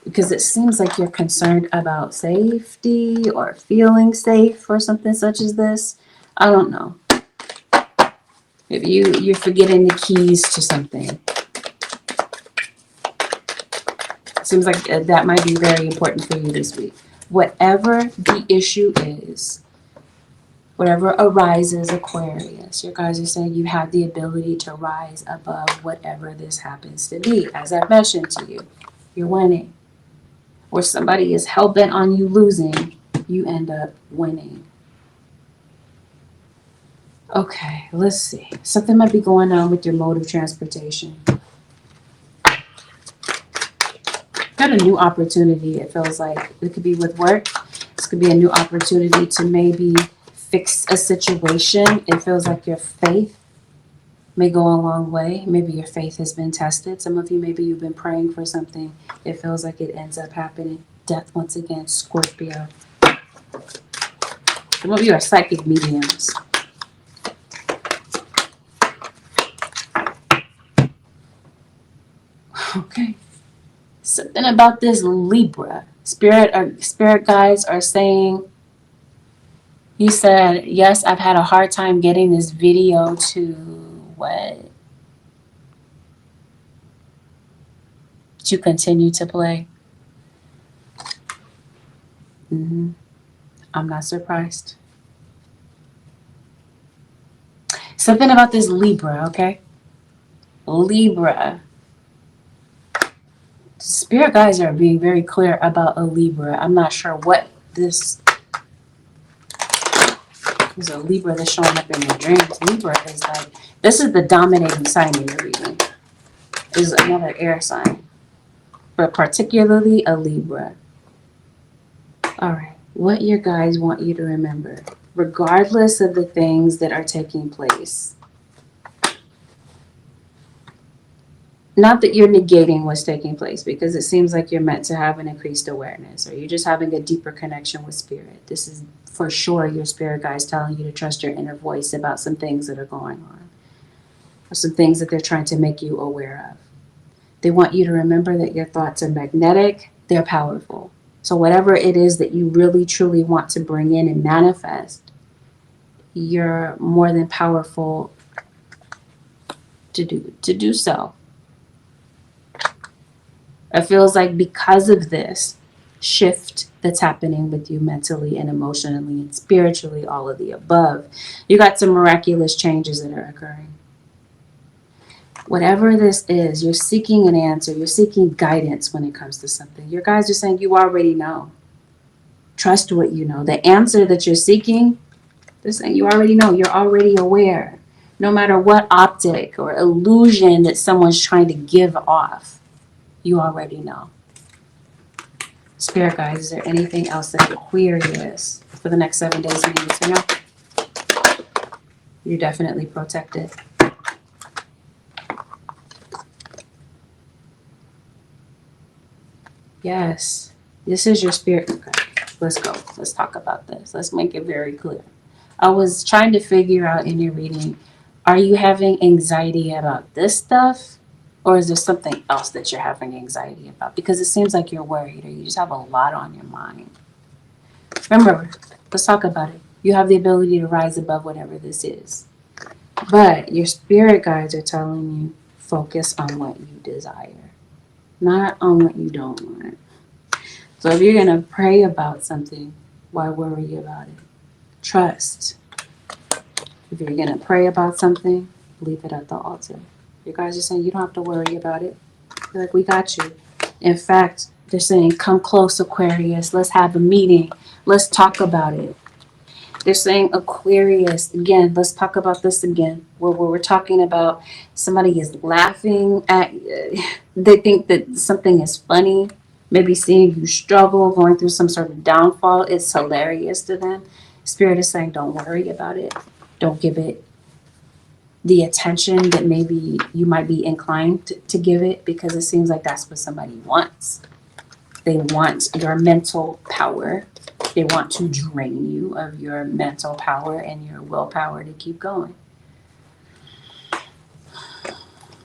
because it seems like you're concerned about safety or feeling safe or something such as this. I don't know. Maybe you're forgetting the keys to something. Seems like that might be very important for you this week. Whatever the issue is, whatever arises, Aquarius, your guys are saying you have the ability to rise above whatever this happens to be. As I mentioned to you, you're winning. Or somebody is hell-bent on you losing, you end up winning. Okay, let's see. Something might be going on with your mode of transportation. Got a new opportunity, it feels like. It could be with work. This could be a new opportunity to maybe fix a situation. It feels like your faith may go a long way. Maybe your faith has been tested. Some of you, maybe you've been praying for something. It feels like it ends up happening. Death once again, Scorpio. Some of you are psychic mediums. Okay. Something about this Libra. Spirit guides are saying, he said, yes, I've had a hard time getting this video to what? To continue to play. I'm not surprised. Something about this Libra, okay? Libra. Spirit guides are being very clear about a Libra. I'm not sure what this is. A Libra that's showing up in your dreams. Libra is like, this is the dominating sign in your reading. Is another air sign, but particularly a Libra. All right, what your guides want you to remember, regardless of the things that are taking place. not that you're negating what's taking place, because it seems like you're meant to have an increased awareness, or you're just having a deeper connection with spirit. This is for sure your spirit guides telling you to trust your inner voice about some things that are going on, or some things that they're trying to make you aware of. They want you to remember that your thoughts are magnetic, they're powerful. So whatever it is that you really truly want to bring in and manifest, you're more than powerful to do so. It feels like because of this shift that's happening with you mentally and emotionally and spiritually, all of the above, you got some miraculous changes that are occurring. Whatever this is, you're seeking an answer, you're seeking guidance when it comes to something. Your guys are saying you already know. Trust what you know. The answer that you're seeking, they're saying you already know, you're already aware. No matter what optic or illusion that someone's trying to give off, you already know. Spirit guides, is there anything else that Aquarius for the next 7 days needs to know? You're definitely protected. Yes, this is your spirit. Okay, let's go. Let's talk about this. Let's make it very clear. I was trying to figure out in your reading, are you having anxiety about this stuff? Or is there something else that you're having anxiety about? Because it seems like you're worried, or you just have a lot on your mind. Remember, let's talk about it. You have the ability to rise above whatever this is. But your spirit guides are telling you, focus on what you desire, not on what you don't want. So if you're going to pray about something, why worry about it? Trust. If you're going to pray about something, leave it at the altar. You guys are saying you don't have to worry about it. They're like, we got you. In fact, they're saying, come close, Aquarius. Let's have a meeting. Let's talk about it. They're saying, Aquarius, again, let's talk about this again. Where we're talking about somebody is laughing at, they think that something is funny. Maybe seeing you struggle, going through some sort of downfall. It's hilarious to them. Spirit is saying, don't worry about it. Don't give it the attention that maybe you might be inclined to give it, because it seems like that's what somebody wants. They want your mental power. They want to drain you of your mental power and your willpower to keep going.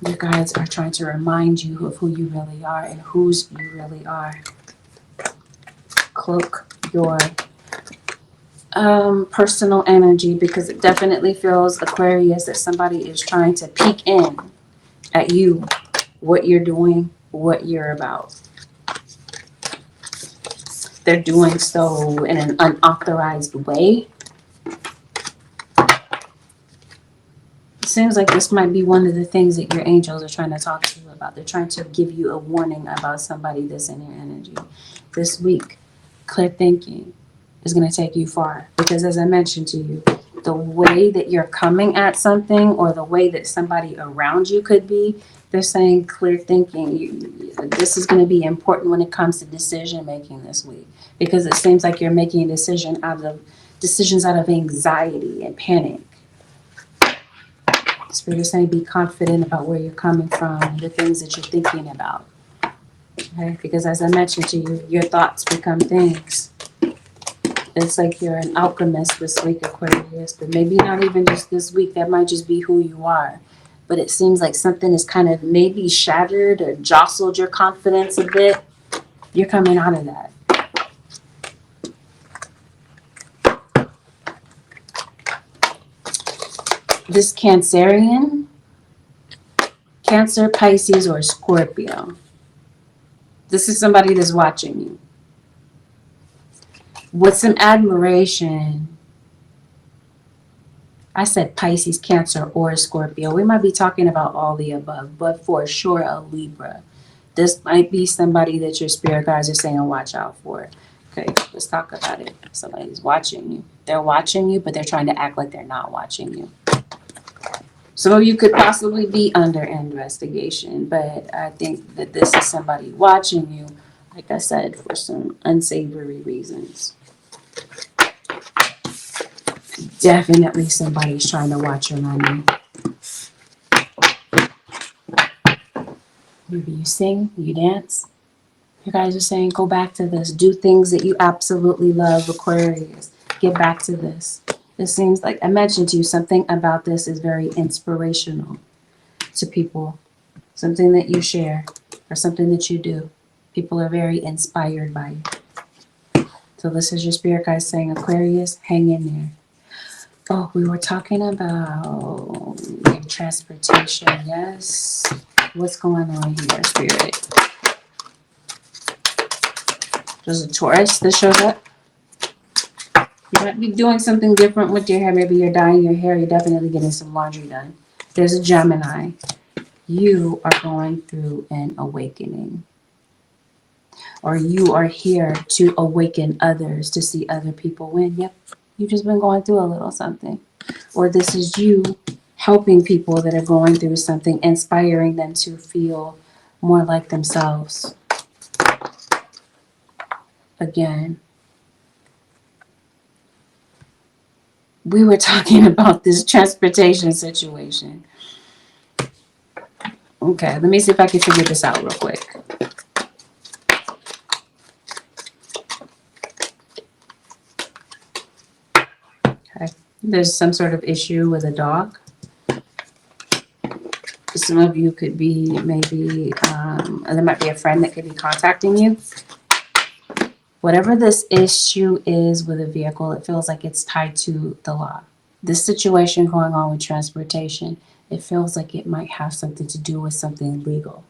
You guys are trying to remind you of who you really are and whose you really are. Cloak your personal energy, because it definitely feels, Aquarius, that somebody is trying to peek in at you, what you're doing, what you're about. They're doing so in an unauthorized way. It seems like this might be one of the things that your angels are trying to talk to you about. They're trying to give you a warning about somebody that's in your energy. This week, clear thinking is going to take you far, because as I mentioned to you, the way that you're coming at something, or the way that somebody around you could be, they're saying clear thinking. This is going to be important when it comes to decision making this week, because it seems like you're making decisions out of anxiety and panic. Spirit is saying be confident about where you're coming from, the things that you're thinking about. Okay? Because as I mentioned to you, your thoughts become things. It's like you're an alchemist this week, Aquarius, but maybe not even just this week. That might just be who you are. But it seems like something is kind of maybe shattered or jostled your confidence a bit. You're coming out of that. This Cancerian, Cancer, Pisces, or Scorpio. This is somebody that's watching you with some admiration. I said Pisces, Cancer, or Scorpio. We might be talking about all the above, but for sure a Libra. This might be somebody that your spirit guides are saying watch out for. Okay, let's talk about it. Somebody's watching you. They're watching you, but they're trying to act like they're not watching you. Some of you could possibly be under investigation, but I think that this is somebody watching you, like I said, for some unsavory reasons. Definitely somebody's trying to watch your money. Maybe you sing, you dance. You guys are saying, go back to this. Do things that you absolutely love, Aquarius. Get back to this. It seems like I mentioned to you, something about this is very inspirational to people. Something that you share or something that you do. People are very inspired by you. So this is your spirit guide saying, Aquarius, hang in there. Oh, we were talking about transportation. Yes. What's going on here, spirit? There's a Taurus that shows up. You might be doing something different with your hair. Maybe you're dyeing your hair. You're definitely getting some laundry done. There's a Gemini. You are going through an awakening. Or you are here to awaken others, to see other people win. Yep, you've just been going through a little something. Or this is you helping people that are going through something, inspiring them to feel more like themselves. Again, we were talking about this transportation situation. Okay, let me see if I can figure this out real quick. Okay, there's some sort of issue with a dog. Some of you could be maybe, there might be a friend that could be contacting you. Whatever this issue is with a vehicle, it feels like it's tied to the law. This situation going on with transportation, it feels like it might have something to do with something legal.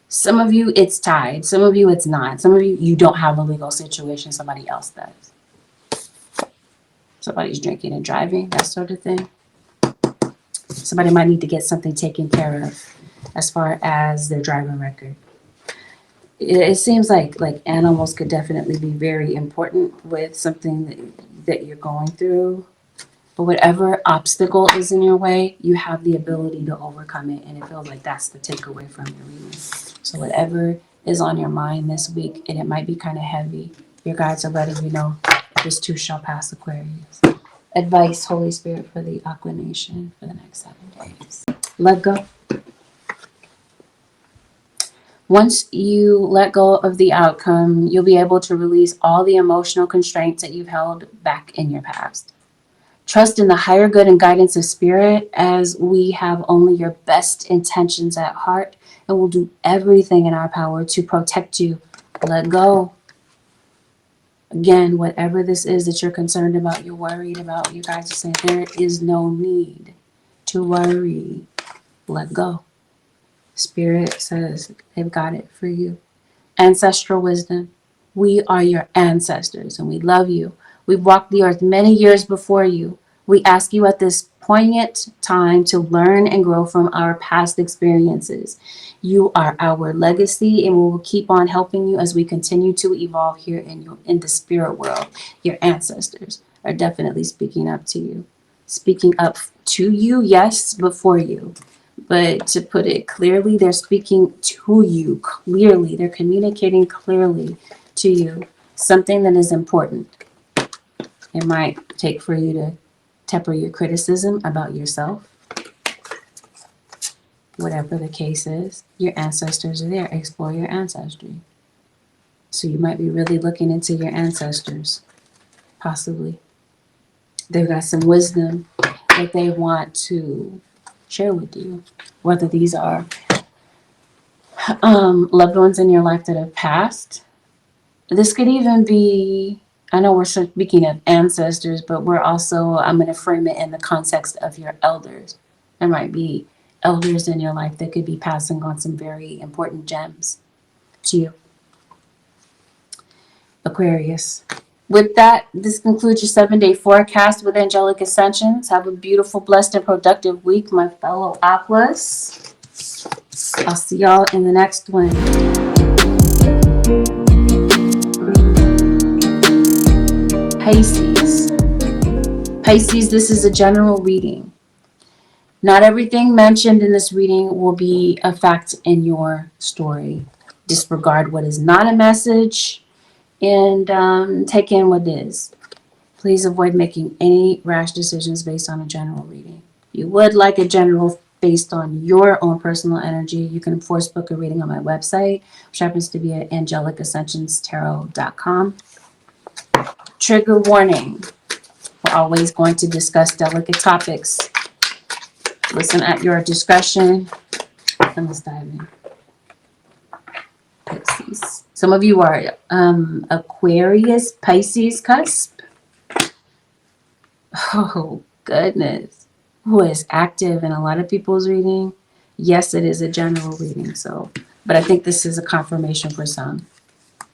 Some of you, it's tied. Some of you, it's not. Some of you, you don't have a legal situation. Somebody else does. Somebody's drinking and driving, that sort of thing. Somebody might need to get something taken care of as far as their driving record. It seems like animals could definitely be very important with something that you're going through. But whatever obstacle is in your way, you have the ability to overcome it. And it feels like that's the takeaway from your reading. So whatever is on your mind this week, and it might be kind of heavy, your guides are letting you know this too shall pass, Aquarius. Advice, Holy Spirit, for the Aqua Nation for the next 7 days. Let go. Once you let go of the outcome, you'll be able to release all the emotional constraints that you've held back in your past. Trust in the higher good and guidance of spirit, as we have only your best intentions at heart, and we'll do everything in our power to protect you. Let go. Again, whatever this is that you're concerned about, you're worried about, you guys are saying there is no need to worry. Let go. Spirit says they've got it for you. Ancestral wisdom. We are your ancestors and we love you. We've walked the earth many years before you. We ask you at this poignant time to learn and grow from our past experiences. You are our legacy, and we will keep on helping you as we continue to evolve here in the spirit world. Your ancestors are definitely speaking up to you. Speaking up to you, yes, before you. But to put it clearly, they're speaking to you clearly. They're communicating clearly to you something that is important. It might take for you to temper your criticism about yourself. Whatever the case is, your ancestors are there. Explore your ancestry. So you might be really looking into your ancestors, possibly. They've got some wisdom that they want to share with you, whether these are loved ones in your life that have passed. This could even be, I know we're speaking of ancestors, but we're also, I'm going to frame it in the context of your elders. There might be elders in your life that could be passing on some very important gems to you. Aquarius. With that, this concludes your 7-day forecast with angelic ascensions. Have a beautiful, blessed, and productive week, my fellow Aquas. I'll see y'all in the next one. Pisces. Pisces, this is a general reading. Not everything mentioned in this reading will be a fact in your story. Disregard what is not a message and take in what is. Please avoid making any rash decisions based on a general reading. You would like a general based on your own personal energy, you can, of course, book a reading on my website, which happens to be at angelicaascensionstarot.com. Trigger warning. We're always going to discuss delicate topics. Listen at your discretion. And let's dive in. Pisces. Some of you are Aquarius, Pisces cusp. Oh, goodness. Who is active in a lot of people's reading. Yes, it is a general reading, so, but I think this is a confirmation for some.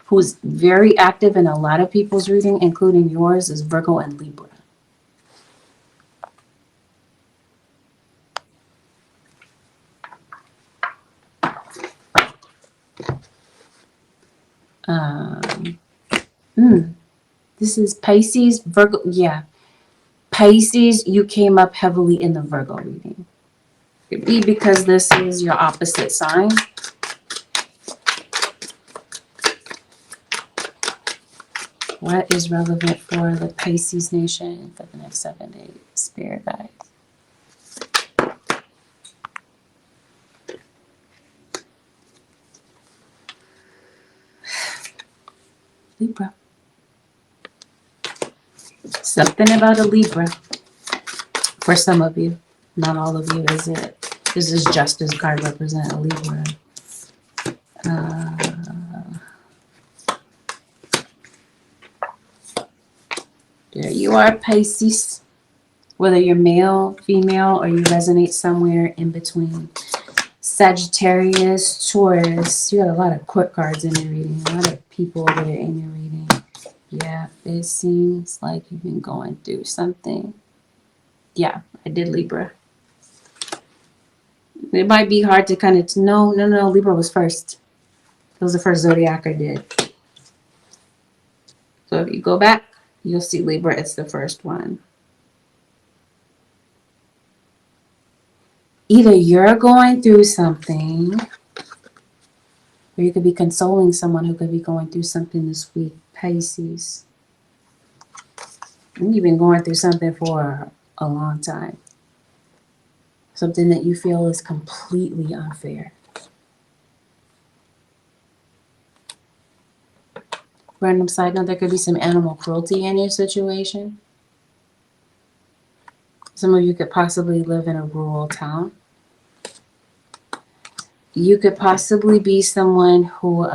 Who's very active in a lot of people's reading, including yours, is Virgo and Libra. This is Pisces, Virgo. Yeah, Pisces, you came up heavily in the Virgo reading. Could be because this is your opposite sign. What is relevant for the Pisces nation for the next 7 days? Spirit guides. Libra. Something about a Libra. For some of you. Not all of you, is it? This is just as card represent a Libra. There you are, Pisces. Whether you're male, female, or you resonate somewhere in between. Sagittarius, Taurus. You got a lot of court cards in your reading. A lot of people that are in your reading. Yeah, it seems like you've been going through something. Yeah, I did Libra. It might be hard to kind of... No, Libra was first. It was the first zodiac I did. So if you go back, you'll see Libra. It's the first one. Either you're going through something, or you could be consoling someone who could be going through something this week. Pisces. You've been going through something for a long time. Something that you feel is completely unfair. Random side note, there could be some animal cruelty in your situation. Some of you could possibly live in a rural town. You could possibly be someone who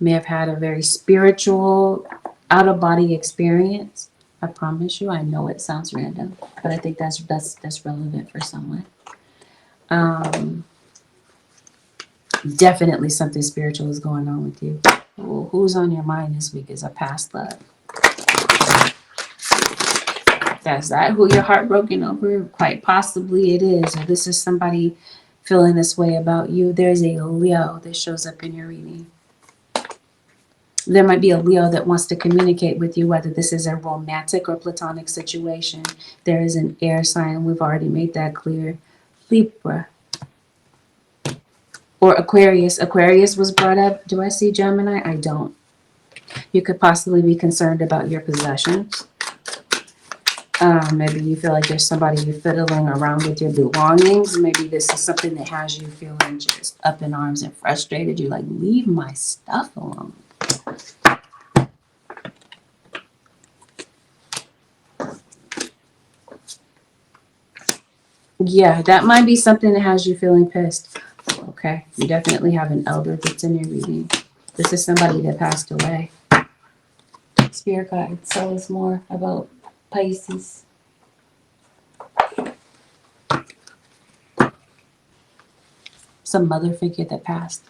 may have had a very spiritual, out-of-body experience. I promise you, I know it sounds random, but I think that's relevant for someone. Definitely something spiritual is going on with you. Ooh, who's on your mind this week is a past love. That's that who you're heartbroken over? Quite possibly it is. Or this is somebody feeling this way about you. There's a Leo that shows up in your reading. There might be a Leo that wants to communicate with you, whether this is a romantic or platonic situation. There is an air sign. We've already made that clear. Libra. Or Aquarius. Aquarius was brought up. Do I see Gemini? I don't. You could possibly be concerned about your possessions. Maybe you feel like there's somebody you're fiddling around with your belongings. Maybe this is something that has you feeling just up in arms and frustrated. You're like, leave my stuff alone. Yeah, that might be something that has you feeling pissed. Okay, you definitely have an elder that's in your reading. This is somebody that passed away. Spirit guide, tell us more about Pisces. Some mother figure that passed.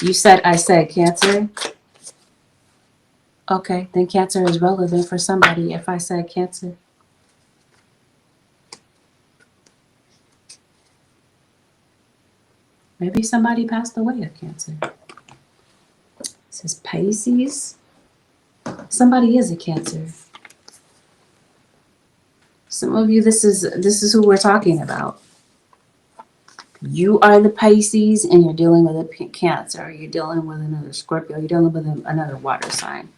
You said, I said Cancer? Okay, then Cancer is relevant for somebody if I said Cancer. Maybe somebody passed away of Cancer. It says Pisces. Somebody is a Cancer. Some of you, this is who we're talking about. You are the Pisces and you're dealing with a Cancer. You're dealing with another Scorpio. You're dealing with another water sign.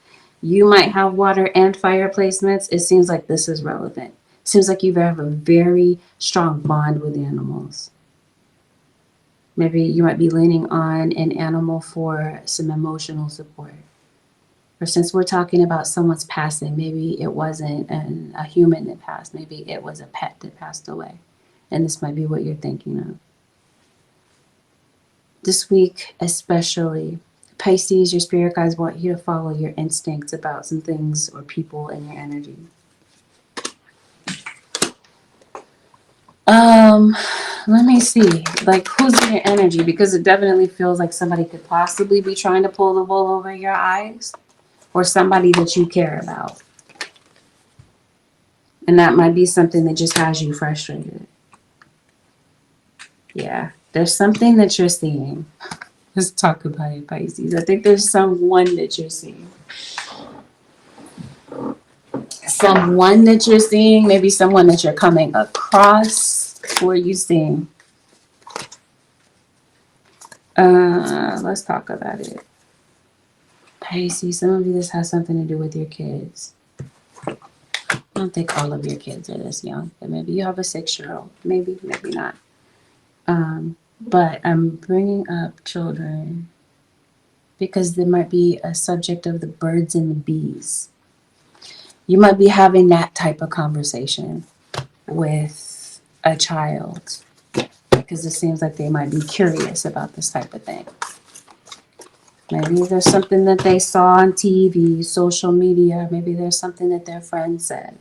You might have water and fire placements. It seems like this is relevant. It seems like you have a very strong bond with animals. Maybe you might be leaning on an animal for some emotional support. Or since we're talking about someone's passing, maybe it wasn't a human that passed. Maybe it was a pet that passed away. And this might be what you're thinking of. This week, especially, Pisces, your spirit guides want you to follow your instincts about some things or people in your energy. Let me see, like, who's in your energy? Because it definitely feels like somebody could possibly be trying to pull the wool over your eyes, or somebody that you care about. And that might be something that just has you frustrated. Yeah, there's something that you're seeing. Let's talk about it, Pisces. I think there's someone that you're seeing. Someone that you're seeing, maybe someone that you're coming across. Who are you seeing? Let's talk about it. Pisces, some of you, this has something to do with your kids. I don't think all of your kids are this young, but maybe you have a 6-year-old. Maybe not. But I'm bringing up children because there might be a subject of the birds and the bees. You might be having that type of conversation with a child because it seems like they might be curious about this type of thing. Maybe there's something that they saw on TV, social media. Maybe there's something that their friend said.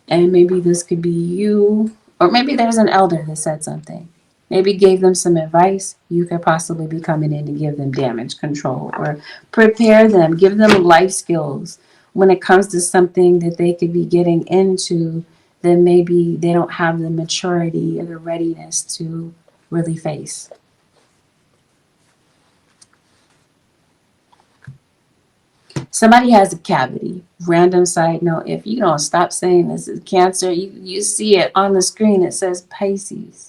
And maybe this could be you, or maybe there's an elder that said something. Maybe gave them some advice. You could possibly be coming in to give them damage control or prepare them, give them life skills. When it comes to something that they could be getting into, then maybe they don't have the maturity or the readiness to really face. Somebody has a cavity. Random side note, if you don't stop saying this is Cancer, you see it on the screen. It says Pisces.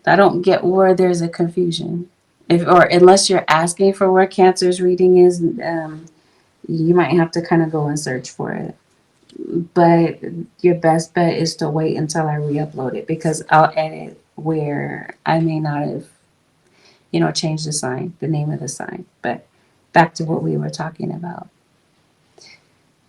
I don't get where there's a confusion. Or unless you're asking for where Cancer's reading is, you might have to kind of go and search for it. But your best bet is to wait until I re-upload it, because I'll edit where I may not have, changed the sign, the name of the sign. But back to what we were talking about.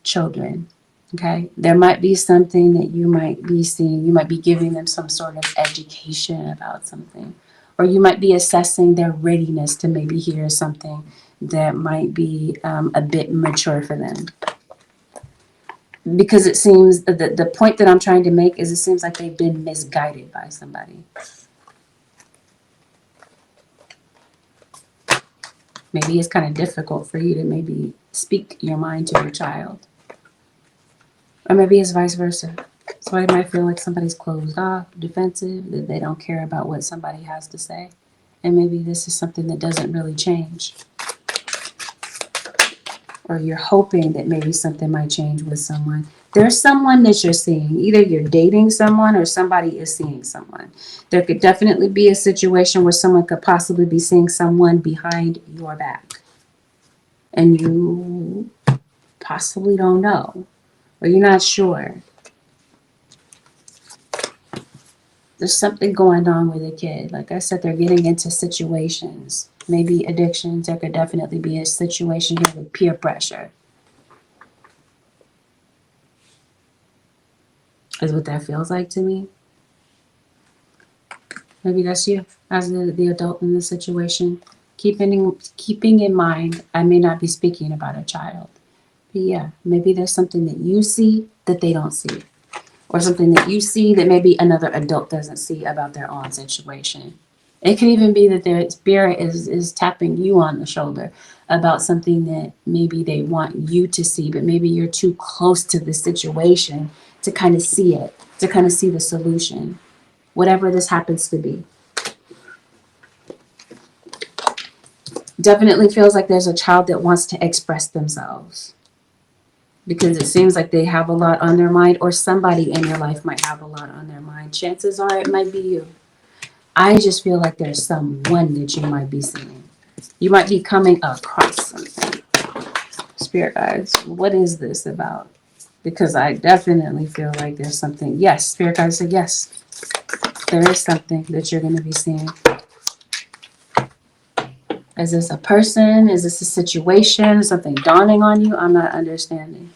Children. Okay, there might be something that you might be seeing. You might be giving them some sort of education about something, or you might be assessing their readiness to maybe hear something that might be a bit mature for them. Because it seems the point that I'm trying to make is it seems like they've been misguided by somebody. Maybe it's kind of difficult for you to maybe speak your mind to your child. Or maybe it's vice versa. Somebody might feel like somebody's closed off, defensive, that they don't care about what somebody has to say. And maybe this is something that doesn't really change. Or you're hoping that maybe something might change with someone. There's someone that you're seeing. Either you're dating someone or somebody is seeing someone. There could definitely be a situation where someone could possibly be seeing someone behind your back. And you possibly don't know. Or you're not sure. There's something going on with a kid. Like I said, they're getting into situations. Maybe addictions. There could definitely be a situation here with peer pressure. Is what that feels like to me. Maybe that's you as the adult in the situation. Keeping in mind, I may not be speaking about a child. But yeah, maybe there's something that you see that they don't see. Or something that you see that maybe another adult doesn't see about their own situation. It could even be that their spirit is tapping you on the shoulder about something that maybe they want you to see, but maybe you're too close to the situation to kind of see it, to kind of see the solution, whatever this happens to be. Definitely feels like there's a child that wants to express themselves. Because it seems like they have a lot on their mind, or somebody in your life might have a lot on their mind. Chances are it might be you. I just feel like there's someone that you might be seeing. You might be coming across something. Spirit guides, what is this about? Because I definitely feel like there's something. Yes, Spirit guides said yes. There is something that you're going to be seeing. Is this a person? Is this a situation? Something dawning on you? I'm not understanding.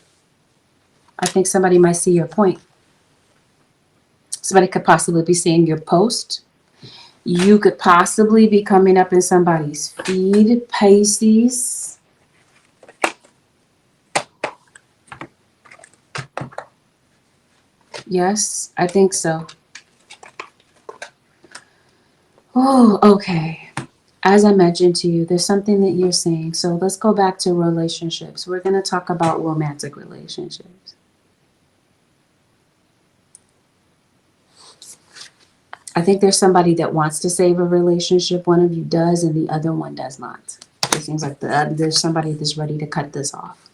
I think somebody might see your point. Somebody could possibly be seeing your post. You could possibly be coming up in somebody's feed, Pisces. Yes, I think so. Oh, okay. As I mentioned to you, there's something that you're saying. So let's go back to relationships. We're going to talk about romantic relationships. I think there's somebody that wants to save a relationship. One of you does and the other one does not. It seems like there's somebody that's ready to cut this off.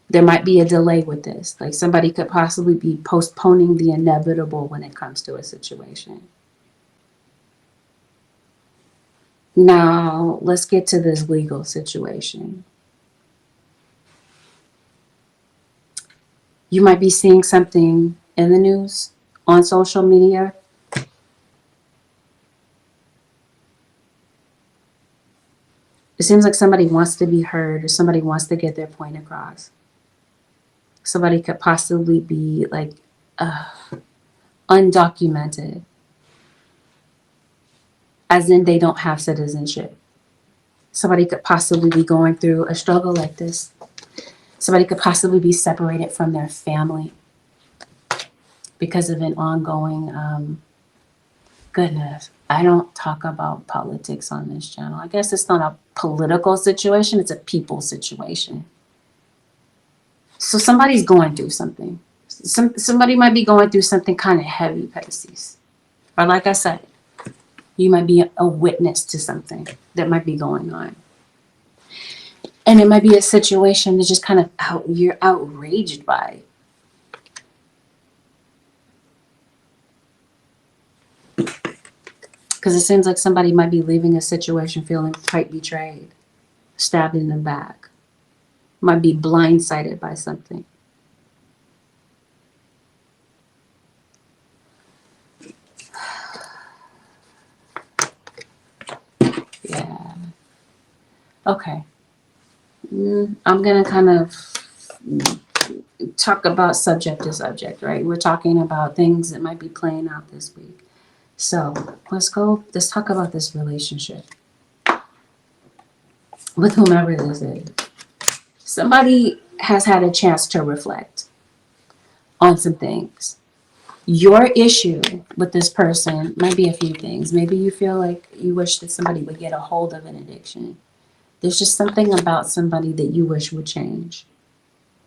There might be a delay with this. Like somebody could possibly be postponing the inevitable when it comes to a situation. Now, let's get to this legal situation. You might be seeing something in the news, on social media. It seems like somebody wants to be heard or somebody wants to get their point across. Somebody could possibly be like undocumented, as in they don't have citizenship. Somebody could possibly be going through a struggle like this. Somebody could possibly be separated from their family because of an ongoing, goodness, I don't talk about politics on this channel. I guess it's not a political situation, it's a people situation. So somebody's going through something. Somebody might be going through something kind of heavy, Pisces. Or like I said, you might be a witness to something that might be going on. And it might be a situation that's just kind of you're outraged by. Because it seems like somebody might be leaving a situation feeling quite betrayed, stabbed in the back, might be blindsided by something. Yeah. Okay. I'm going to kind of talk about subject to subject, right? We're talking about things that might be playing out this week. So let's talk about this relationship with whomever this is. Somebody has had a chance to reflect on some things. Your issue with this person might be a few things. Maybe you feel like you wish that somebody would get a hold of an addiction. There's just something about somebody that you wish would change.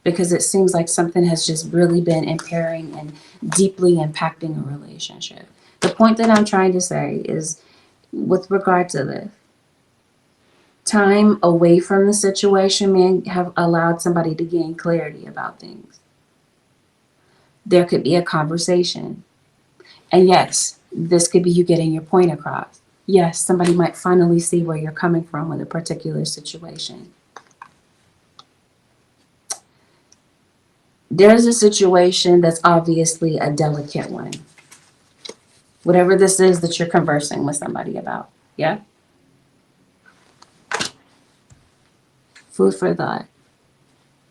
Because it seems like something has just really been impairing and deeply impacting a relationship. The point that I'm trying to say is, with regard to this, time away from the situation may have allowed somebody to gain clarity about things. There could be a conversation. And yes, this could be you getting your point across. Yes, somebody might finally see where you're coming from with a particular situation. There's a situation that's obviously a delicate one. Whatever this is that you're conversing with somebody about. Yeah? Food for thought.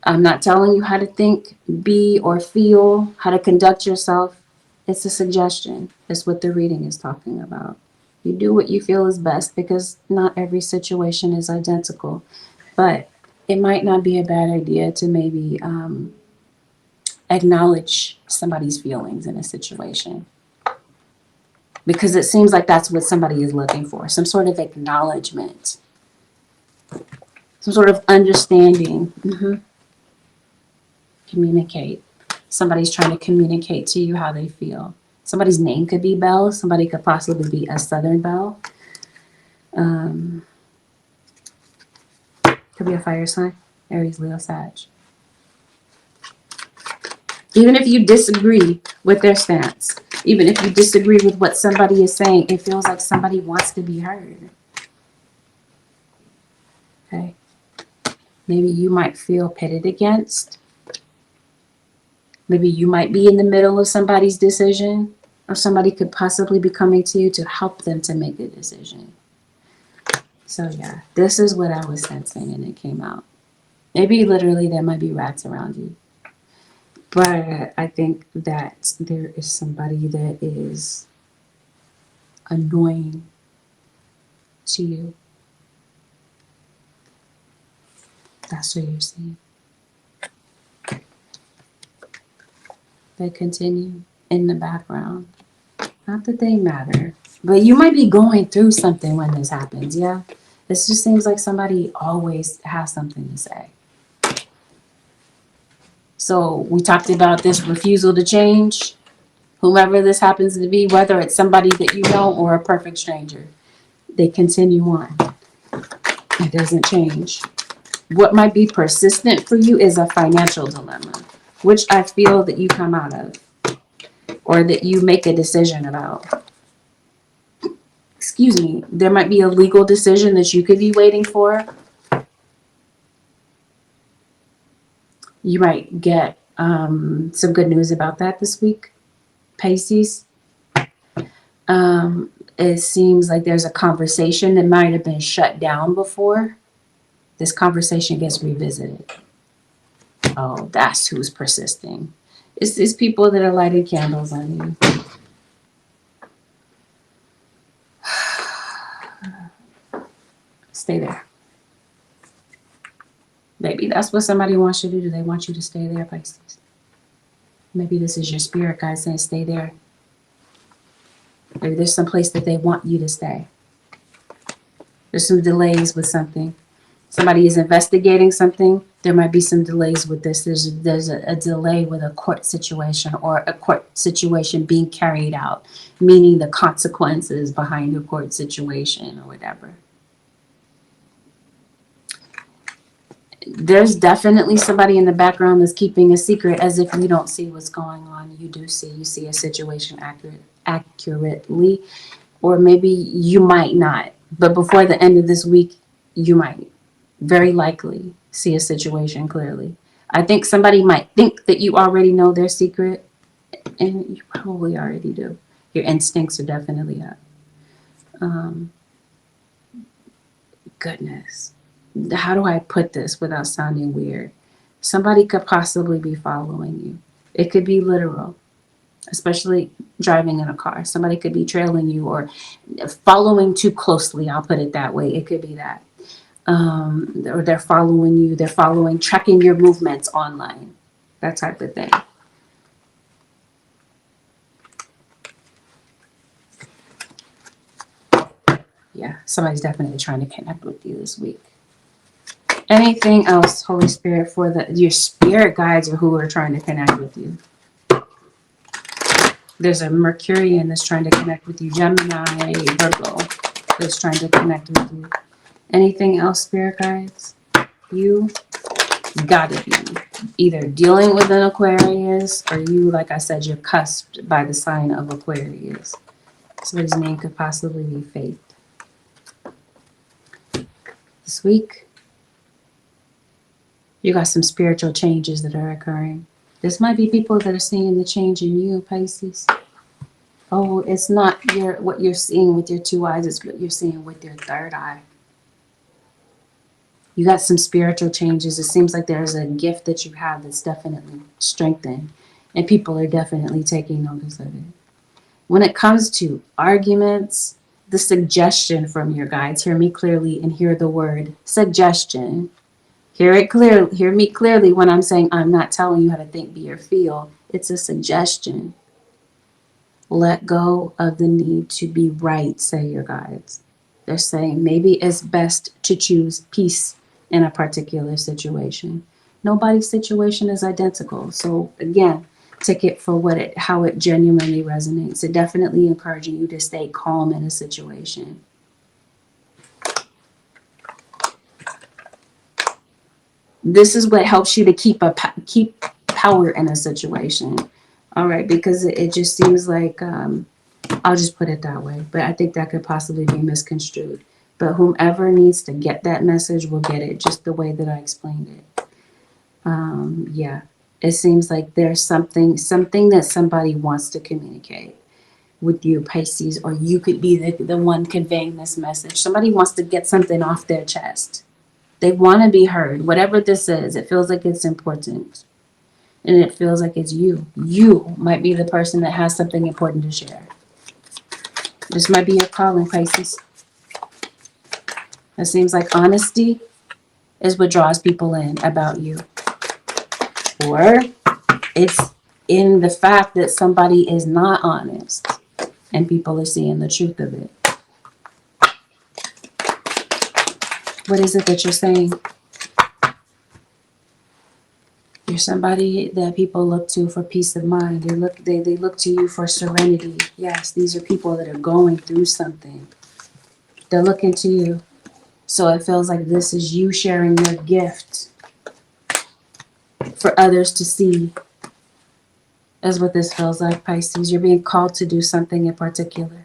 I'm not telling you how to think, be, or feel, how to conduct yourself. It's a suggestion. It's what the reading is talking about. You do what you feel is best because not every situation is identical. But it might not be a bad idea to maybe acknowledge somebody's feelings in a situation. Because it seems like that's what somebody is looking for. Some sort of acknowledgement. Some sort of understanding. Communicate. Somebody's trying to communicate to you how they feel. Somebody's name could be Belle. Somebody could possibly be a Southern Belle. Could be a fire sign. Aries, Leo, Sag. Even if you disagree with their stance, even if you disagree with what somebody is saying, it feels like somebody wants to be heard. Okay. Maybe you might feel pitted against. Maybe you might be in the middle of somebody's decision, or somebody could possibly be coming to you to help them to make a decision. So yeah, this is what I was sensing, and it came out. Maybe literally there might be rats around you. But I think that there is somebody that is annoying to you. That's what you're seeing. They continue in the background. Not that they matter, but you might be going through something when this happens, yeah? This just seems like somebody always has something to say. So we talked about this refusal to change. Whomever this happens to be, whether it's somebody that you know or a perfect stranger, they continue on. It doesn't change. What might be persistent for you is a financial dilemma, which I feel that you come out of, or that you make a decision about. Excuse me. There might be a legal decision that you could be waiting for. You might get some good news about that this week, Pisces. It seems like there's a conversation that might have been shut down before. This conversation gets revisited. Oh, that's who's persisting. It's these people that are lighting candles on you. Stay there. Maybe that's what somebody wants you to do. They want you to stay there, Pisces. Maybe this is your spirit guide saying stay there. Maybe there's some place that they want you to stay. There's some delays with something. Somebody is investigating something. There might be some delays with this. There's a delay with a court situation, or a court situation being carried out, meaning the consequences behind the court situation or whatever. There's definitely somebody in the background that's keeping a secret, as if you don't see what's going on. You do see. You see a situation accurately, or maybe you might not. But before the end of this week, you might very likely see a situation clearly. I think somebody might think that you already know their secret, and you probably already do. Your instincts are definitely up. Goodness. How do I put this without sounding weird? Somebody could possibly be following you. It could be literal, especially driving in a car. Somebody could be trailing you or following too closely. I'll put it that way. It could be that. Or they're following you. They're tracking your movements online. That type of thing. Yeah, somebody's definitely trying to connect with you this week. Anything else, Holy Spirit, for your spirit guides or who are trying to connect with you? There's a Mercurian that's trying to connect with you. Gemini, Virgo that's trying to connect with you. Anything else, spirit guides? You gotta be either dealing with an Aquarius, or you, like I said, you're cusped by the sign of Aquarius. Somebody's name could possibly be Faith. This week, you got some spiritual changes that are occurring. This might be people that are seeing the change in you, Pisces. Oh, it's not what you're seeing with your two eyes, it's what you're seeing with your third eye. You got some spiritual changes. It seems like there's a gift that you have that's definitely strengthened, and people are definitely taking notice of it. When it comes to arguments, the suggestion from your guides, hear me clearly and hear the word suggestion. Hear me clearly when I'm saying I'm not telling you how to think, be, or feel. It's a suggestion. Let go of the need to be right, say your guides. They're saying maybe it's best to choose peace in a particular situation. Nobody's situation is identical. So again, take it for how it genuinely resonates. It definitely encouraging you to stay calm in a situation. This is what helps you to keep power in a situation. All right, because it just seems like, I'll just put it that way, but I think that could possibly be misconstrued. But whomever needs to get that message will get it just the way that I explained it. Yeah, it seems like there's something that somebody wants to communicate with you, Pisces, or you could be the one conveying this message. Somebody wants to get something off their chest. They want to be heard. Whatever this is, it feels like it's important. And it feels like it's you. You might be the person that has something important to share. This might be your calling, Pisces. It seems like honesty is what draws people in about you. Or it's in the fact that somebody is not honest and people are seeing the truth of it. What is it that you're saying? You're somebody that people look to for peace of mind. They look to you for serenity. Yes, these are people that are going through something. They're looking to you. So it feels like this is you sharing your gift for others to see. Is what this feels like, Pisces. You're being called to do something in particular.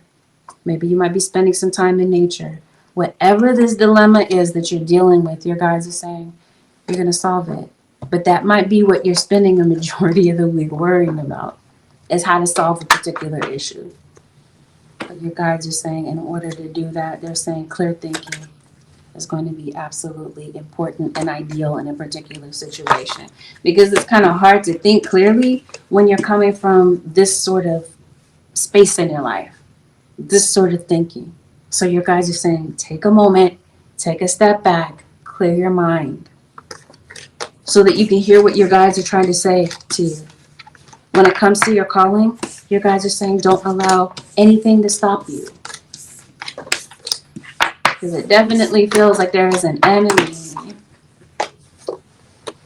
Maybe you might be spending some time in nature. Whatever this dilemma is that you're dealing with, your guides are saying, you're going to solve it. But that might be what you're spending the majority of the week worrying about, is how to solve a particular issue. But your guides are saying in order to do that, they're saying clear thinking is going to be absolutely important and ideal in a particular situation. Because it's kind of hard to think clearly when you're coming from this sort of space in your life, this sort of thinking. So your guides are saying, take a moment, take a step back, clear your mind, so that you can hear what your guides are trying to say to you. When it comes to your calling, your guides are saying don't allow anything to stop you. Because it definitely feels like there is an enemy.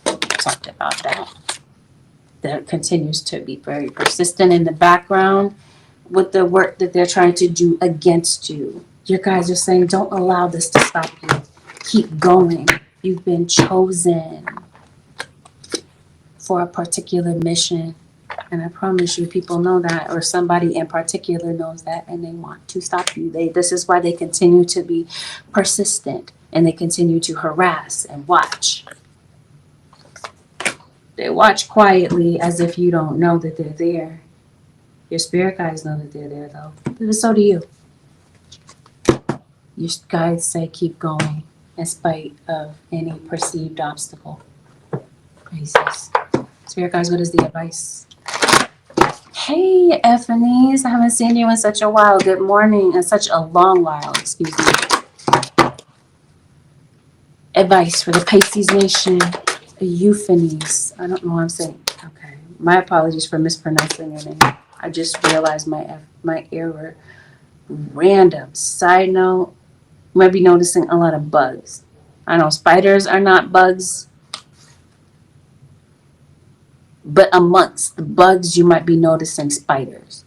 Talked about that continues to be very persistent in the background with the work that they're trying to do against you. Your guides are saying don't allow this to stop you. Keep going. You've been chosen for a particular mission. And I promise you, people know that, or somebody in particular knows that, and they want to stop you. This is why they continue to be persistent, and they continue to harass and watch. They watch quietly as if you don't know that they're there. Your spirit guides know that they're there, though. But so do you. Your guides say keep going in spite of any perceived obstacle. Pisces. Spirit guides, what is the advice? Hey, Ephanes. I haven't seen you in such a while. Good morning. In such a long while, excuse me. Advice for the Pisces nation. Euphanes. I don't know what I'm saying. Okay. My apologies for mispronouncing your name. I just realized my error. Random. Side note, you might be noticing a lot of bugs. I know spiders are not bugs, but amongst the bugs, you might be noticing spiders.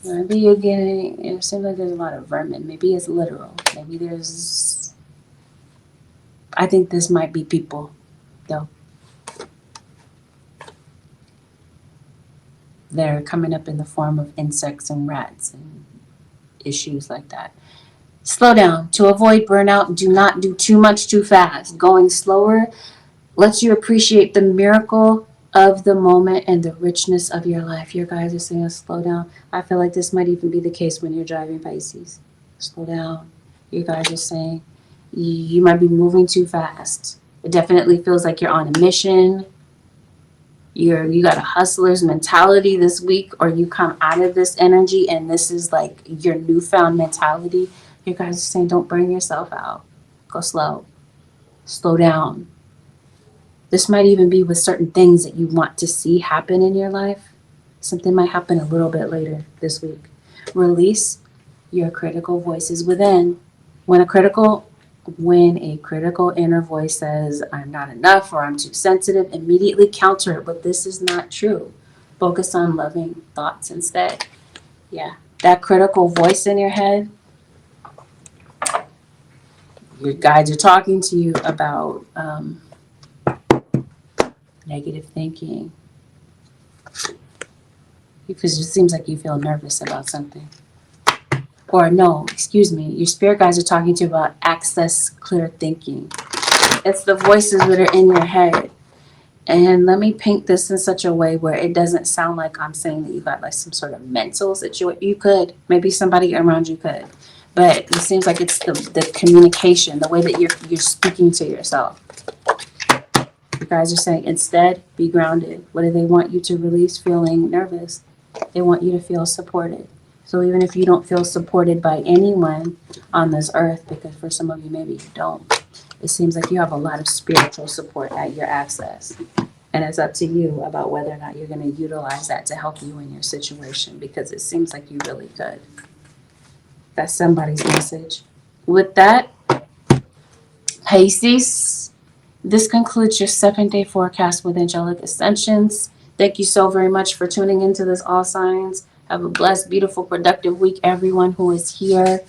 Maybe you're getting, it seems like there's a lot of vermin. Maybe it's literal. Maybe there's, I think this might be people, though. They're coming up in the form of insects and rats and issues like that. Slow down. To avoid burnout, do not do too much too fast. Going slower lets you appreciate the miracle of the moment and the richness of your life. Your guys are saying slow down. I feel like this might even be the case when you're driving, Pisces. Slow down. You guys are saying you might be moving too fast. It definitely feels like you're on a mission. You got a hustler's mentality this week, or you come out of this energy and this is like your newfound mentality. You guys are saying don't burn yourself out. Go slow. Slow down. This might even be with certain things that you want to see happen in your life. Something might happen a little bit later this week. Release your critical voices within. When a critical inner voice says, I'm not enough or I'm too sensitive, immediately counter it, but this is not true. Focus on loving thoughts instead. Yeah, that critical voice in your head, your guides are talking to you about negative thinking. Because it seems like you feel nervous about something. or no, excuse me, your spirit guides are talking to you about access clear thinking. It's the voices that are in your head. And let me paint this in such a way where it doesn't sound like I'm saying that you got like some sort of mental situation. You could, maybe somebody around you could, but it seems like it's the communication, the way that you're speaking to yourself. You guys are saying instead, be grounded. What do they want you to release? Feeling nervous. They want you to feel supported. So even if you don't feel supported by anyone on this earth, because for some of you maybe you don't, it seems like you have a lot of spiritual support at your access. And it's up to you about whether or not you're going to utilize that to help you in your situation, because it seems like you really could. That's somebody's message. With that, Pisces, this concludes your 7-day forecast with angelic ascensions. Thank you so very much for tuning into this All Signs. Have a blessed, beautiful, productive week, everyone who is here.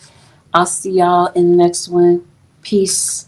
I'll see y'all in the next one. Peace.